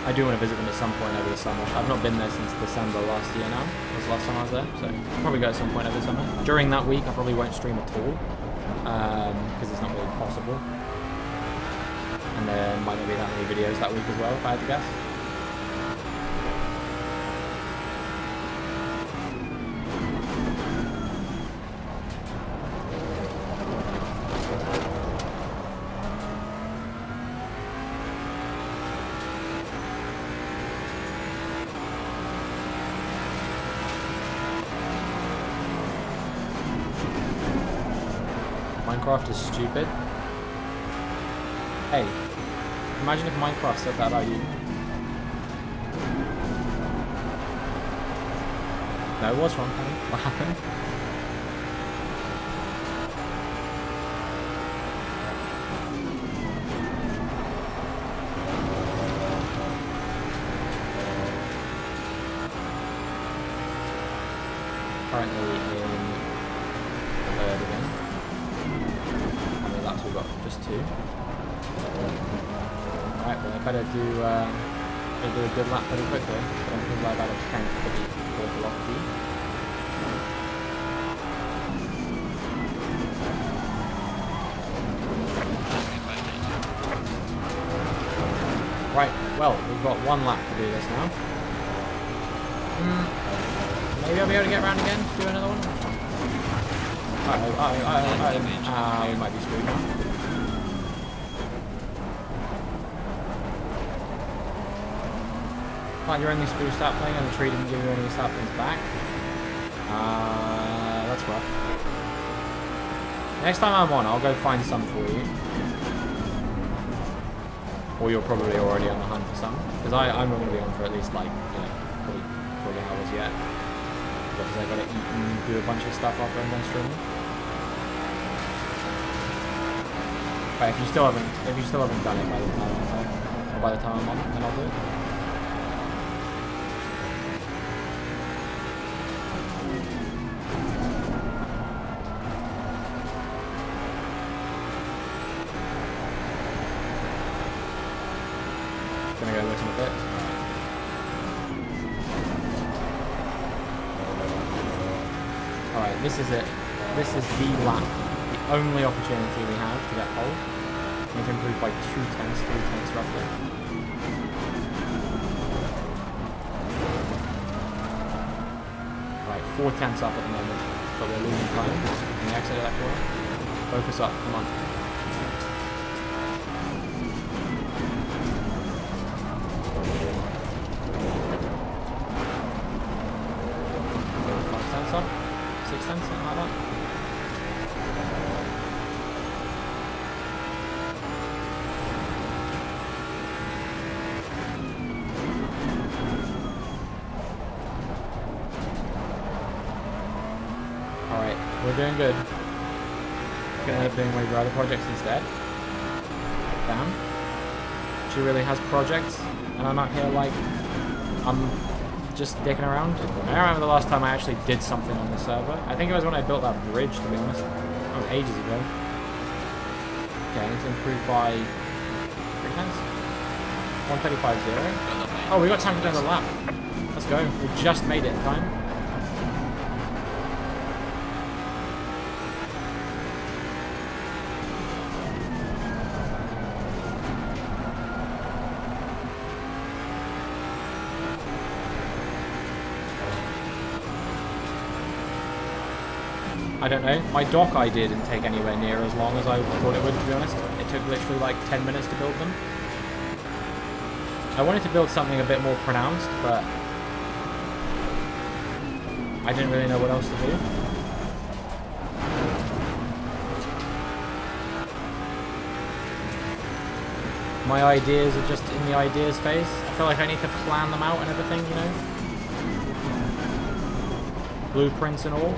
A: I do want to visit them at some point over the summer. I've not been there since December last year now. That was the last time I was there, so I'll probably go at some point over the summer. During that week, I probably won't stream at all, because it's not really possible. And there might not be that many videos that week as well, if I had to guess. Minecraft is stupid. Hey, imagine if Minecraft said that about you. No, what's wrong, honey? What happened? Currently in third again. How many laps we've got? Just 2. Alright, well I better do a good lap pretty quickly. I don't think I've had a 10 for the fourth lock D. Right, well, we've got 1 lap to do this now. Maybe I'll be able to get around again, do another one. We might be screwed now. Like you're only supposed to start playing and the tree didn't give you any saplings back. That's rough. Next time I'm on, I'll go find some for you. Or you're probably already on the hunt for some. Because I'm not going to be on for at least like, you know, probably 40 hours yet. Because I've got to eat and do a bunch of stuff after I'm done streaming. But if you still haven't done it by the time I'm on, then I'll do it. Gonna go look in a bit. Alright, this is it. This is the lap. The only opportunity we have to get pole. We need to improve by 2 tenths, 3 tenths roughly. Right, 4 tenths up at the moment, but we're losing time on the exit of that corner. Focus up, come on. Up, 6 tenths, something like that. Alright, we're doing good. We're gonna end up doing one of your other projects instead. Damn. She really has projects, and I'm out here like, I'm just dicking around. I remember the last time I actually did something on the server. I think it was when I built that bridge, to be honest. That was ages ago. Okay, I need to improve by 3 tenths. 135.0. Oh, we got time to do another lap. Let's go. We just made it in time. I don't know. My dock idea didn't take anywhere near as long as I thought it would, to be honest. It took literally like 10 minutes to build them. I wanted to build something a bit more pronounced, but I didn't really know what else to do. My ideas are just in the ideas phase. I feel like I need to plan them out and everything, you know? Blueprints and all.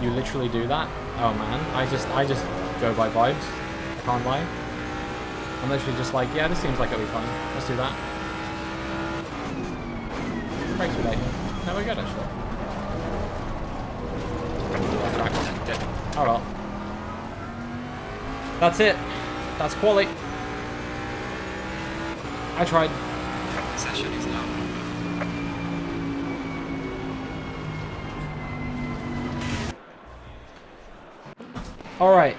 A: You literally do that? Oh man, I just go by vibes. I can't lie. I'm literally just like, yeah, this seems like it'll be fun. Let's do that. Brakes were late. No, we're good actually. Oh well. That's it. That's quality. I tried.
B: Session is now over.
A: All right.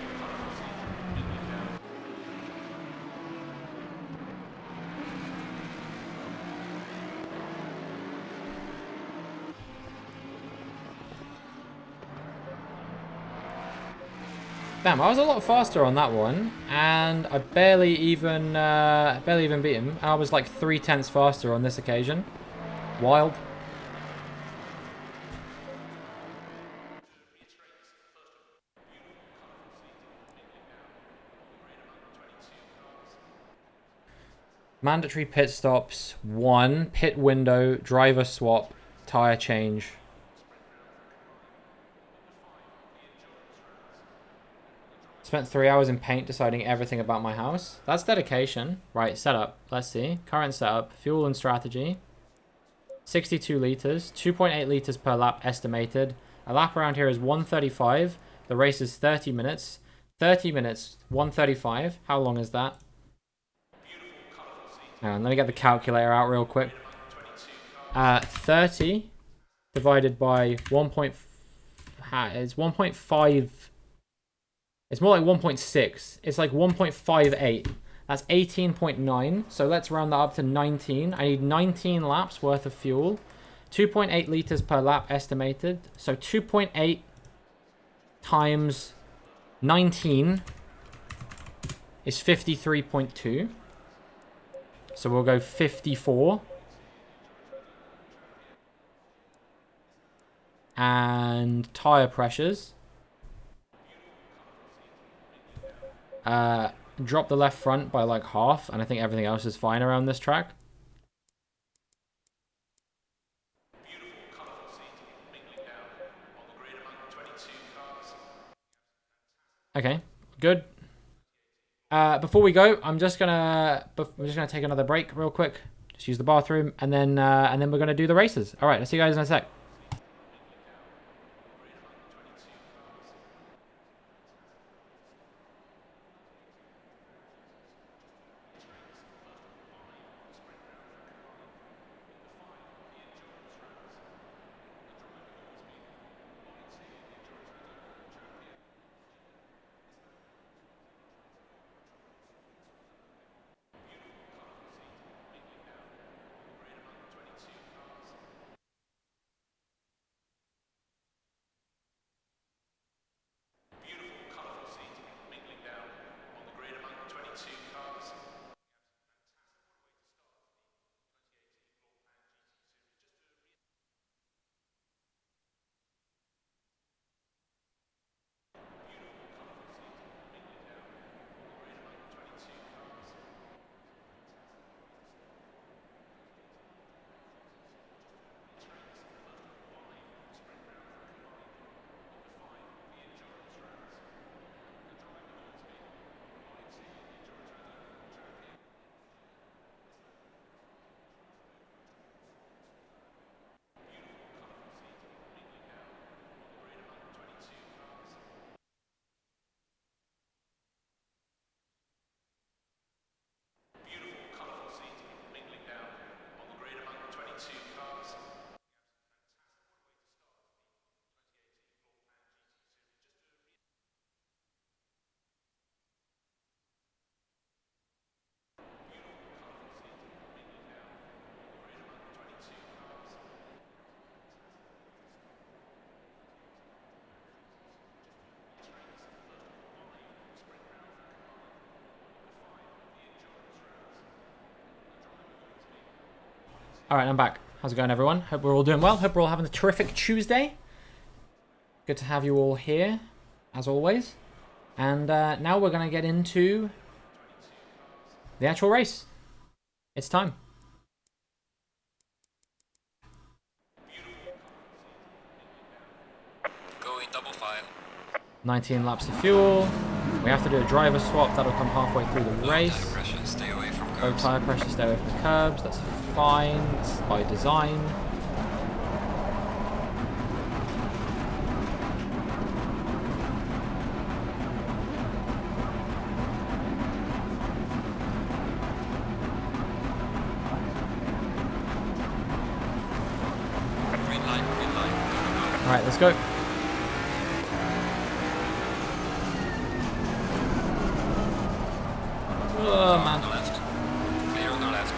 A: Damn, I was a lot faster on that one, and I barely even beat him. I was like 3/10 faster on this occasion. Wild. Mandatory pit stops, 1, pit window, driver swap, tire change. Spent 3 hours in paint deciding everything about my house. That's dedication. Right, setup. Let's see. Current setup, fuel and strategy. 62 litres, 2.8 litres per lap estimated. A lap around here is 135. The race is 30 minutes. 30 minutes, 135. How long is that? Hang on, let me get the calculator out real quick. 30 divided by 1. It's 1.5. It's more like 1.6. It's like 1.58. That's 18.9. So let's round that up to 19. I need 19 laps worth of fuel. 2.8 litres per lap estimated. So 2.8 times 19 is 53.2. So we'll go 54. And tyre pressures. Drop the left front by like half, and I think everything else is fine around this track. Okay, good. Before we go, I'm just gonna take another break real quick. Just use the bathroom, and then we're gonna do the races. All right, I'll see you guys in a sec. All right, I'm back. How's it going, everyone? Hope we're all doing well. Hope we're all having a terrific Tuesday. Good to have you all here, as always. And now we're going to get into the actual race. It's time.
B: Going double file.
A: 19 laps of fuel. We have to do a driver swap. That'll come halfway through the
B: Low
A: race.
B: tire pressure, stay away from
A: Low
B: curbs.
A: tire pressure, stay away from the curbs. That's fine. It's by design. Let's go. Oh,
B: On
A: man.
B: the left. Clear on the left.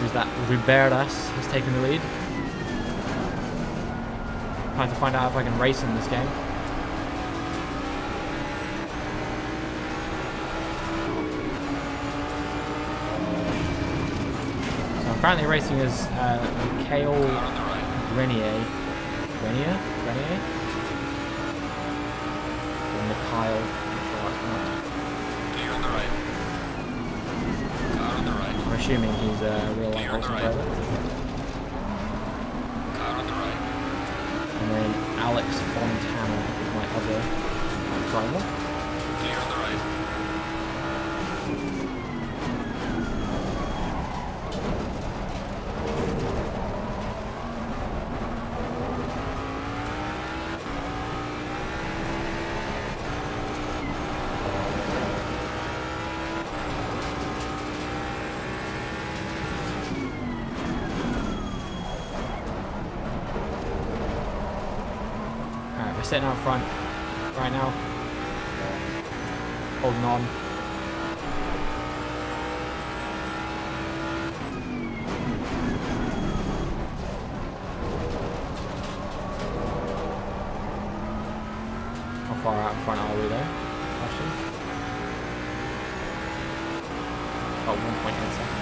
A: Who's that? Rubertas has taken the lead. Trying to find out if I can race in this game. So I'm currently racing as Kale
B: Car on the right.
A: Grenier. Grenier? Or Mikhail.
B: Clear on the right. Car on the right.
A: I'm assuming he's a real life
B: Clear on the
A: racing
B: right.
A: driver.
B: Car on the right.
A: And then Alex Fontana is my other driver.
B: Clear on the right.
A: Alright, we're sitting out front right now. Holding on. How far out in front are we there? Question. About 1.8 seconds.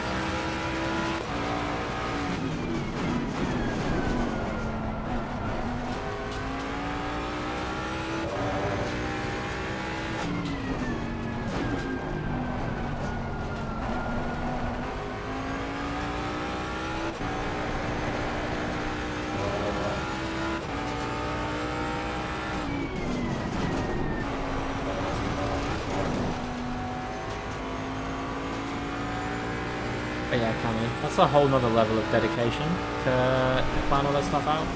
A: But yeah, Cammy, that's a whole nother level of dedication to plan all that stuff out.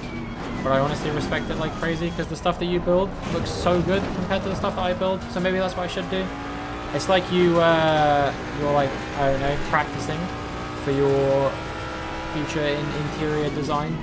A: But I honestly respect it like crazy because the stuff that you build looks so good compared to the stuff that I build. So maybe that's what I should do. It's like you're like, I don't know, practicing for your future in interior design.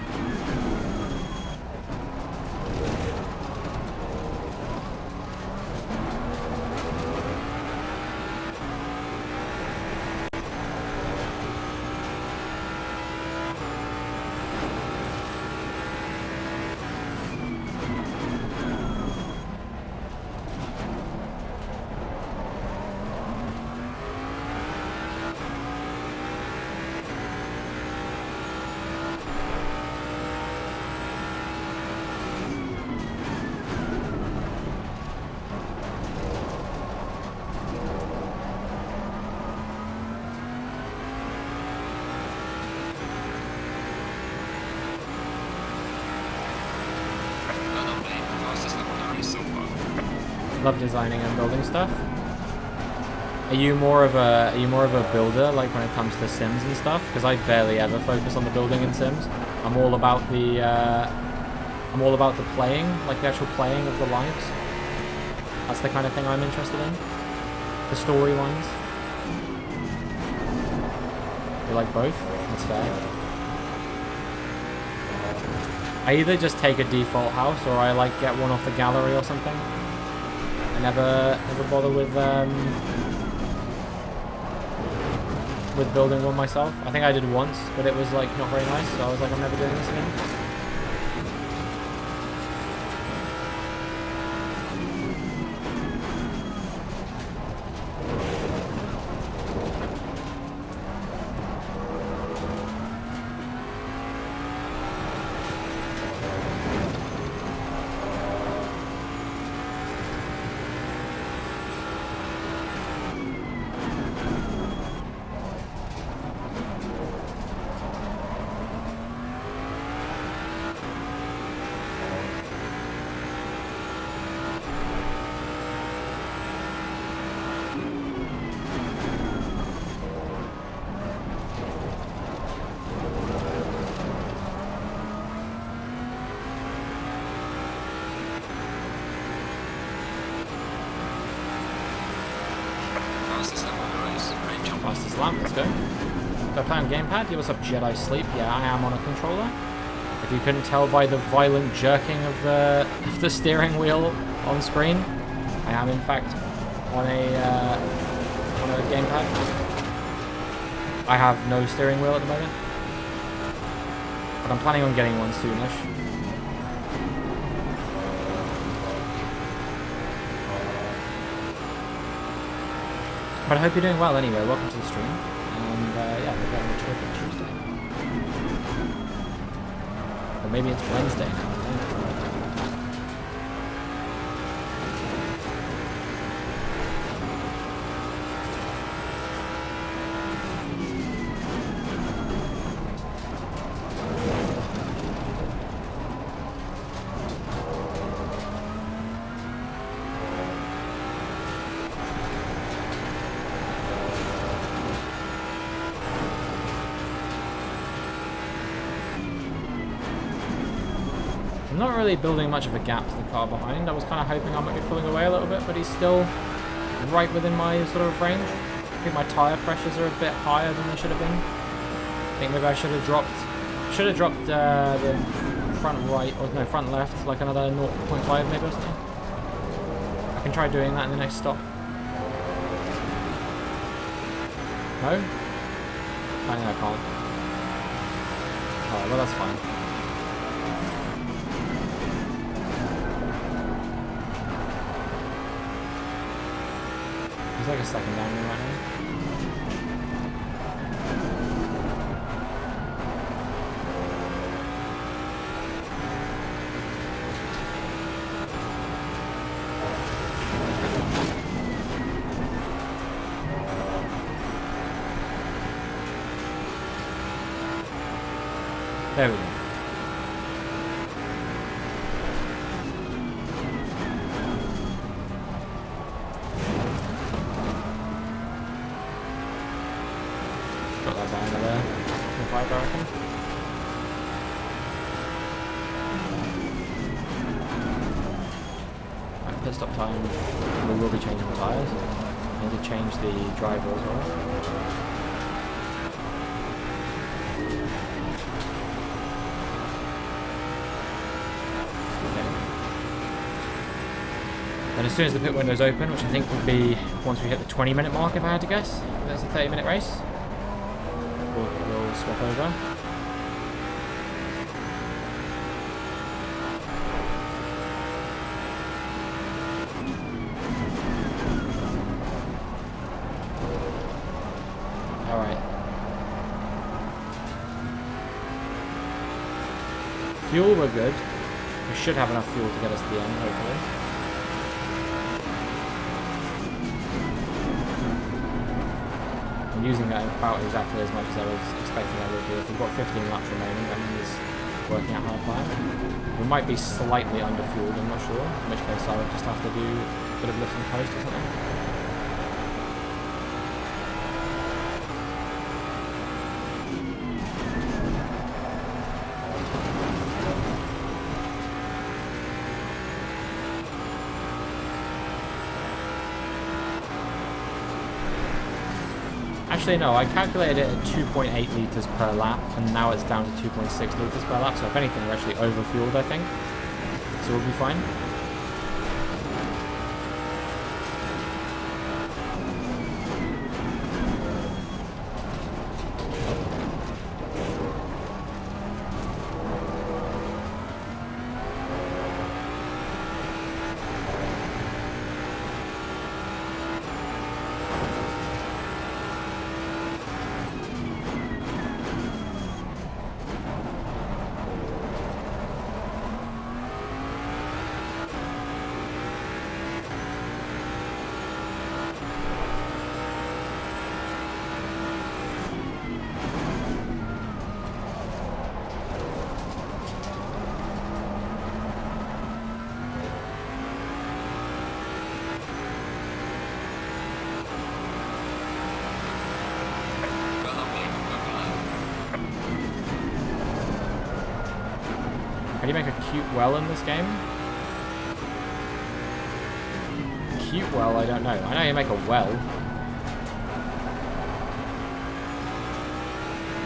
A: Love designing and building stuff. Are you more of a builder, like when it comes to Sims and stuff? Because I barely ever focus on the building in Sims. I'm all about the playing, like the actual playing of the lives. That's the kind of thing I'm interested in. The story ones. You like both? That's fair. I either just take a default house or I like get one off the gallery or something. I never bother with building one myself. I think I did once, but it was like not very nice, so I was like, I'm never doing this again. Fastest lap, let's go. Do I play on gamepad? Yeah, what's up, Jedi Sleep? Yeah, I am on a controller. If If you couldn't tell by the violent jerking of the steering wheel on screen, I am in fact on a gamepad. I have no steering wheel at the moment, but I'm planning on getting one soonish. But I hope you're doing well anyway. Welcome to the stream. And yeah, we're getting a terrific Tuesday. Or maybe it's Wednesday now. I don't know. I'm not really building much of a gap to the car behind. I was kind of hoping I might be pulling away a little bit, but he's still right within my sort of range. I think my tyre pressures are a bit higher than they should have been. I think maybe I should have dropped the front right, or no, front left, like another 0.5 maybe or something. I can try doing that in the next stop. No? I think I can't. Alright, well that's fine. He's like a second down me right now. There we go. Got that down to there. 5, I reckon. Right, pit stop time. We will be changing the tyres. I need to change the driver as well. And as soon as the pit window's open, which I think would be once we hit the 20-minute mark, if I had to guess, that's a 30-minute race, we'll swap over. Alright. Fuel, we're good. We should have enough fuel to get us to the end, hopefully. I'm using that about exactly as much as I was expecting I would do. If we've got 15 laps remaining, that means working out how to plan. We might be slightly under-fueled, I'm not sure, in which case I would just have to do a bit of lift and coast or something. Actually, no, I calculated it at 2.8 litres per lap, and now it's down to 2.6 litres per lap, so if anything, we're actually over-fueled, I think. So we'll be fine. How do you make a cute well in this game? Cute well, I don't know. I know you make a well.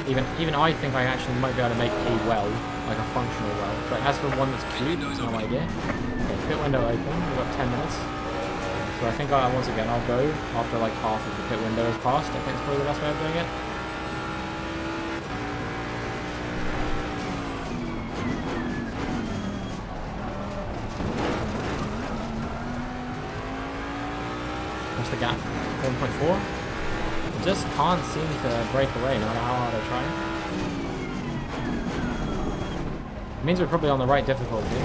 A: Even I think I actually might be able to make a well, like a functional well. But as for one that's cute, no idea. Okay, pit window open. We've got 10 minutes. So I think once again I'll go after like half of the pit window is passed. I think it's probably the best way of doing it. What's the gap? 1.4? Just can't seem to break away no matter how hard I try. It means we're probably on the right difficulty.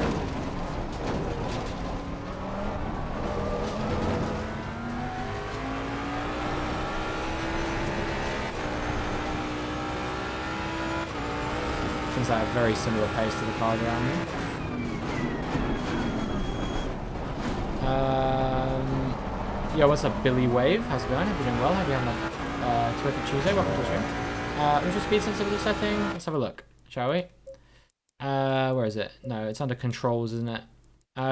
A: Seems like a very similar pace to the cars around me. Yeah, what's up, Billy Wave? How's it going? Hope you're doing well. Hope you're having a terrific Tuesday. Welcome to the stream. What's your speed sensitivity setting? Let's have a look, shall we? Where is it? No, it's under controls, isn't it?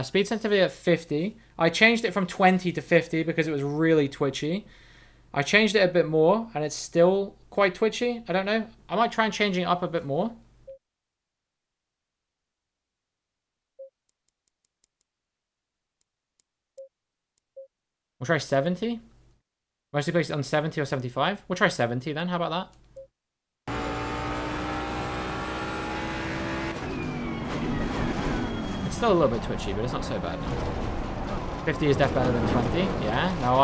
A: Speed sensitivity at 50. I changed it from 20 to 50 because it was really twitchy. I changed it a bit more, and it's still quite twitchy. I don't know. I might try and change it up a bit more. We'll try 70. Mostly placed on 70 or 75. We'll try 70 then. How about that? It's still a little bit twitchy, but it's not so bad now. 50 is definitely better than 20. Yeah. Now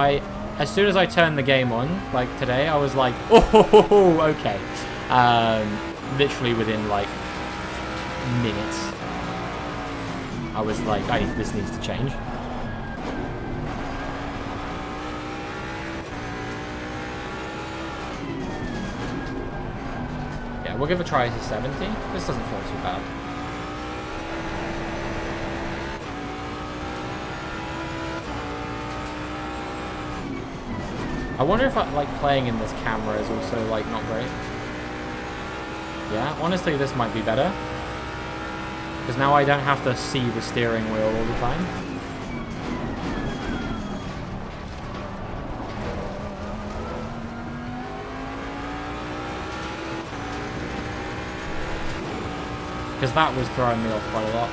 A: as soon as I turned the game on, like today, I was like, oh, okay. Literally within like minutes, I was like, this needs to change. Yeah, we'll give a try to 70. This doesn't feel too bad. I wonder if like playing in this camera is also like not great. Yeah, honestly this might be better. Because now I don't have to see the steering wheel all the time. Because that was throwing me off quite a lot.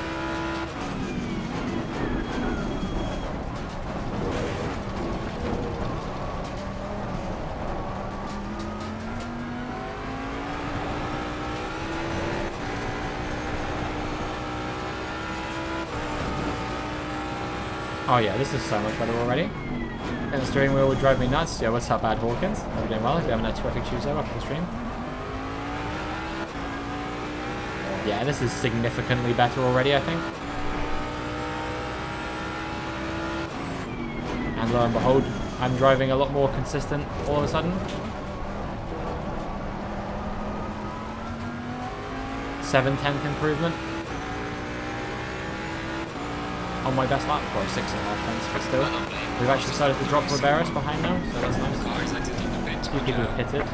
A: Oh yeah, this is so much better already. And the steering wheel would drive me nuts. Yeah, what's up, Bad Hawkins? Hope you're doing well. Hope you're having a terrific Tuesday. Welcome to the stream. Yeah, this is significantly better already, I think. And lo and behold, I'm driving a lot more consistent all of a sudden. 7/10 improvement on my best lap, or 6.5 tenths, but still. We've actually started to drop Riberas behind now, so that's nice. A few people have pitted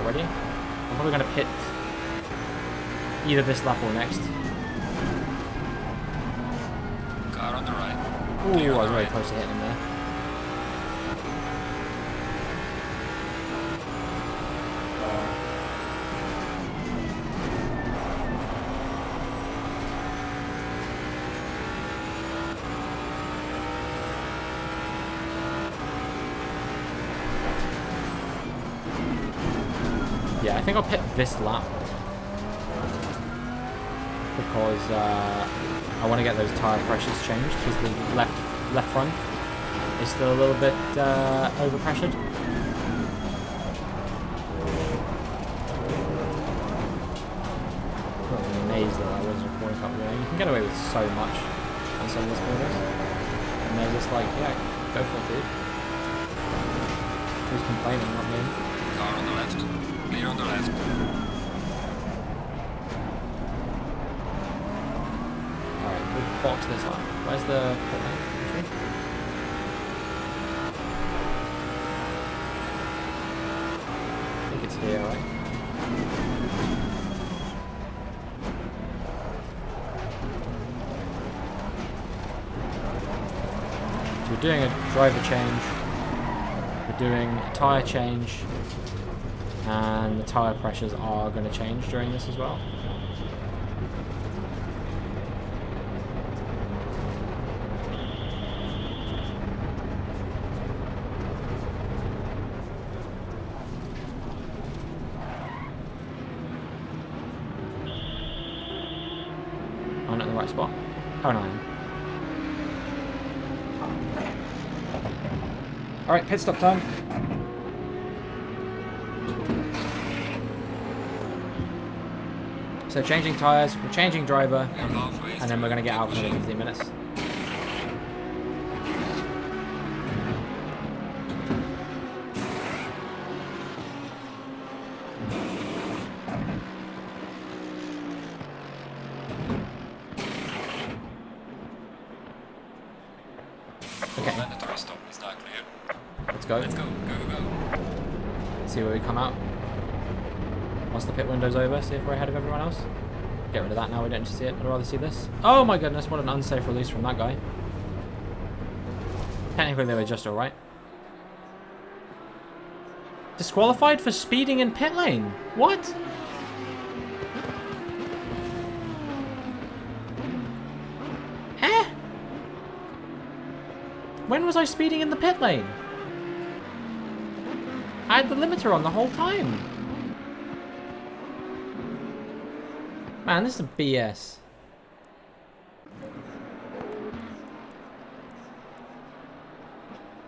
A: already. I'm probably going to pit either this lap or next.
B: Car on the right.
A: Ooh, I was very close to hitting him there. Yeah, I think I'll pit this lap because I want to get those tire pressures changed because the left front is still a little bit overpressured. I'm amazed that I wasn't recording up there. You can get away with so much on some of these corners, and they're just like, yeah, go for it, dude. Who's complaining, not me?
B: Car on the left. Clear on the left.
A: Alright, we'll box this up. Where's the pit lane? I think it's here, right? So we're doing a driver change. We're doing a tyre change. And the tyre pressures are going to change during this as well. I'm not in the right spot. Oh no, I am. Alright, pit stop time. So changing tyres, we're changing driver, and then we're going to get out for another 15 minutes. Okay.
B: Mandatory stop is not clear.
A: Let's go.
B: Let's go, go, go.
A: See where we come out. Once the pit window's over, see if we're ahead of everyone else. Get rid of that now, we don't need to see it. I'd rather see this. Oh my goodness, what an unsafe release from that guy. Technically they were just alright. Disqualified for speeding in pit lane. What? When was I speeding in the pit lane? I had the limiter on the whole time. Man, this is BS.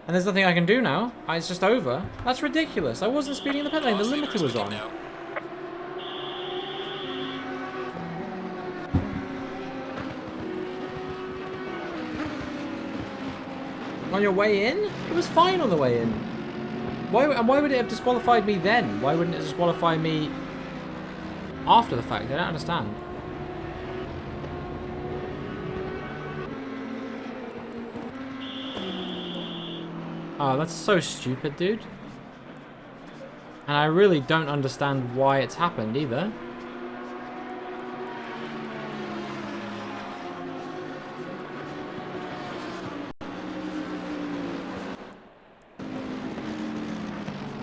A: And there's nothing I can do now. It's just over. That's ridiculous. I wasn't speeding in the pit lane. The limiter was on. On your way in? It was fine on the way in. Why would it have disqualified me then? Why wouldn't it disqualify me after the fact? I don't understand. Oh, that's so stupid, dude. And I really don't understand why it's happened either.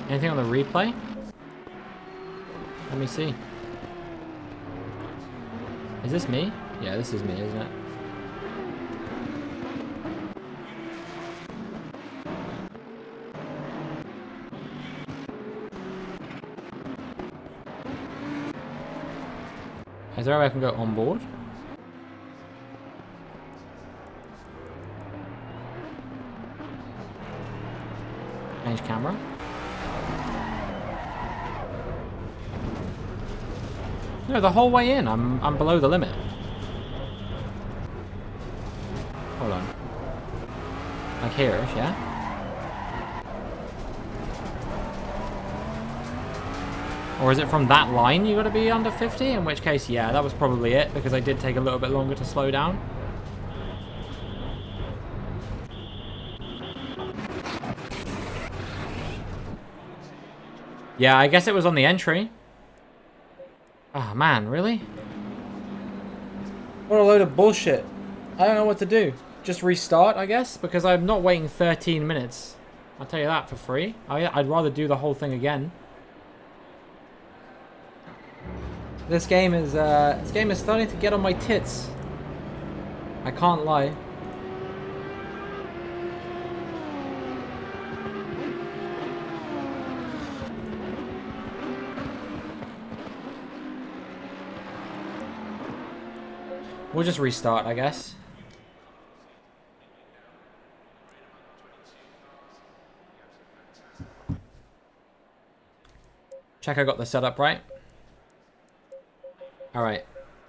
A: Anything on the replay? Let me see. Is this me? Yeah, this is me, isn't it? Is there a way I can go on board? Change camera. No, the whole way in, I'm below the limit. Hold on. Like here-ish, yeah? Or is it from that line you gotta be under 50? In which case, yeah, that was probably it, because I did take a little bit longer to slow down. Yeah, I guess it was on the entry. Oh man, really? What a load of bullshit. I don't know what to do. Just restart, I guess, because I'm not waiting 13 minutes. I'll tell you that for free. I'd rather do the whole thing again. This game is starting to get on my tits. I can't lie. We'll just restart, I guess. Check I got the setup right. Alright.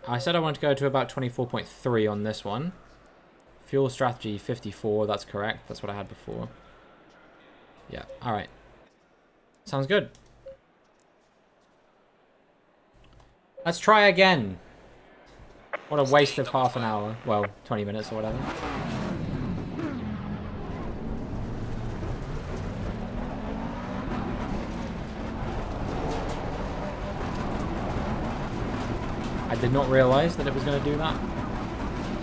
A: I said I wanted to go to about 24.3 on this one. Fuel strategy 54, that's correct. That's what I had before. Yeah, alright. Sounds good. Let's try again. What a waste of half an hour. Well, 20 minutes or whatever. I did not realise that it was going to do that.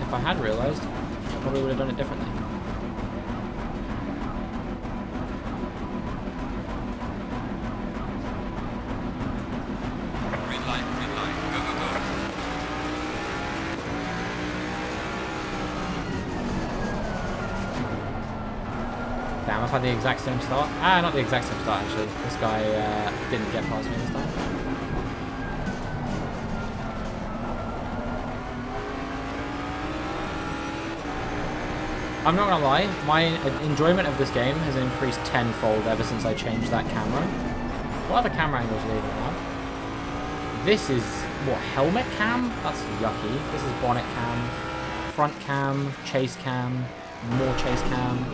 A: If I had realised, I probably would have done it differently. had the exact same start. Ah, not the exact same start actually. This guy didn't get past me this time. I'm not gonna lie, my enjoyment of this game has increased tenfold ever since I changed that camera. What other camera angles do they even have? This is, what, helmet cam? That's yucky. This is bonnet cam, front cam, chase cam, more chase cam,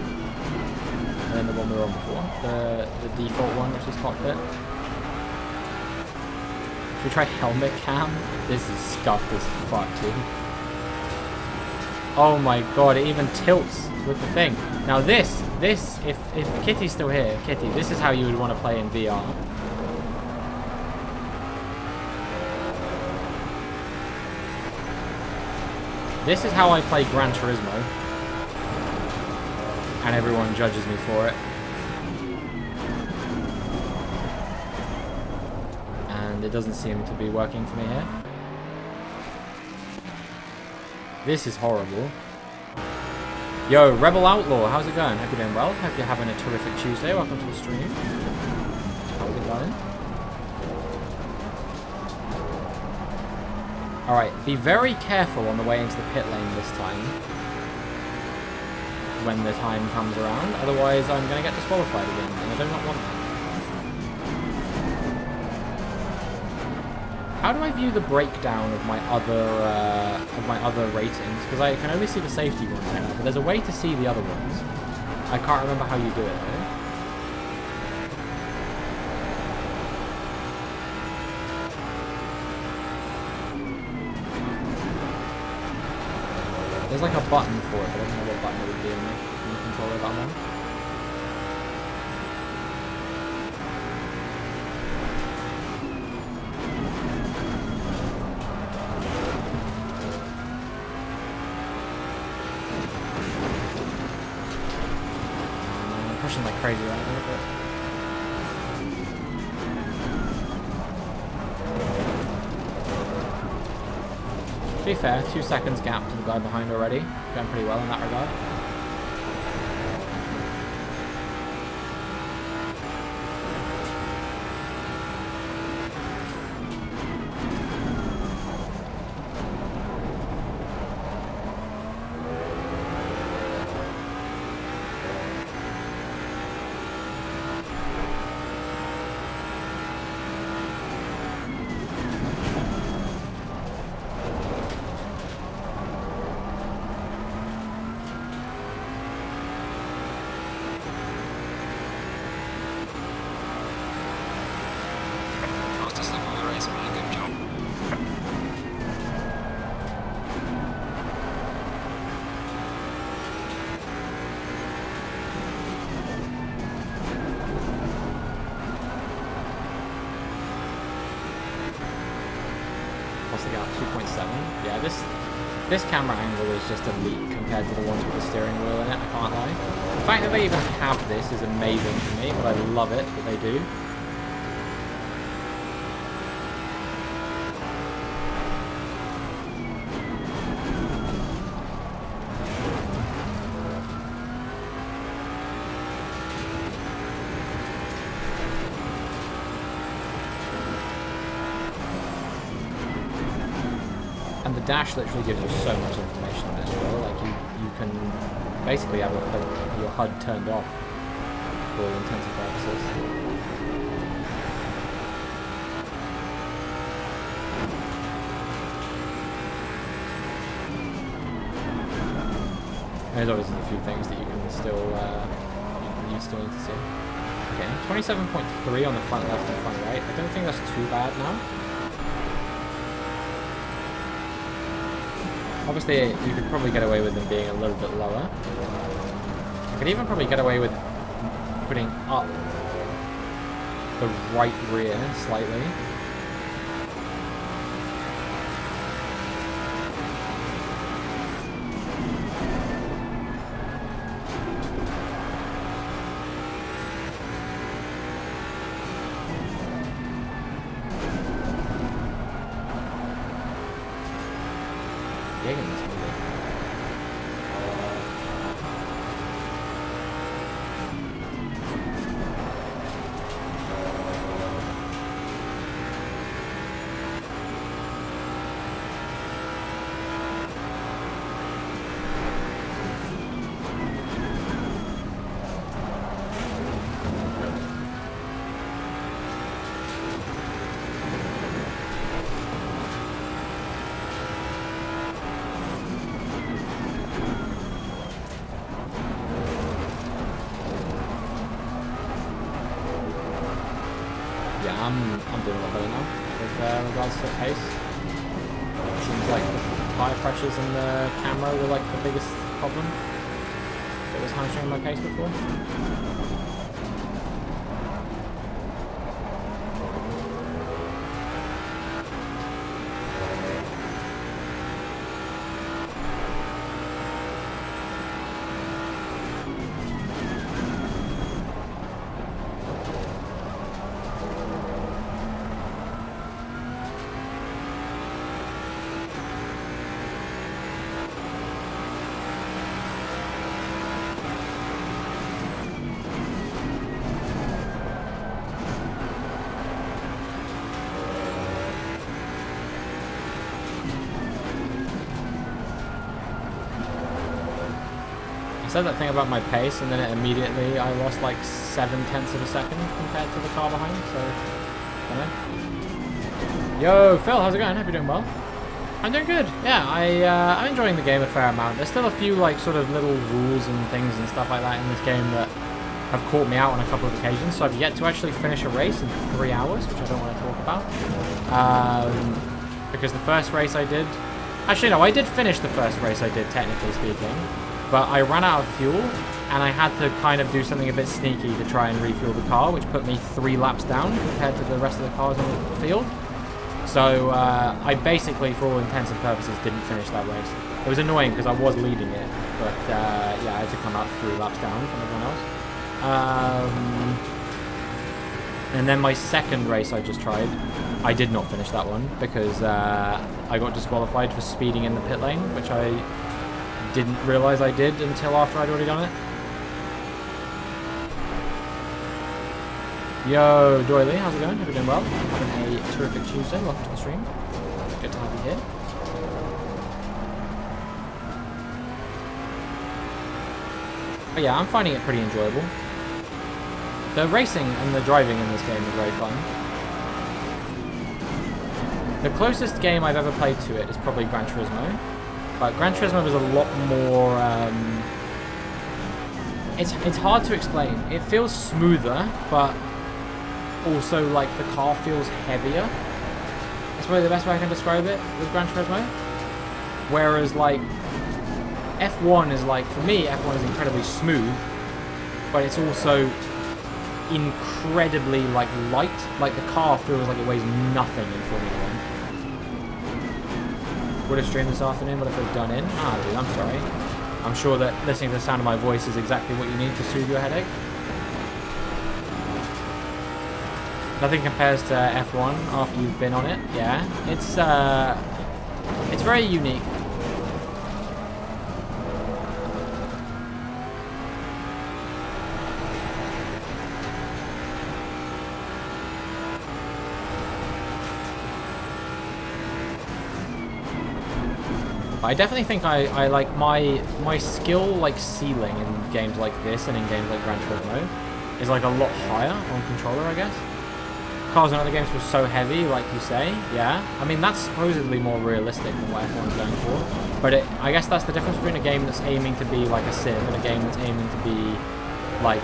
A: and then the one we were on before, the default one, which is cockpit. Should we try helmet cam? This is scuffed as fuck, dude. Oh my god, it even tilts with the thing. Now this, if Kitty's still here, Kitty, this is how you would want to play in VR. This is how I play Gran Turismo. And everyone judges me for it. And it doesn't seem to be working for me here. This is horrible. Yo, Rebel Outlaw, how's it going? Hope you're doing well. Hope you're having a terrific Tuesday. Welcome to the stream. How's it going? Alright, be very careful on the way into the pit lane this time. When the time comes around. Otherwise, I'm going to get disqualified again. And I do not want that. How do I view the breakdown of my other ratings? Because I can only see the safety ones right now, but there's a way to see the other ones. I can't remember how you do it though. There's like a button for it, but I don't know what button it would be in the controller that one. Pushing like crazy right now, but to be fair, 2 seconds gap to the guy behind already. Going pretty well in that regard. This camera angle is just elite compared to the ones with the steering wheel in it, I can't lie. The fact that they even have this is amazing to me, but I love it that they do. Dash literally gives you so much information on it as well. Like you can basically have your HUD turned off for all intents and purposes. There's obviously a few things that you can still you still need to see. Okay, 27.3 on the front left and front right. I don't think that's too bad now. Obviously, you could probably get away with them being a little bit lower. I could even probably get away with putting up the right rear slightly. Yeah, I'm doing a lot better now with regards to pace. It seems like the tire pressures and the camera were like the biggest problem. It was hamstringing my pace before. I said that thing about my pace, and then immediately I lost like 7/10 of a second compared to the car behind, so, I don't know. Yo, Phil, how's it going? Hope you're doing well. I'm doing good. Yeah, I'm enjoying the game a fair amount. There's still a few like sort of little rules and things and stuff like that in this game that have caught me out on a couple of occasions, so I've yet to actually finish a race in 3 hours, which I don't want to talk about. Because the first race I did... Actually, no, I did finish the first race I did, technically speaking. But I ran out of fuel, and I had to kind of do something a bit sneaky to try and refuel the car, which put me 3 laps down compared to the rest of the cars on the field. So I basically, for all intents and purposes, didn't finish that race. It was annoying because I was leading it, but yeah, I had to come out 3 laps down from everyone else. And then my second race I just tried, I did not finish that one because I got disqualified for speeding in the pit lane, which I didn't realise I did until after I'd already done it. Yo, Doily, how's it going? Hope you're doing well. Having a terrific Tuesday. Welcome to the stream. Good to have you here. But yeah, I'm finding it pretty enjoyable. The racing and the driving in this game is very fun. The closest game I've ever played to it is probably Gran Turismo. But Gran Turismo was a lot more... It's hard to explain. It feels smoother, but also like the car feels heavier. That's probably the best way I can describe it with Gran Turismo. Whereas like F1 is like, for me, F1 is incredibly smooth, but it's also incredibly like light. Like the car feels like it weighs nothing in Formula 1. Would have streamed this afternoon, what if they've done in? Ah, dude, I'm sorry. I'm sure that listening to the sound of my voice is exactly what you need to soothe your headache. Nothing compares to F1 after you've been on it. Yeah, it's very unique. I definitely think I like my skill like ceiling in games like this and in games like Gran Turismo is like a lot higher on controller, I guess. Cars and other games were so heavy, like you say, yeah. I mean, that's supposedly more realistic than what F1's going for. But I guess that's the difference between a game that's aiming to be like a sim and a game that's aiming to be like...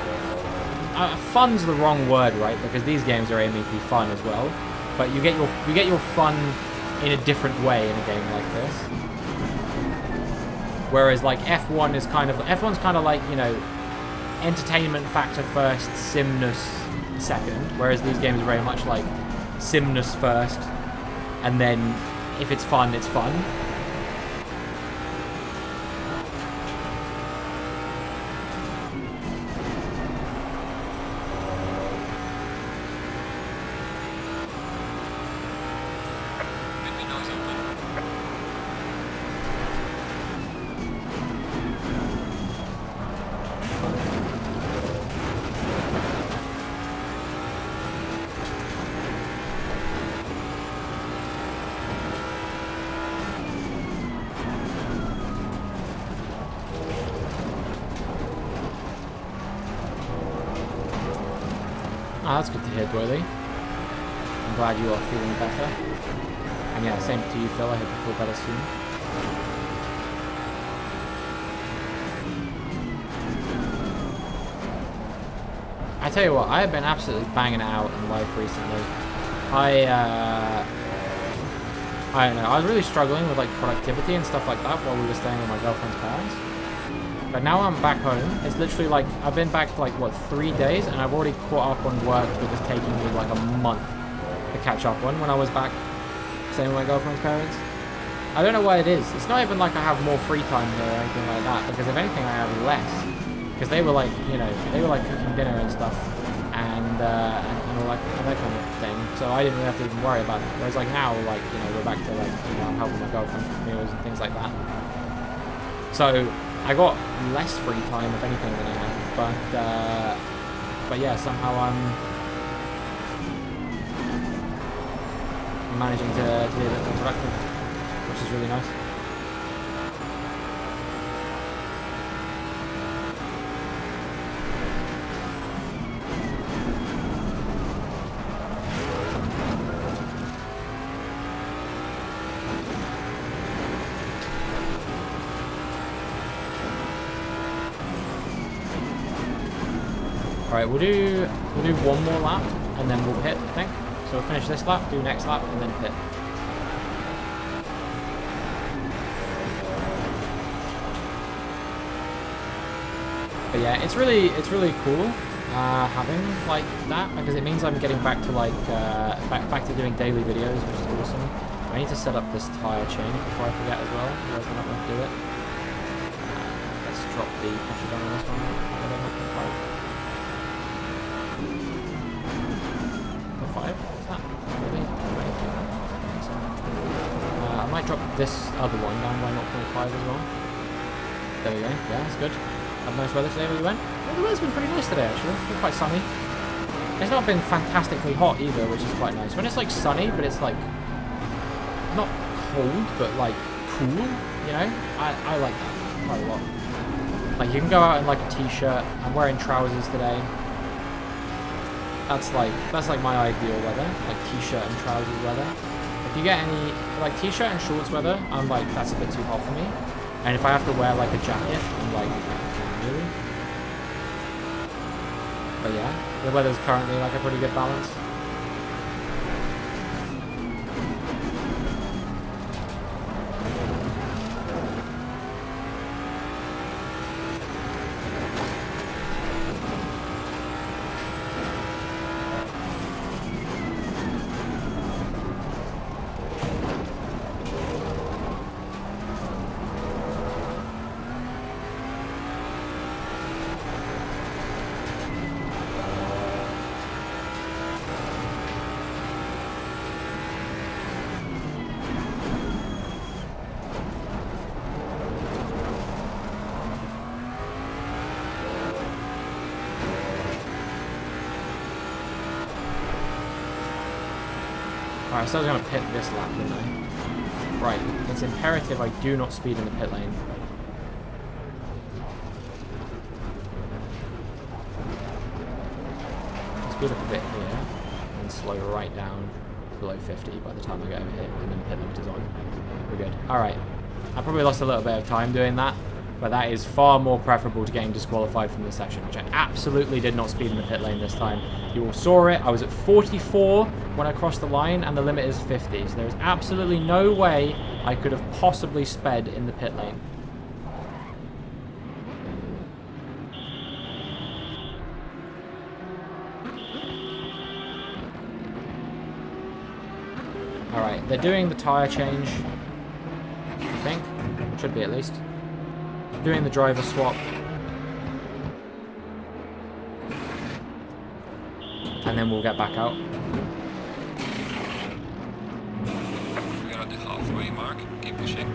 A: fun's the wrong word, right? Because these games are aiming to be fun as well. But you get your fun in a different way in a game like this. Whereas like F1's kind of like, you know, entertainment factor first, simness second, whereas these games are very much like simness first, and then if it's fun, it's fun. Oh, that's good to hear, Doily. I'm glad you are feeling better. And yeah, same to you, Phil. I hope you feel better soon. I tell you what, I have been absolutely banging it out in life recently. I don't know, I was really struggling with like productivity and stuff like that while we were staying with my girlfriend's parents. But now I'm back home. It's literally like, I've been back for like, what, 3 days, and I've already caught up on work that was taking me like a month to catch up on when I was back staying with my girlfriend's parents. I don't know why it is. It's not even like I have more free time here or anything like that, because if anything I have less. Because they were like, you know, they were like cooking dinner and stuff, and all that kind of thing. So I didn't really have to even worry about it. Whereas like now, like, you know, we're back to like, you know, I'm helping my girlfriend cook meals and things like that. So I got less free time, if anything, than I had, but yeah, somehow I'm managing to be a bit more productive, which is really nice. Alright, we'll do one more lap and then we'll pit, I think. So we'll finish this lap, do next lap, and then pit. But yeah, it's really cool having like that, because it means I'm getting back to like back to doing daily videos, which is awesome. I need to set up this tire chain before I forget as well, otherwise I'm not going to do it. Let's drop the pressure down on this one. I might drop this other one down by 0.5 as well. There we go. Yeah, that's good. Had nice weather today where you went. Well, the weather's been pretty nice today actually. It's been quite sunny. It's not been fantastically hot either, which is quite nice. When it's like sunny, but it's like not cold, but like cool, you know? I like that quite a lot. Like you can go out in like a t-shirt. I'm wearing trousers today. That's like my ideal weather, like t-shirt and trousers weather. If you get any like t-shirt and shorts weather, I'm like, that's a bit too hot for me. And if I have to wear like a jacket, I'm like, really? But yeah, the weather's currently like a pretty good balance. Alright, so I was going to pit this lap, didn't I? Right, it's imperative I do not speed in the pit lane. I'll speed up a bit here, and slow right down below 50 by the time I get over here, and then pit limit is on. We're good. Alright, I probably lost a little bit of time doing that, but that is far more preferable to getting disqualified from the session, which I absolutely did not speed in the pit lane this time. You all saw it. I was at 44 when I crossed the line, and the limit is 50. So there is absolutely no way I could have possibly sped in the pit lane. Alright, they're doing the tyre change, I think. Should be at least. Doing the driver swap. And then we'll get back out.
B: We are at the halfway mark. Keep pushing.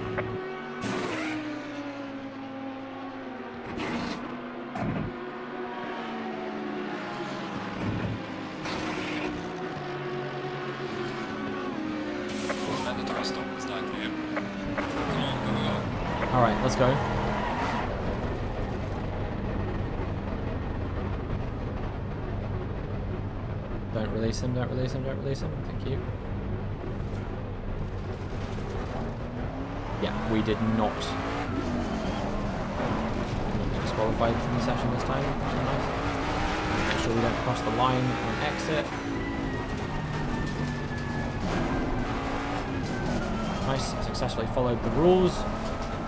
B: Mandatory stop is not clear. Come on, go.
A: Alright, let's go. Don't release him, don't release him, don't release him. Thank you. Yeah, we did not get disqualified from the session this time, which is nice. sure we don't cross the line on exit. Nice, successfully followed the rules.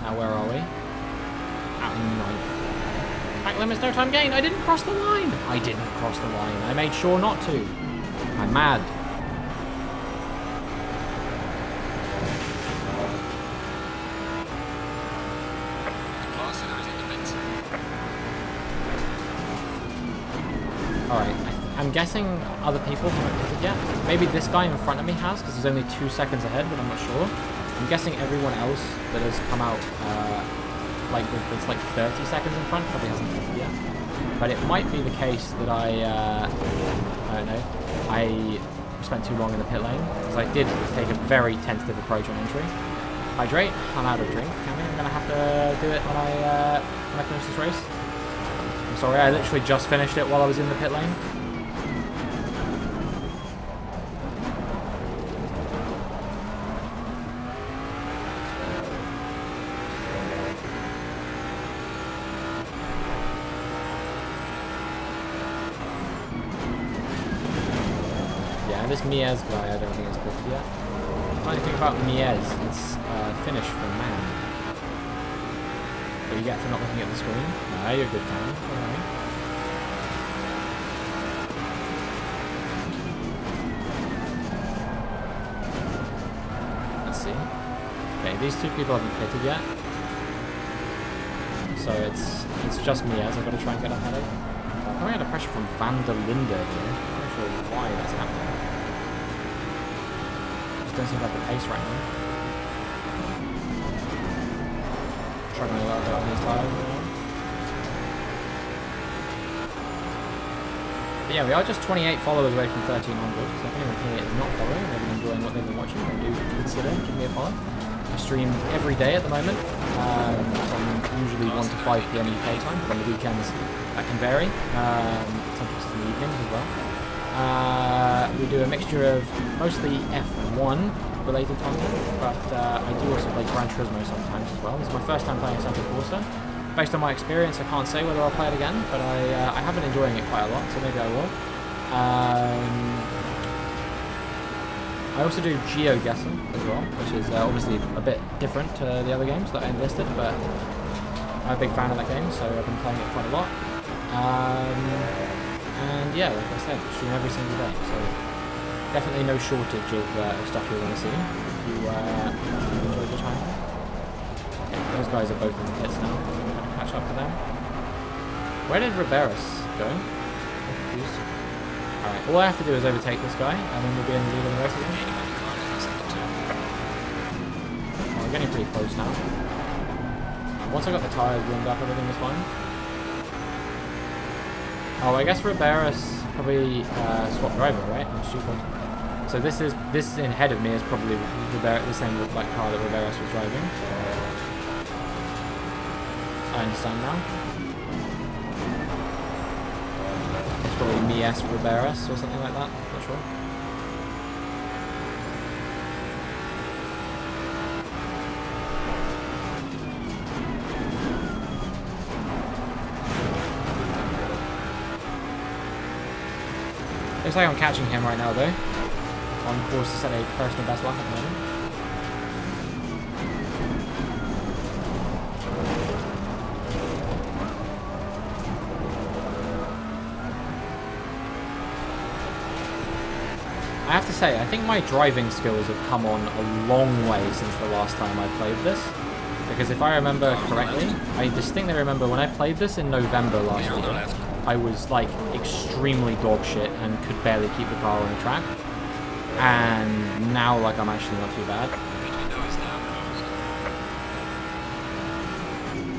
A: Now where are we? Out in ninth. Back limits, no time gain. I didn't cross the line. I didn't cross the line. I made sure not to. I'm mad. Alright, I'm guessing other people haven't pitted yet. Maybe this guy in front of me has, because he's only 2 seconds ahead, but I'm not sure. I'm guessing everyone else that has come out, that's like 30 seconds in front, probably hasn't pitted yet. But it might be the case that I don't know, I spent too long in the pit lane, because I did take a very tentative approach on entry. Hydrate, I'm out of drink, I'm going to have to do it when I finish this race. I'm sorry, I literally just finished it while I was in the pit lane. Yeah, this Mies guy I don't think is pitted yet. Funny thing about Mies, it's finish for man. What do you get for not looking at the screen? Ah, you're a good guy. Alright. Let's see. Okay, these two people haven't pitted yet. So it's just me as I've got to try and get ahead of. I'm coming under pressure from Van der Linde here. I'm not sure why that's happening. Just don't seem to have the pace right now. Struggling a little bit on these tires. But yeah, we are just 28 followers away from 1300. So if anyone here is not following, they've been enjoying what they've been watching, then do consider giving me a follow. I stream every day at the moment, from usually 1 to 5 PM UK time, but on the weekends that can vary. Sometimes it's in the evenings as well. We do a mixture of mostly F1 related content, but I do also play Gran Turismo sometimes as well. This is my first time playing Assetto Corsa. Based on my experience, I can't say whether I'll play it again, but I have been enjoying it quite a lot, so maybe I will. I also do GeoGuessr as well, which is obviously a bit different to the other games that I enlisted, but I'm a big fan of that game, so I've been playing it quite a lot. And yeah, like I said, stream every single day, so definitely no shortage of stuff you're going to see if you enjoy your time. Okay, those guys are both in the pits now, so I'm going to catch up to them. Where did Riberas go? I'm confused. Alright, all I have to do is overtake this guy, and then we'll be in the lead of the race again. Oh, we're getting pretty close now. Once I got the tyres warmed up, everything was fine. Oh, I guess Riberas probably swapped driver, right? I'm stupid. So this in ahead of me is probably the same like car that Riberas was driving. I understand now. It's probably Mies Riberas or something like that. Not sure. Looks like I'm catching him right now though. On course to set a personal best lap at the moment. I have to say, I think my driving skills have come on a long way since the last time I played this. Because if I remember correctly, I distinctly remember when I played this in November last year, I was like extremely dog shit and could barely keep the car on the track. And now like I'm actually not too bad.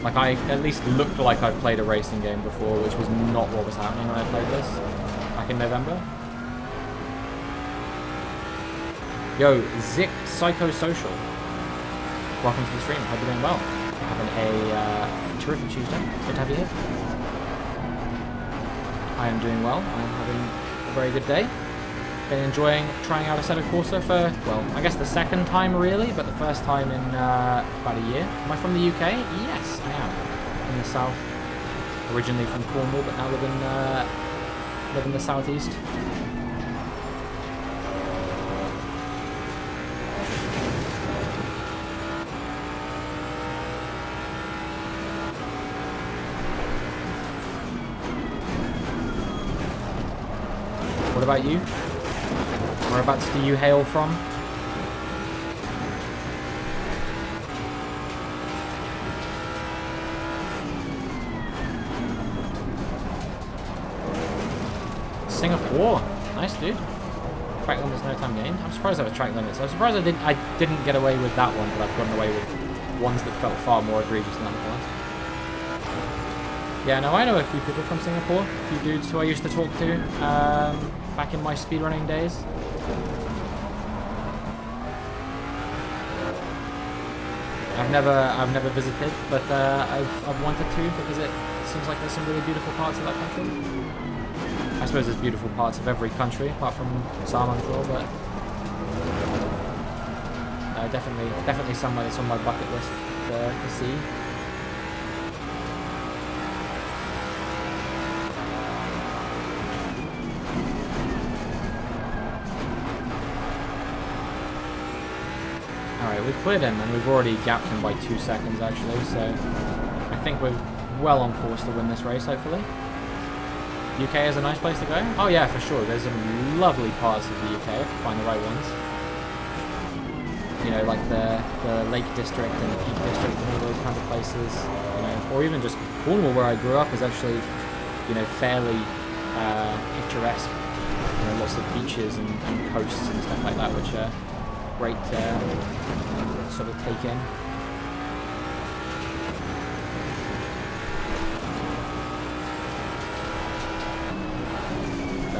A: Like I at least looked like I've played a racing game before, which was not what was happening when I played this back in November. Yo, Zick Psychosocial. Welcome to the stream. Hope you're doing well. Having a terrific Tuesday. Good to have you here. I am doing well. I'm having a very good day. Been enjoying trying out Assetto Corsa for, well, I guess the second time really, but the first time in about a year. Am I from the UK? Yes, I am. In the south. Originally from Cornwall, but now live live in the southeast. What about you? Whereabouts do you hail from? Singapore. Nice, dude. Track limits, no time gained. I'm surprised there were track limits. I'm surprised I didn't get away with that one, but I've gotten away with ones that felt far more egregious than other ones. Yeah, no, I know a few people from Singapore. A few dudes who I used to talk to back in my speedrunning days. I've never visited, but I've wanted to because it seems like there's some really beautiful parts of that country. I suppose there's beautiful parts of every country, apart from some, I'm sure, but definitely somewhere that's on my bucket list to see. Alright, we've cleared him, and we've already gapped him by 2 seconds, actually, so I think we're well on course to win this race, hopefully. UK is a nice place to go? Oh yeah, for sure. There's some lovely parts of the UK if you find the right ones. You know, like the Lake District and the Peak District and all those kinds of places. You know, or even just Cornwall, where I grew up, is actually, you know, fairly picturesque. You know, lots of beaches and coasts and stuff like that, which are great to sort of take in.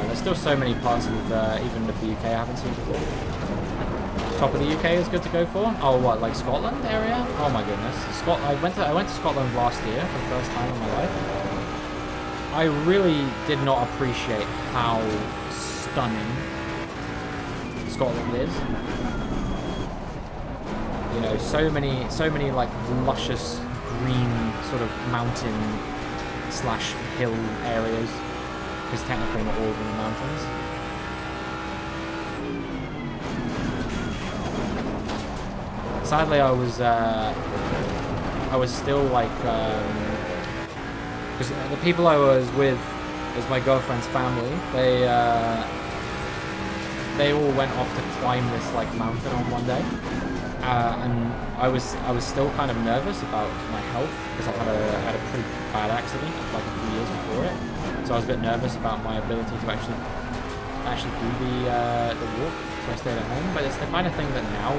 A: There's still so many parts of even of the UK I haven't seen before. Top of the UK is good to go for. Oh, what, like Scotland area? Oh my goodness, I went to Scotland last year for the first time in my life. I really did not appreciate how stunning Scotland is. You know, so many like luscious green sort of mountain / hill areas. Because technically not all of them are mountains. Sadly, I was still like, because the people I was with, was my girlfriend's family. They all went off to climb this like mountain on one day, and I was still kind of nervous about my health because I had a pretty bad accident like a few years before it. So I was a bit nervous about my ability to actually do the walk, so I stayed at home. But it's the kind of thing that now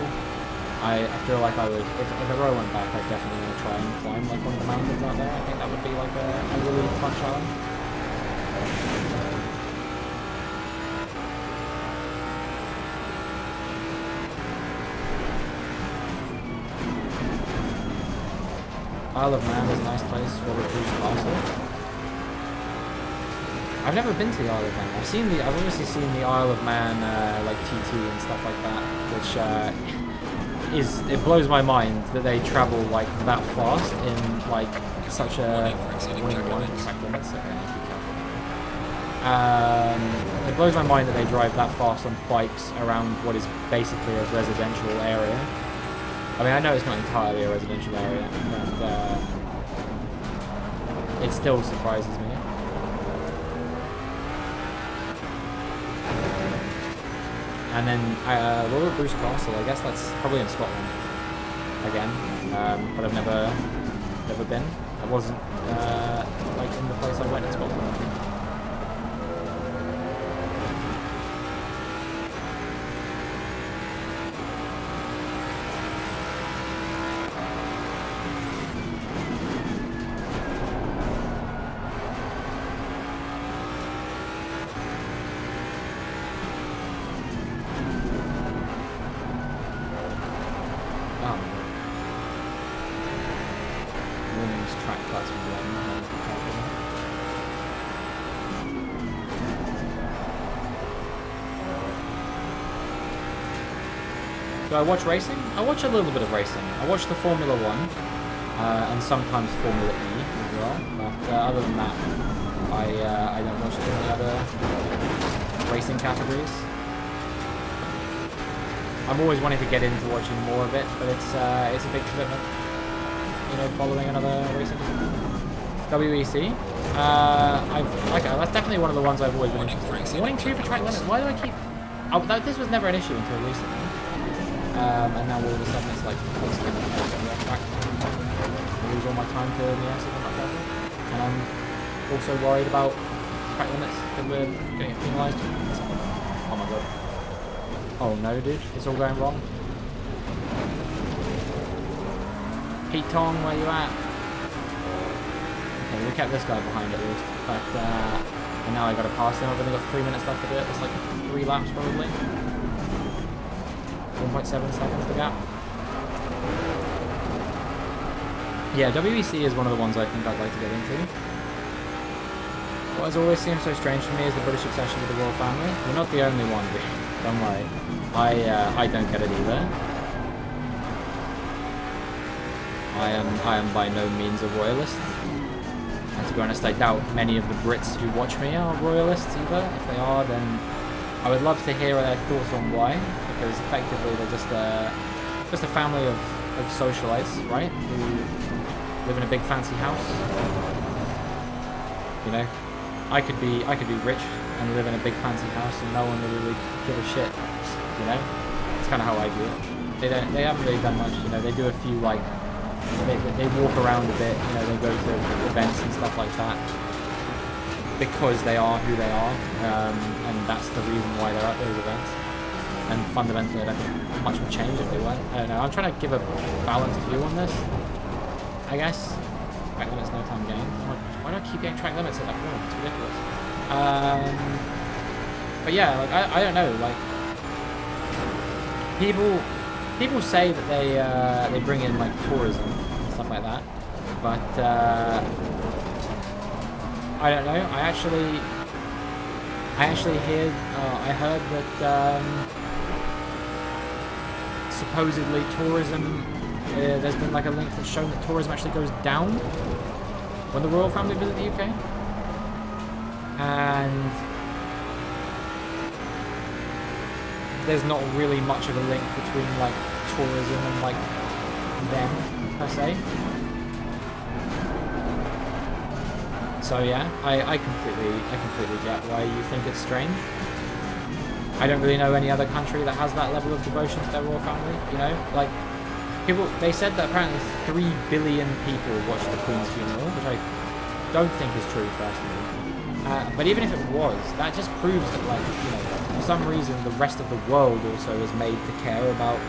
A: I feel like I would, if ever I went back, I'd definitely want to try and climb like one of the mountains out there. I think that would be like a really fun challenge. Isle of Man is a nice place for the Bruce Castle. I've never been to the Isle of Man. I've obviously seen the Isle of Man like TT and stuff like that, which it blows my mind that they travel like that fast in like such a warning track limits. Okay, I need to be careful. It blows my mind that they drive that fast on bikes around what is basically a residential area. I mean, I know it's not entirely a residential area, but it still surprises me. And then Royal Bruce Castle, I guess that's probably in Scotland again, but I've never been. I wasn't like in the place I went in Scotland. Do I watch racing? I watch a little bit of racing. I watch the Formula 1 and sometimes Formula E as well, but other than that, I don't watch too many other racing categories. I'm always wanting to get into watching more of it, but it's a big commitment. You know, following another racing. WEC. That's definitely one of the ones I've always been interested in. Warning 2 for track limits. Why do I keep? Oh, this was never an issue until recently. And now all of a sudden it's like constantly track. I lose all my time to MES if I'm not careful. And I'm also worried about track limits because we're getting penalised. Oh my god. Oh no, dude, it's all going wrong. Pete Tong, where you at? Okay, we kept this guy behind at least, but and now I gotta pass him. I've only got 3 minutes left to do it. It's like 3 laps probably. 1.7 seconds the gap. Yeah, WEC is one of the ones I think I'd like to get into. What has always seemed so strange to me is the British obsession with the royal family. You're not the only one, dude. Don't worry. I don't get it either. I am by no means a royalist. And to be honest, I doubt many of the Brits who watch me are royalists either. If they are, then I would love to hear their thoughts on why. Because effectively they're just a family of socialites, right? Who live in a big fancy house. You know, I could be rich and live in a big fancy house and no one would really give a shit. You know, it's kind of how I view it. They haven't really done much. You know, they do a few like they walk around a bit. You know, they go to events and stuff like that because they are who they are, and that's the reason why they're at those events. And fundamentally, I don't think much would change if they weren't. I don't know. I'm trying to give a balanced view on this. I guess track limits, no time gained. Why do I keep getting track limits at that point? It's ridiculous. But yeah, like I don't know. Like people say that they bring in like tourism and stuff like that, but I don't know. I heard that supposedly tourism. There's been like a link that's shown that tourism actually goes down when the royal family visit the UK, and there's not really much of a link between like tourism and like them per se. So yeah, I completely get why you think it's strange. I don't really know any other country that has that level of devotion to their royal family. You know, like they said that apparently 3 billion people watched the Queen's funeral, which I don't think is true, first of all. But even if it was, that just proves that, like, you know, for some reason the rest of the world also is made to care about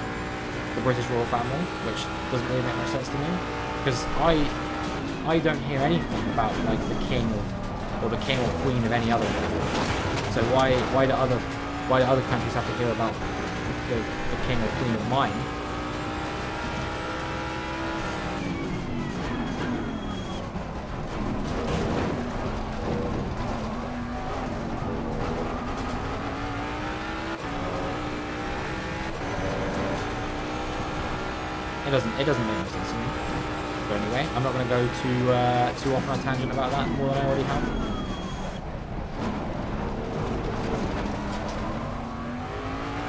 A: the British royal family, which doesn't really make much sense to me, because I don't hear anything about like the king or queen of any other country. So why do other countries have to hear about the king or queen of mine? It doesn't make any sense to me. But anyway, I'm not going to go too off on a tangent about that more than I already have.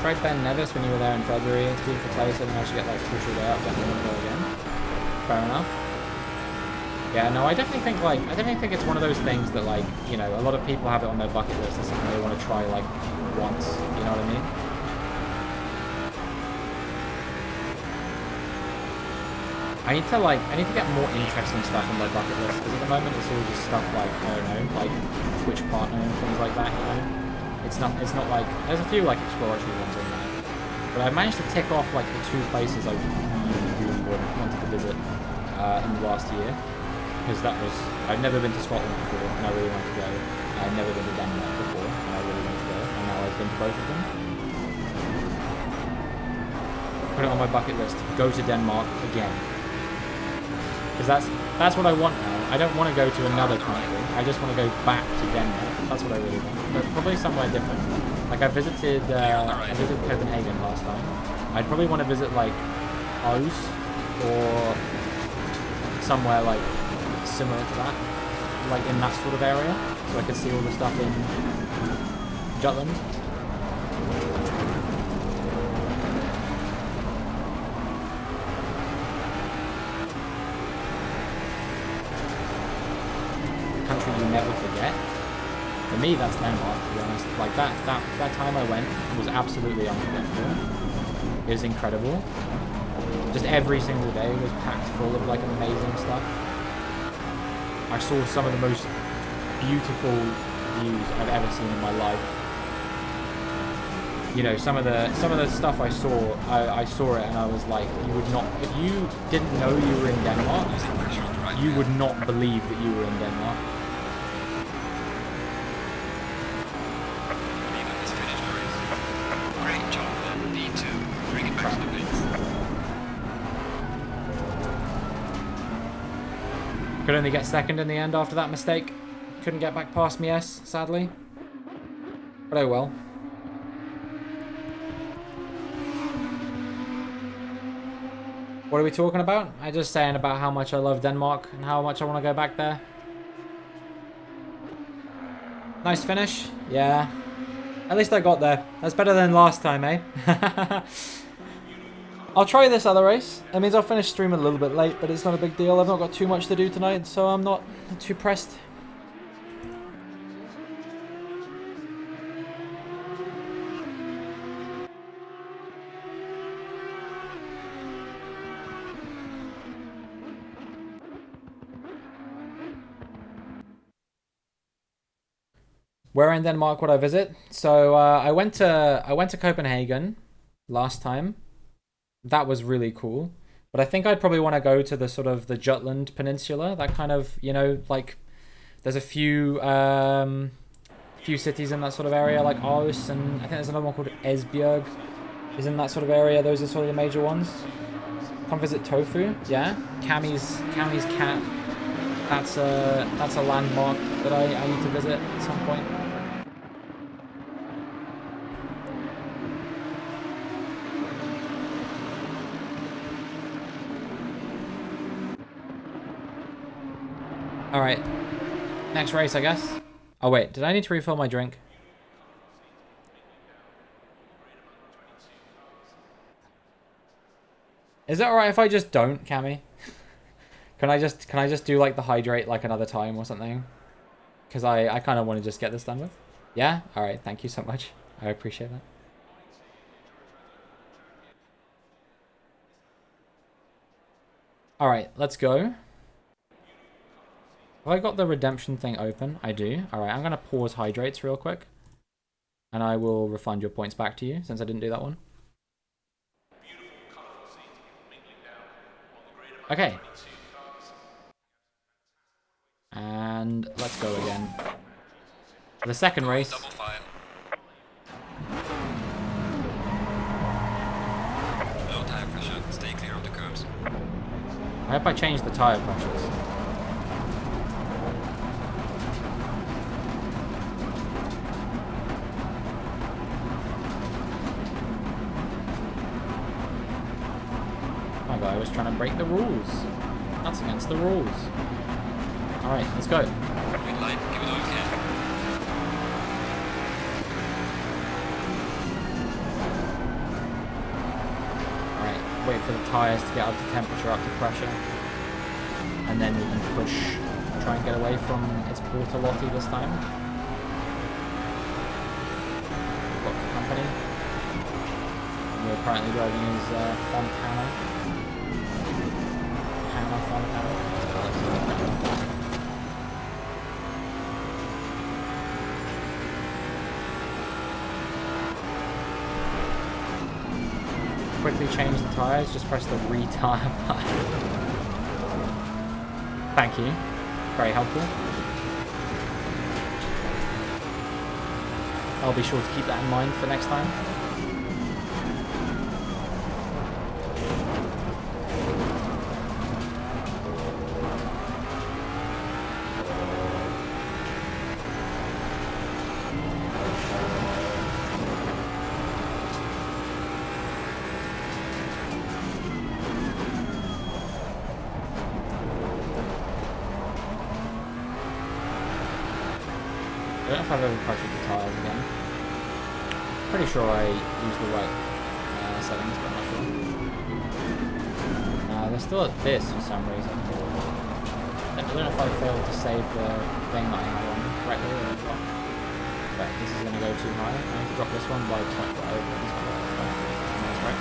A: Tried Ben Nevis when you were there in February. It's beautiful place. I didn't actually get like pushed way up. Definitely want to go again. Fair enough. Yeah, no, I definitely think it's one of those things that, like, you know, a lot of people have it on their bucket list. It's something they want to try like once. You know what I mean? I need to get more interesting stuff on my bucket list, because at the moment it's all just stuff like, I don't know, like Twitch partner and things like that, you know? It's not like, there's a few like exploratory ones on there, but I managed to tick off like the 2 places I really wanted to visit in the last year, because I've never been to Scotland before and I really wanted to go. I've never been to Denmark before and I really wanted to go, and now I've been to both of them. Put it on my bucket list, go to Denmark again. Because that's what I want now. I don't want to go to another country. I just want to go back to Denmark. That's what I really want. But probably somewhere different. Like I visited Copenhagen last time. I'd probably want to visit like Aarhus or somewhere like similar to that, like in that sort of area. so I could see all the stuff in Jutland. Country you never forget. For me, that's Denmark, to be honest. Like that time I went was absolutely unforgettable. It was incredible. Just every single day was packed full of like amazing stuff. I saw some of the most beautiful views I've ever seen in my life. You know, some of the stuff I saw, I saw it and I was like, you would not, if you didn't know you were in Denmark, you would not believe that you were in Denmark.
B: Great job, man. D2. Bring it back to the base.
A: Could only get second in the end after that mistake. Couldn't get back past Mies, sadly. But oh well. What are we talking about? I'm just saying about how much I love Denmark and how much I want to go back there. Nice finish. Yeah. At least I got there. That's better than last time, eh? I'll try this other race. It means I'll finish stream a little bit late, but it's not a big deal. I've not got too much to do tonight, so I'm not too pressed. Where in Denmark would I visit? So I went to Copenhagen last time. That was really cool. But I think I'd probably want to go to the sort of the Jutland Peninsula. That kind of, you know, like there's a few cities in that sort of area, like Aarhus, and I think there's another one called Esbjerg is in that sort of area. Those are sort of the major ones. Come visit Tofu, yeah. Cammy's cat. That's a landmark that I need to visit at some point. All right, next race, I guess. Oh wait, did I need to refill my drink? Is that alright if I just don't, Cammy? Can I just do like the hydrate like another time or something? Because I kind of want to just get this done with. Yeah? Alright, thank you so much. I appreciate that. Alright, let's go. Have I got the redemption thing open? I do. Alright, I'm going to pause hydrates real quick. And I will refund your points back to you since I didn't do that one. Okay. And let's go again. For the second race.
B: Double fine. Low tire pressure. Stay clear of the curbs.
A: I hope I changed the tire pressures. My guy was trying to break the rules. That's against the rules. Alright, let's go.
B: Green light, give it all you can.
A: Alright, wait for the tyres to get up to temperature, up to pressure. And then we can push, try and get away from its Bortolotti this time. Got the company. We're currently driving as Fontana. Fontana. Quickly change the tyres, just press the retire button. Thank you. Very helpful. I'll be sure to keep that in mind for next time. if I've ever pressured the tires again. Pretty sure I used the right settings, but I'm not sure. They're still at this for some reason. I don't know if I failed to save the thing that I had on correctly or what. But this is going to go too high. I need to drop this one by 0.5. This one by 0.5. That's right.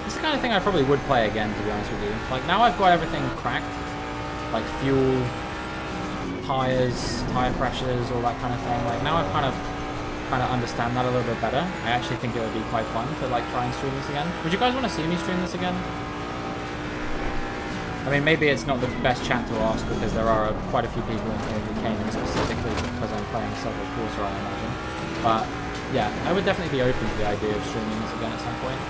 A: It's the kind of thing I probably would play again, to be honest with you. Like, now I've got everything cracked. Like fuel, tires, tire pressures, all that kind of thing. Like now I kind of understand that a little bit better. I actually think it would be quite fun to like try and stream this again. Would you guys want to see me stream this again? I mean, maybe it's not the best chat to ask because there are quite a few people in here who came in specifically because I'm playing several Corsa, I imagine. But yeah, I would definitely be open to the idea of streaming this again at some point.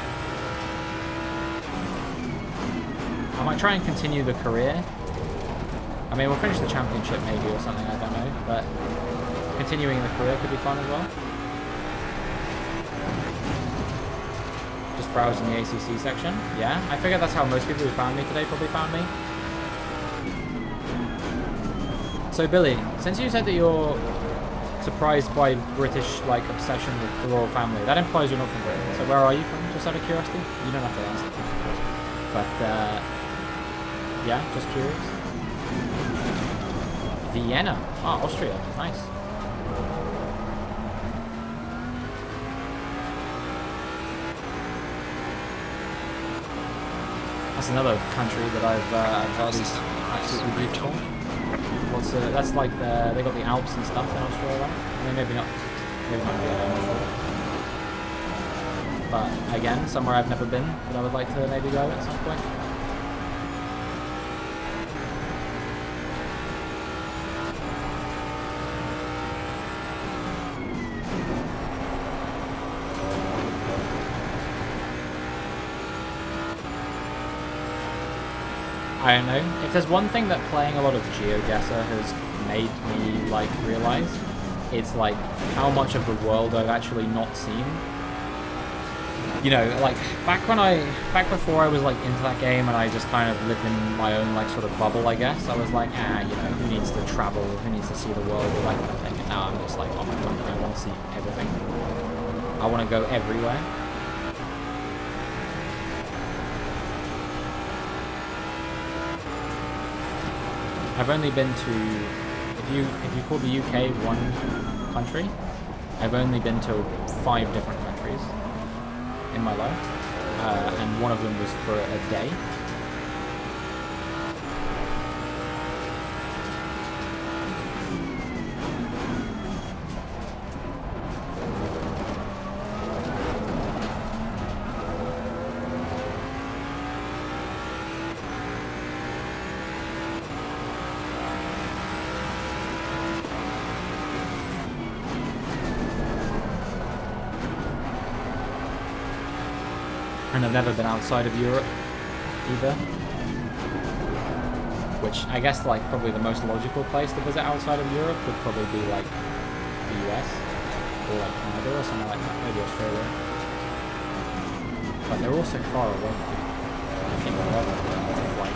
A: I might try and continue the career. I mean, we'll finish the championship maybe or something, I don't know, but continuing the career could be fun as well. Just browsing the ACC section. Yeah, I figure that's how most people who found me today probably found me. So Billy, since you said that you're surprised by British like obsession with the royal family, that implies you're not from Britain. So where are you from, just out of curiosity? You don't have to answer that, of course. But yeah, just curious. Vienna. Ah, Austria. Nice. That's another country that I've heard is absolutely beautiful. What's that's like they got the Alps and stuff in Austria, right? I mean, maybe not Vienna, I'm not sure. But again, somewhere I've never been that I would like to maybe go at some point. I don't know. If there's one thing that playing a lot of GeoGuessr has made me like realize, it's like how much of the world I've actually not seen. You know, like back before I was like into that game and I just kind of lived in my own like sort of bubble, I guess. I was like, you know, who needs to travel? Who needs to see the world? All that kind of thing. And now I'm just like, oh my god, I want to see everything. I want to go everywhere. I've only been to, if you call the UK one country, I've only been to 5 different countries in my life, and one of them was for a day. And I've never been outside of Europe either, which I guess like probably the most logical place to visit outside of Europe would probably be like the US or like Canada or something like that, maybe Australia. But they're all so far away. I think forever to fly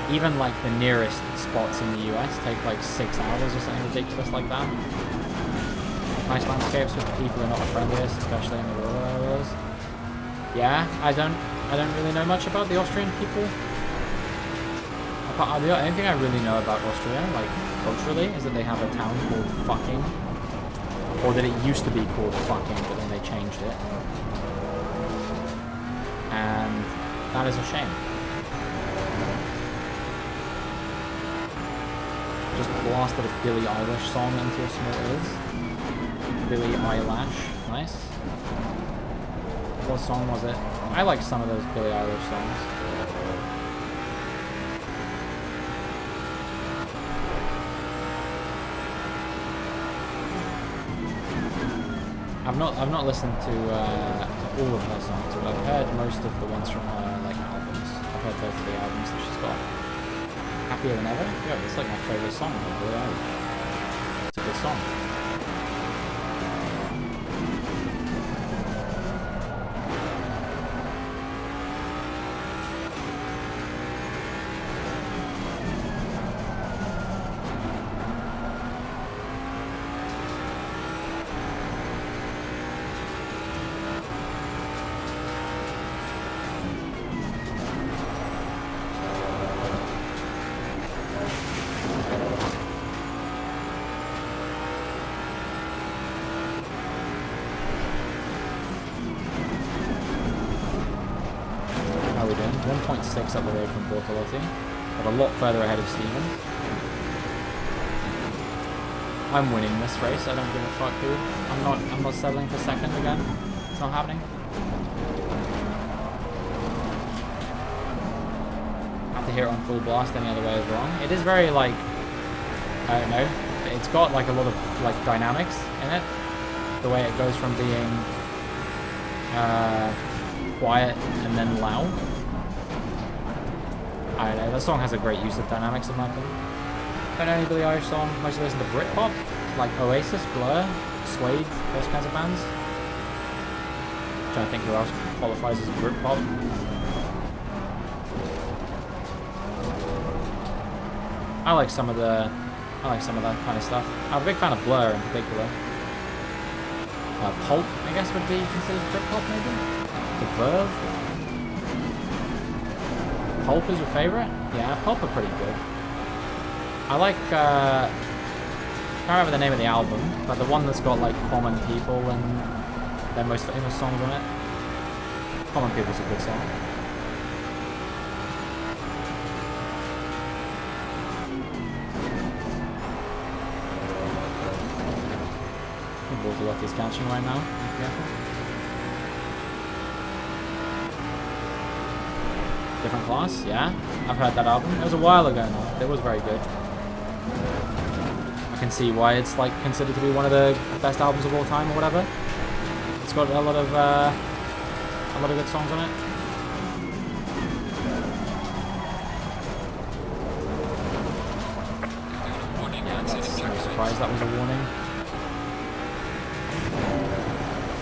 A: to. Even like the nearest spots in the US take like 6 hours or something ridiculous like that. Nice landscapes with people who are not the friendliest, especially in the rural areas. Yeah, I don't really know much about the Austrian people. The only thing I really know about Austria, like culturally, is that they have a town called Fucking, or that it used to be called Fucking, but then they changed it, and that is a shame. Just blasted a Billie Eilish song into your small ears. Billie Eyelash, nice. What song was it? I like some of those Billie Eilish songs. I've not listened to all of her songs, but I've heard most of the ones from her like albums. I've heard both of the albums that she's got. Happier than ever? Yo, it's like my favourite song. It's a good song. How are we doing? 1.6 up the road from Bortolotti, but a lot further ahead of Stevens. I'm winning this race. I don't give a fuck, dude. I'm not settling for second again. It's not happening. Have to hear it on full blast. Any other way is wrong. It is very like, I don't know. It's got like a lot of like dynamics in it. The way it goes from being quiet and then loud. I don't know, that song has a great use of dynamics in my opinion. Don't know any Billie Eilish song, mostly listen to Britpop, like Oasis, Blur, Suede, those kinds of bands. Trying to think who else qualifies as Britpop. I like some of that kind of stuff. I'm a big fan of Blur in particular. Pulp, I guess, would be considered Britpop maybe? The Verve? Pulp is your favourite? Yeah, Pulp are pretty good. I like, I can't remember the name of the album, but the one that's got like Common People and their most famous songs on it. Common People's a good song. Bortolotti's catching right now. Be careful. Different Class, yeah. I've heard that album. It was a while ago now. It was very good. I can see why it's like considered to be one of the best albums of all time or whatever. It's got a lot of good songs on it. Yeah, I'm no surprise that was a warning.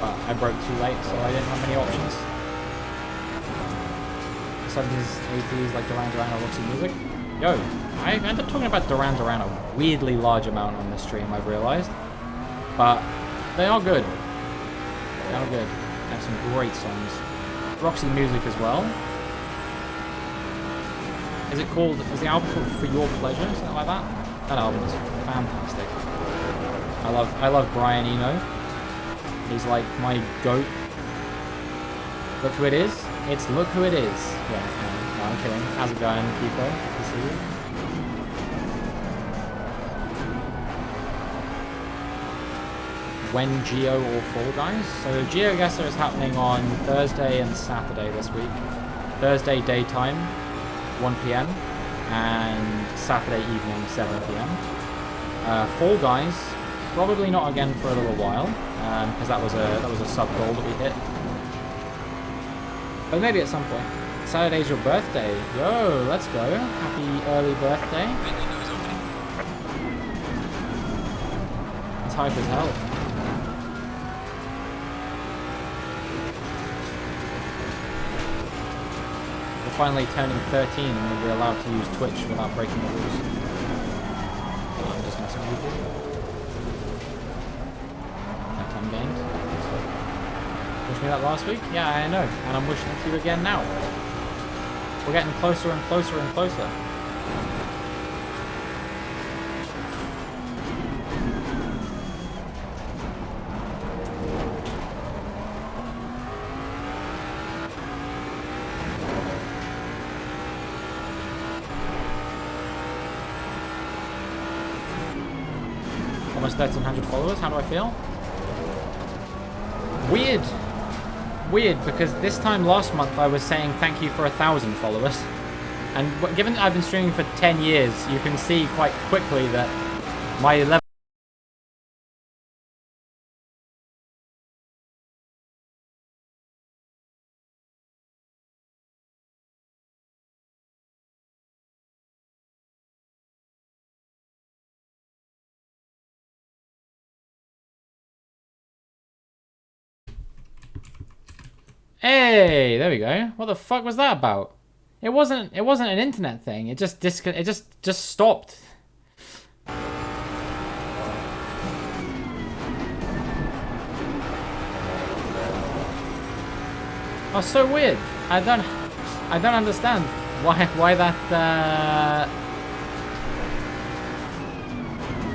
A: But I broke too late, so I didn't have many options. 70s, 80s, like Duran Duran or Roxy Music. Yo, I ended up talking about Duran Duran a weirdly large amount on this stream, I've realised. But they are good. They are good. They have some great songs. Roxy Music as well. Is the album called For Your Pleasure? Something like that? That album is fantastic. I love Brian Eno. He's like my goat. Look Who It Is. It's Look Who It Is. Yeah, no, I'm kidding. How's it going, Kiko? Good to see you. When Geo or Fall Guys? So GeoGuessr is happening on Thursday and Saturday this week. Thursday daytime, 1 PM, and Saturday evening, 7 PM. Fall Guys, probably not again for a little while, because that was a sub goal that we hit. But maybe at some point. Saturday's your birthday. Yo, let's go. Happy early birthday. It's hype as hell. We're finally turning 13 and we'll be allowed to use Twitch without breaking the rules. I'm just messing with you. No time gained. Wished me that last week? Yeah, I know. And I'm wishing it to you again now. We're getting closer and closer and closer. Almost 1,300 followers. How do I feel? Weird, because this time last month I was saying thank you for 1,000 followers. And given that I've been streaming for 10 years, you can see quite quickly that my level Hey, there we go. What the fuck was that about? It wasn't an internet thing. It just stopped. Oh, so weird. I don't understand why that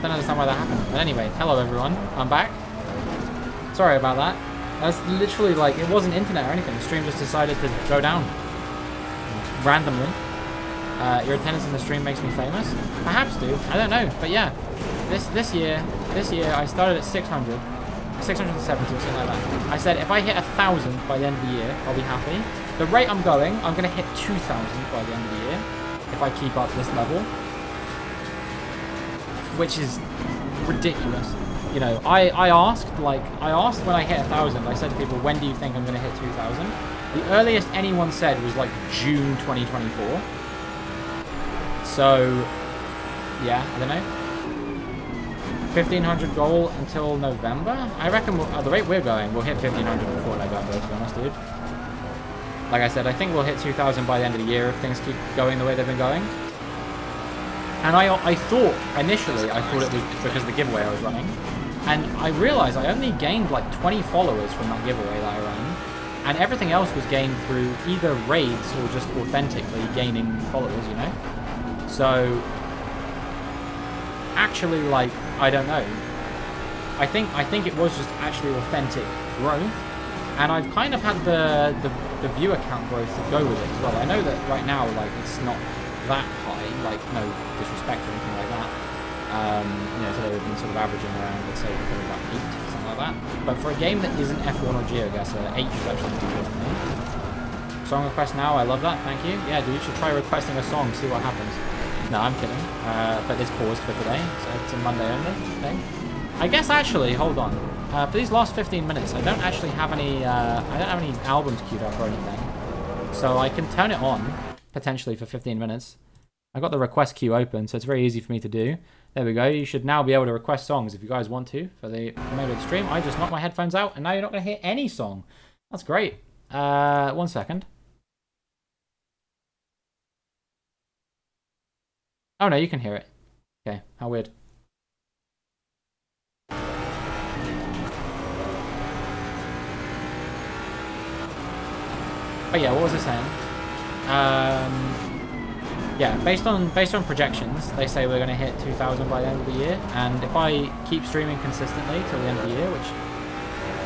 A: don't understand why that happened. But anyway, hello everyone. I'm back. Sorry about that. That's literally like, it wasn't internet or anything. The stream just decided to go down randomly. Your attendance in the stream makes me famous. Perhaps, dude. I don't know. But yeah, this year I started at 600, 670 or something like that. I said if I hit 1,000 by the end of the year, I'll be happy. The rate I'm going, I'm gonna hit 2,000 by the end of the year if I keep up this level, which is ridiculous. You know, I asked when I hit 1,000, I said to people, when do you think I'm going to hit 2,000? The earliest anyone said was like June 2024. So, yeah, I don't know. 1,500 goal until November? I reckon at the rate we're going, we'll hit 1,500 before November, to be honest, dude. Like I said, I think we'll hit 2,000 by the end of the year if things keep going the way they've been going. And I thought, initially, I thought it was because of the giveaway I was running. And I realized I only gained like 20 followers from that giveaway that I ran. And everything else was gained through either raids or just authentically gaining followers, you know? So, actually, like, I don't know. I think it was just actually authentic growth. And I've kind of had the viewer count growth to go with it as well. I know that right now, like, it's not that high, like, no disrespect or anything like that. You know, today we've been sort of averaging around, let's say, probably about 8, something like that. But for a game that isn't F1 or GeoGuessr, 8 is actually pretty good for me. Song request now, I love that, thank you. Yeah, dude, you should try requesting a song, see what happens. No, I'm kidding. But it's paused for today, so it's a Monday only thing. I guess actually, hold on. For these last 15 minutes, I don't actually have any albums queued up or anything. So I can turn it on, potentially for 15 minutes. I got the request queue open, so it's very easy for me to do. There we go. You should now be able to request songs if you guys want to for the remainder of the stream. I just knocked my headphones out, and now you're not going to hear any song. That's great. 1 second. Oh no, you can hear it. Okay, how weird. But yeah, what was I saying? Yeah, based on projections, they say we're going to hit 2,000 by the end of the year, and if I keep streaming consistently till the end of the year, which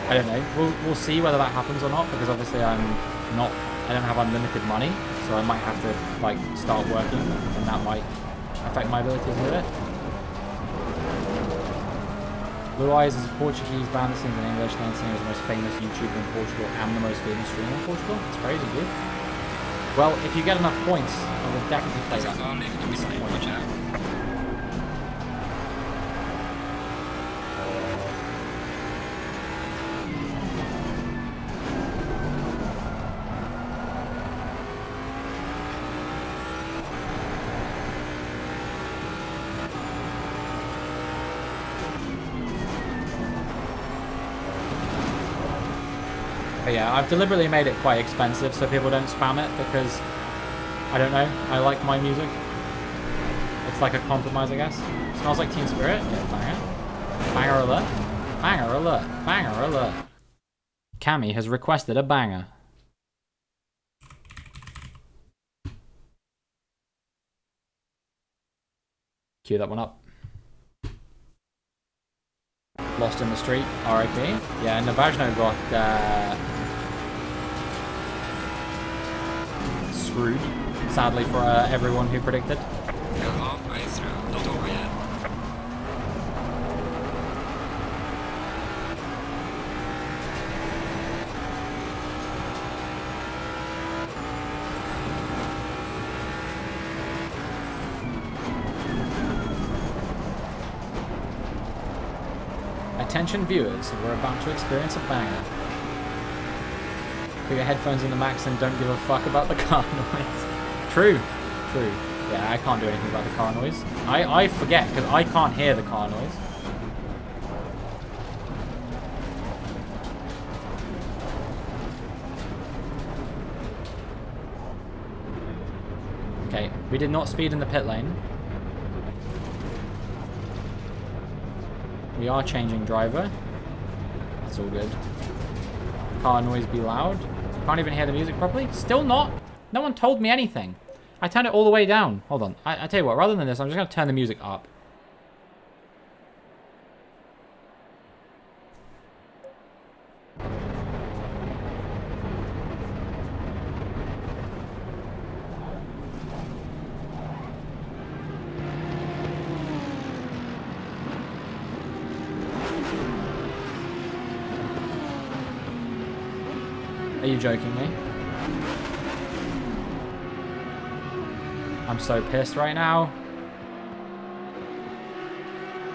A: I don't know, we'll see whether that happens or not, because obviously I don't have unlimited money, so I might have to like start working, and that might affect my ability to do it. Blue Eyes is a Portuguese band that sings in English, and sings as the most famous YouTuber in Portugal and the most famous streamer in Portugal. It's crazy, dude. Well, if you get enough points, I will definitely play that. But yeah, I've deliberately made it quite expensive so people don't spam it because, I don't know, I like my music. It's like a compromise, I guess. Smells like Teen Spirit. Yeah, banger. Banger alert. Banger alert. Banger alert. Cammy has requested a banger. Cue that one up. Lost in the Street, R.I.P. Yeah, Navajno got screwed, sadly, for everyone who predicted.
B: You're halfway through, not over yet.
A: Attention viewers, we're about to experience a banger. Put your headphones in the max and don't give a fuck about the car noise. True. Yeah, I can't do anything about the car noise. I forget, because I can't hear the car noise. We did not speed in the pit lane. We are changing driver. That's all good. Car noise be loud. Can't even hear the music properly. Still not. No one told me anything. I turned it all the way down. Hold on. I tell you what, rather than this, I'm just going to turn the music up. Are you joking me? I'm so pissed right now.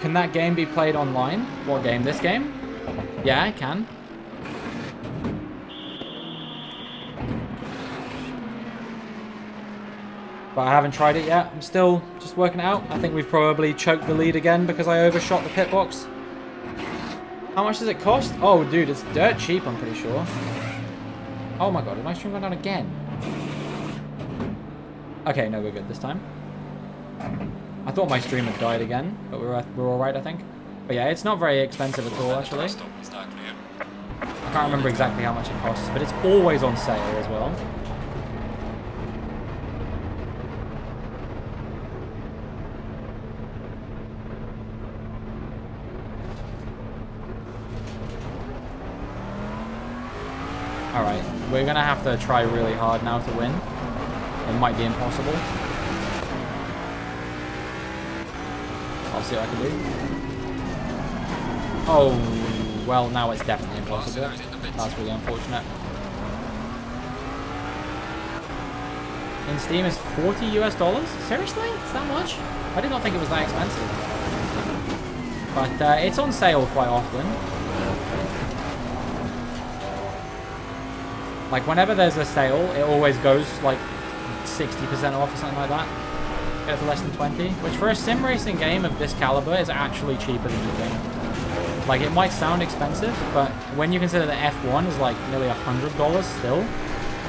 A: Can that game be played online? What game? This game? Yeah, it can. But I haven't tried it yet. I'm still just working it out. I think we've probably choked the lead again because I overshot the pit box. How much does it cost? Oh, dude, it's dirt cheap, I'm pretty sure. Oh my god, did my stream go down again? Okay, no, we're good this time. I thought my stream had died again, but we're alright, I think. But yeah, it's not very expensive at all, actually. I can't remember exactly how much it costs, but it's always on sale as well. Alright, we're gonna have to try really hard now to win. It might be impossible. I'll see what I can do. Oh, well, now it's definitely impossible. That's really unfortunate. In Steam is $40 US? Seriously? It's that much? I did not think it was that expensive. But it's on sale quite often. Like, whenever there's a sale, it always goes, like, 60% off or something like that. Get it for less than 20, which for a sim racing game of this caliber is actually cheaper than you think. Like, it might sound expensive, but when you consider that F1 is, like, nearly $100 still,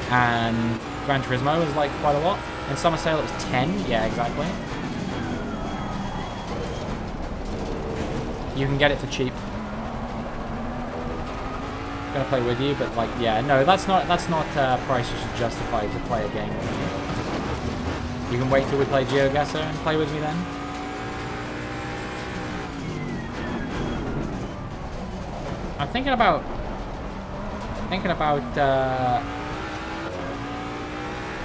A: and Gran Turismo is, like, quite a lot. In summer sale, it was 10. Yeah, exactly. You can get it for cheap. Gonna play with you, but like, yeah, no, that's not a price you should justify to play a game with you. You can wait till we play GeoGuessr and play with me then. I'm thinking about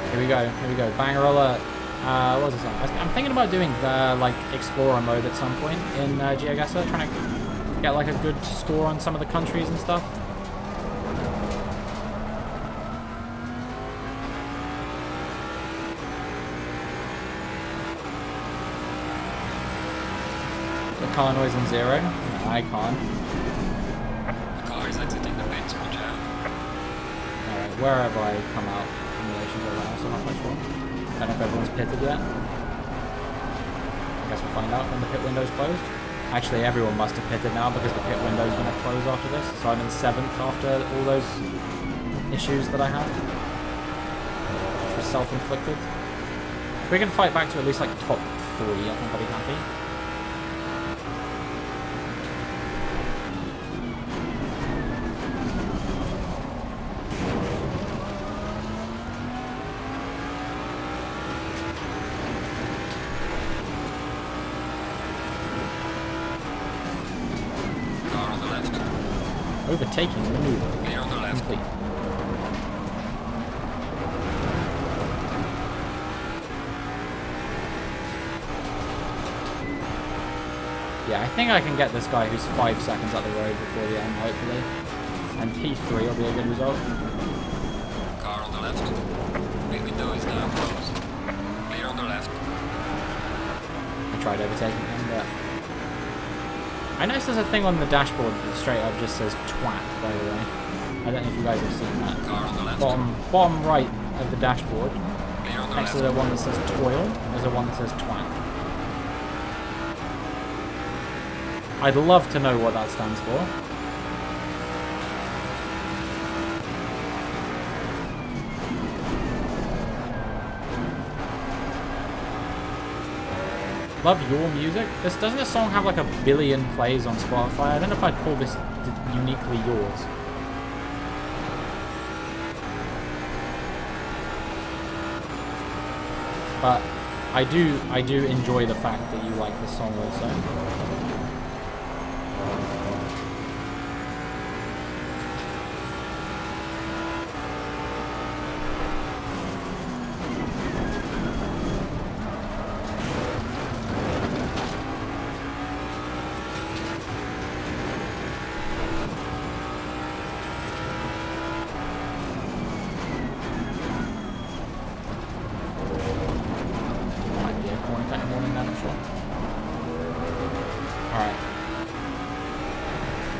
A: here we go, banger alert. What was this on? I'm thinking about doing the like Explorer mode at some point in GeoGuessr, trying to get like a good score on some of the countries and stuff. Car noise on 0? No, I can't.
B: The car is exiting the pits, watch out.
A: Alright, where have I come out in relation to that? I'm not quite sure. I don't know if everyone's pitted yet. I guess we'll find out when the pit window's closed. Actually, everyone must have pitted now because the pit window's going to close after this. So I'm in 7th after all those issues that I had. Which was self-inflicted. If we can fight back to at least like top 3, I think I'll be happy. Overtaking maneuver.
B: Clear on the left.
A: Complete. Yeah, I think I can get this guy who's 5 seconds up the road before the end, hopefully. And P3 will be a good result.
B: Car on the left. Pit window is now closed. Clear on the left.
A: I tried overtaking him, but... I noticed there's a thing on the dashboard that straight up just says twat, by the way. I don't know if you guys have seen that.
B: Car on the left.
A: Bottom right of the dashboard,
B: Clear on the
A: next
B: left.
A: to the one that says toil, there's a one that says twat. I'd love to know what that stands for. Love your music. Doesn't this song have like a billion plays on Spotify? I don't know if I'd call this uniquely yours. But I do enjoy the fact that you like this song also.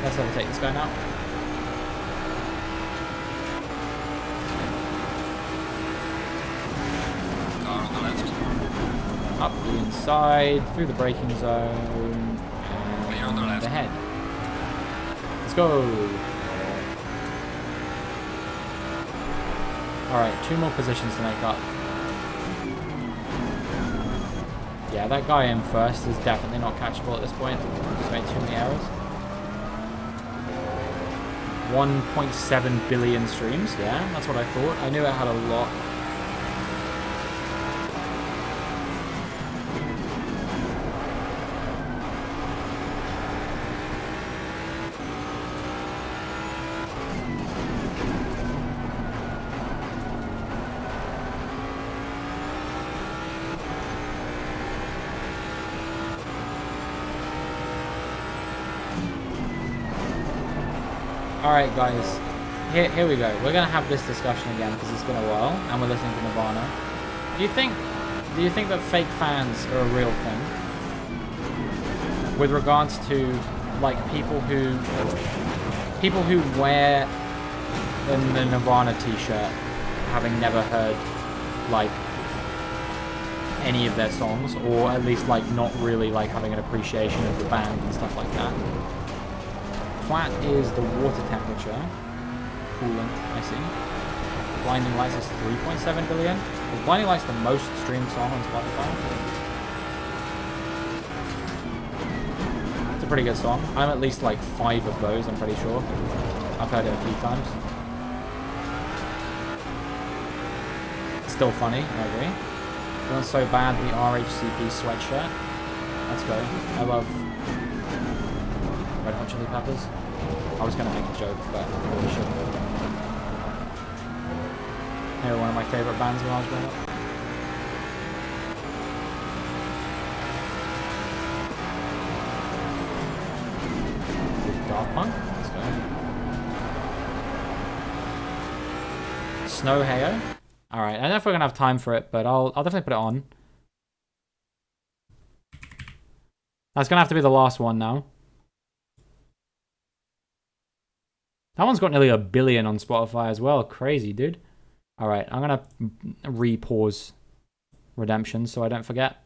A: Let's overtake this guy now.
B: Car on the left.
A: Up the inside, through the braking zone, and
B: Clear on the left.
A: ahead. Let's go. Alright, 2 more positions to make up. Yeah, that guy in first is definitely not catchable at this point. He's made too many errors. 1.7 billion streams, yeah, that's what I thought. I knew it had a lot. Alright guys, here we go. We're going to have this discussion again because it's been a while and we're listening to Nirvana. Do you think that fake fans are a real thing? With regards to like people who wear the Nirvana t-shirt having never heard like any of their songs, or at least like not really like having an appreciation of the band and stuff like that. Flat is the water temperature. Coolant, I see. Blinding Lights is 3.7 billion. Is Blinding Lights the most streamed song on Spotify? It's a pretty good song. I'm at least like 5 of those, I'm pretty sure. I've heard it a few times. It's still funny, I agree. Feeling so bad, the RHCP sweatshirt. Let's go. I love Red Hot Chili Peppers. I was going to make a joke, but I really shouldn't. They were one of my favourite bands when I was growing up. Daft Punk? Let's go. Snow Heyo. Alright, I don't know if we're going to have time for it, but I'll definitely put it on. That's going to have to be the last one now. That one's got nearly 1 billion on Spotify as well. Crazy, dude. Alright, I'm going to re-pause Redemption so I don't forget.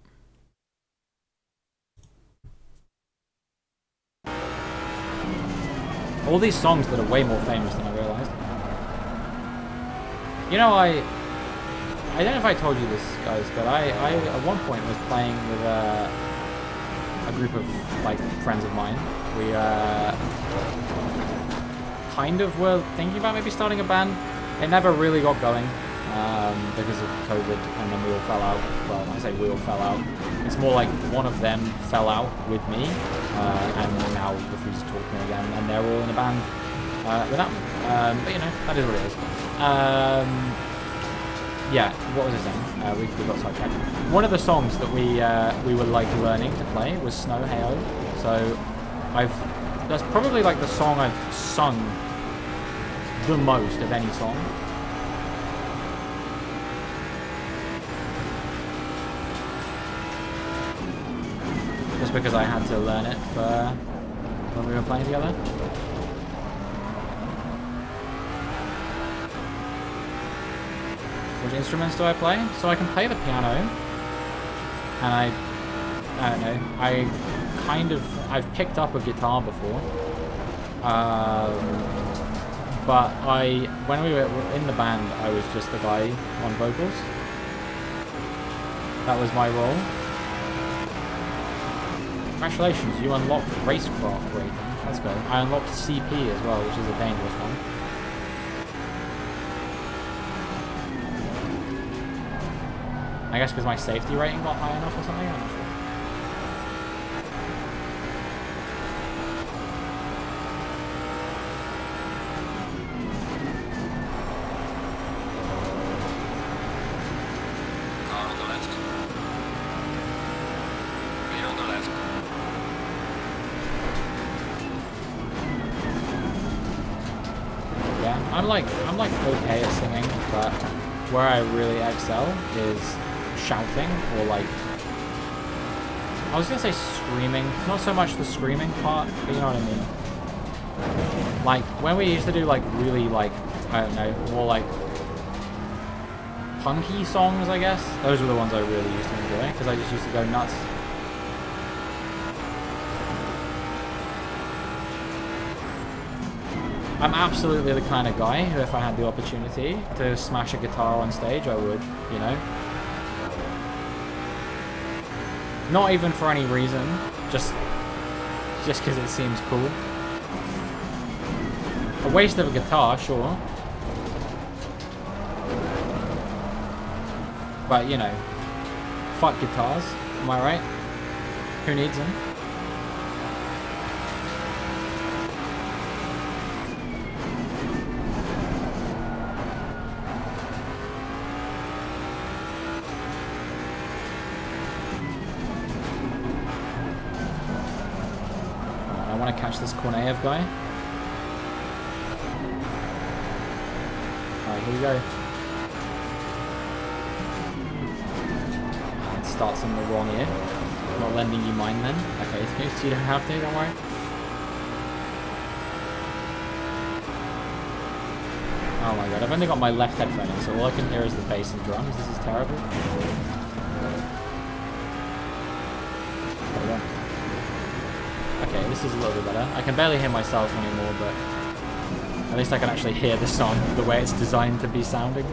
A: All these songs that are way more famous than I realized. You know, I don't know if I told you this, guys, but I at one point was playing with a group of, like, friends of mine. We, kind of were thinking about maybe starting a band. It never really got going because of COVID, and then we all fell out. Well, I say we all fell out. It's more like one of them fell out with me and now refuses to talk to me again, and they're all in a band without me. But you know, that is what it is. Yeah, what was I saying? We got sidetracked. One of the songs that we were like learning to play was Snow Heyo. So that's probably like the song I've sung the most of any song. Just because I had to learn it for when we were playing together. Which instruments do I play? So I can play the piano, and I don't know, I've picked up a guitar before. But when we were in the band, I was just the guy on vocals. That was my role. Congratulations, you unlocked Racecraft rating. Let's go. I unlocked CP as well, which is a dangerous one. I guess because my safety rating got high enough or something, I'm not sure.
B: Car on the left. Clear on the left.
A: Yeah, I'm like okay at singing, but where I really excel is shouting or like, I was gonna say screaming, not so much the screaming part, but you know what I mean. Like when we used to do like really like, I don't know, more like punky songs, I guess. Those were the ones I really used to enjoy because I just used to go nuts. I'm absolutely the kind of guy who, if I had the opportunity to smash a guitar on stage, I would, you know. Not even for any reason, just because it seems cool. A waste of a guitar, sure. But, you know, fuck guitars, am I right? Who needs them? Catch this Korneyev guy. Alright, here we go. It starts in the wrong ear. Not lending you mine then. Okay, you don't have to, don't worry. Oh my god, I've only got my left headphone in, so all I can hear is the bass and drums. This is terrible. There we go. Okay, this is a little bit better. I can barely hear myself anymore, but at least I can actually hear the song the way it's designed to be sounding.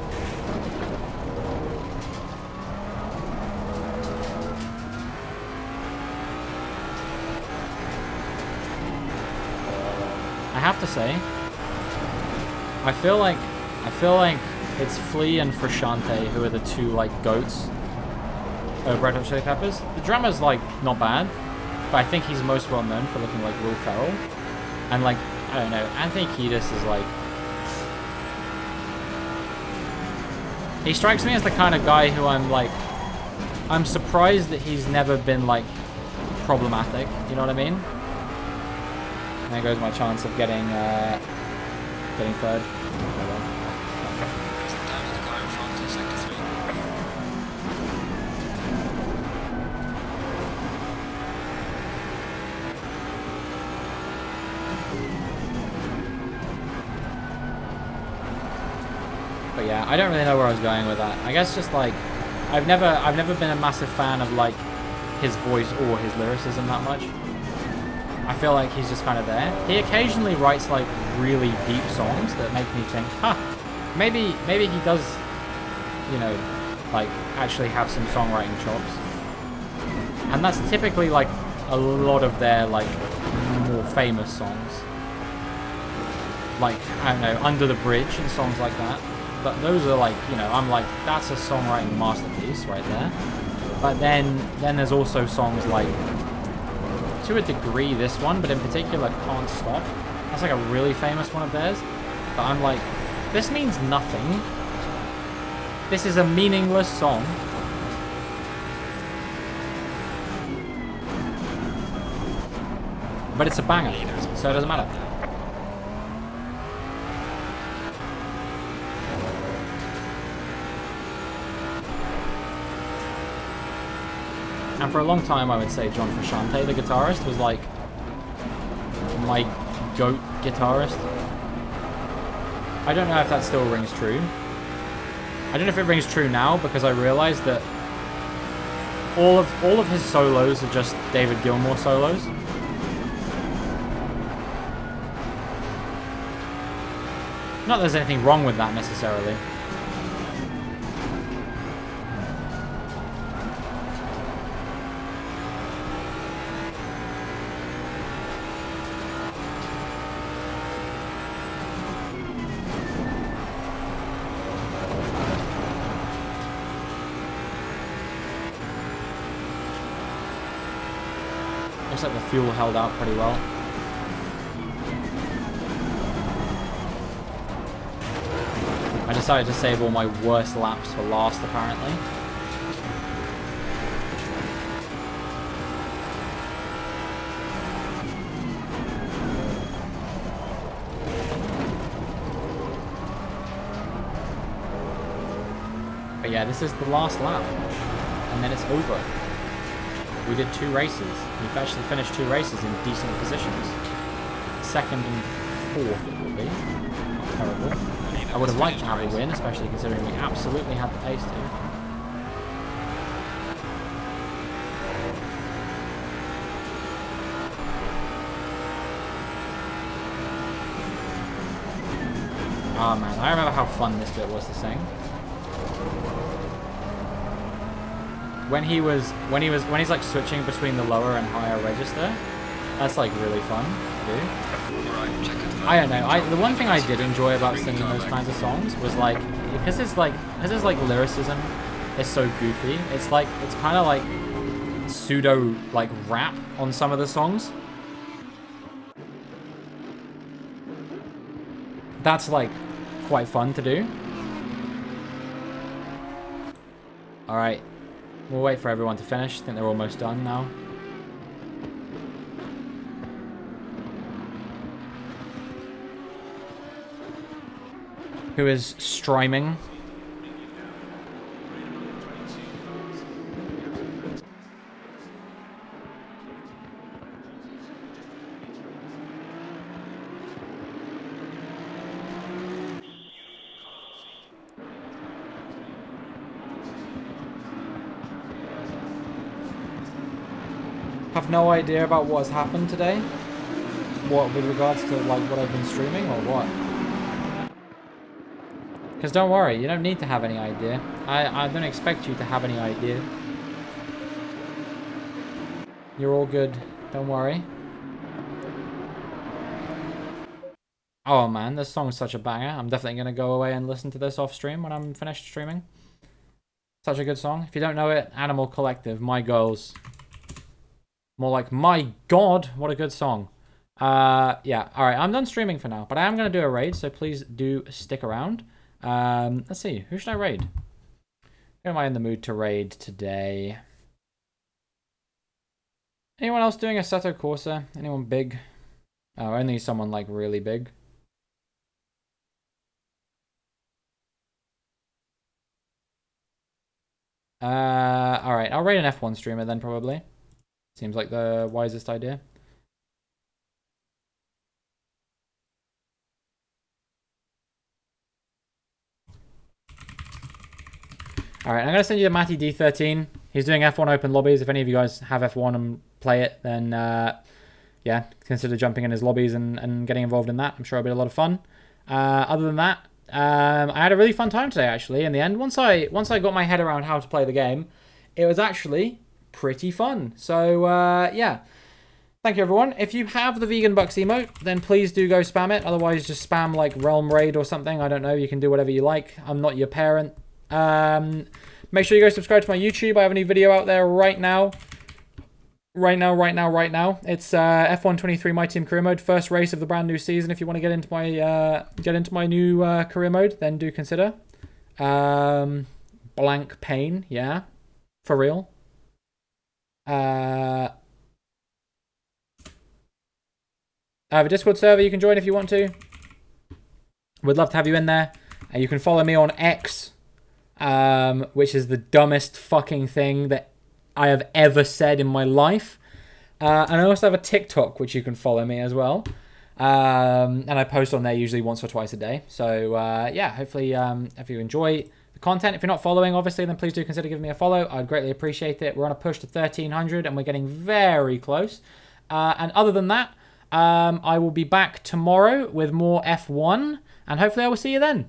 A: I have to say, I feel like it's Flea and Frusciante who are the two like goats of Red Hot Chili Peppers. The drummer's like not bad. But I think he's most well known for looking like Will Ferrell. And like, I don't know, Anthony Kiedis is like... He strikes me as the kind of guy who I'm surprised that he's never been like problematic, you know what I mean? And there goes my chance of getting third. But yeah, I don't really know where I was going with that. I guess just like, I've never been a massive fan of like his voice or his lyricism that much. I feel like he's just kind of there. He occasionally writes like really deep songs that make me think, huh, maybe he does, you know, like actually have some songwriting chops. And that's typically like a lot of their like more famous songs. Like, I don't know, Under the Bridge and songs like that. But those are like, you know, I'm like, that's a songwriting masterpiece right there. But then there's also songs like, to a degree this one, but in particular Can't Stop. That's like a really famous one of theirs. But I'm like, this means nothing. This is a meaningless song. But it's a banger, so it doesn't matter. And for a long time, I would say John Frusciante, the guitarist, was like my GOAT guitarist. I don't know if that still rings true. I don't know if it rings true now because I realized that all of his solos are just David Gilmour solos. Not that there's anything wrong with that necessarily. looks like the fuel held out pretty well. I decided to save all my worst laps for last, apparently. But yeah, this is the last lap, and then it's over. We did 2 races. We've actually finished 2 races in decent positions. 2nd and 4th it will be. Not terrible. I would have liked to have a win, especially considering we absolutely had the pace to. Oh man, I remember how fun this bit was to sing. When he's like switching between the lower and higher register, that's like really fun to do. I don't know. The one thing I did enjoy about singing those kinds of songs was like because it's like lyricism is so goofy. It's kind of like pseudo like rap on some of the songs. That's like quite fun to do. All right. We'll wait for everyone to finish. I think they're almost done now. Who is streaming? Have no idea about what has happened today. What, with regards to like what I've been streaming or what? Because don't worry, you don't need to have any idea. I don't expect you to have any idea. You're all good. Don't worry. Oh man, this song's such a banger. I'm definitely going to go away and listen to this off stream when I'm finished streaming. Such a good song. If you don't know it, Animal Collective, My Girls. More like, my god, what a good song. Yeah, alright, I'm done streaming for now. But I am going to do a raid, so please do stick around. Let's see, who should I raid? Who am I in the mood to raid today? Anyone else doing Assetto Corsa? Anyone big? Oh, only someone like really big. Alright, I'll raid an F1 streamer then probably. Seems like the wisest idea. Alright, I'm going to send you to Matty D13. He's doing F1 open lobbies. If any of you guys have F1 and play it, then yeah, consider jumping in his lobbies and getting involved in that. I'm sure it'll be a lot of fun. Other than that, I had a really fun time today, actually, in the end. Once I got my head around how to play the game, it was actually pretty fun. So, yeah. Thank you, everyone. If you have the Vegan Bucks emote, then please do go spam it. Otherwise, just spam, like, Realm Raid or something. I don't know. You can do whatever you like. I'm not your parent. Make sure you go subscribe to my YouTube. I have a new video out there right now. Right now. It's F123 My Team Career Mode, first race of the brand new season. If you want to get into my new career mode, then do consider. Blank Pain, yeah, for real. I have a Discord server you can join if you want to. We'd love to have you in there. You can follow me on X, which is the dumbest fucking thing that I have ever said in my life. And I also have a TikTok, which you can follow me as well. And I post on there usually once or twice a day. So, yeah, hopefully if you enjoy the content. If you're not following, obviously, then please do consider giving me a follow. I'd greatly appreciate it. We're on a push to 1,300 and we're getting very close. And other than that, I will be back tomorrow with more F1. And hopefully I will see you then.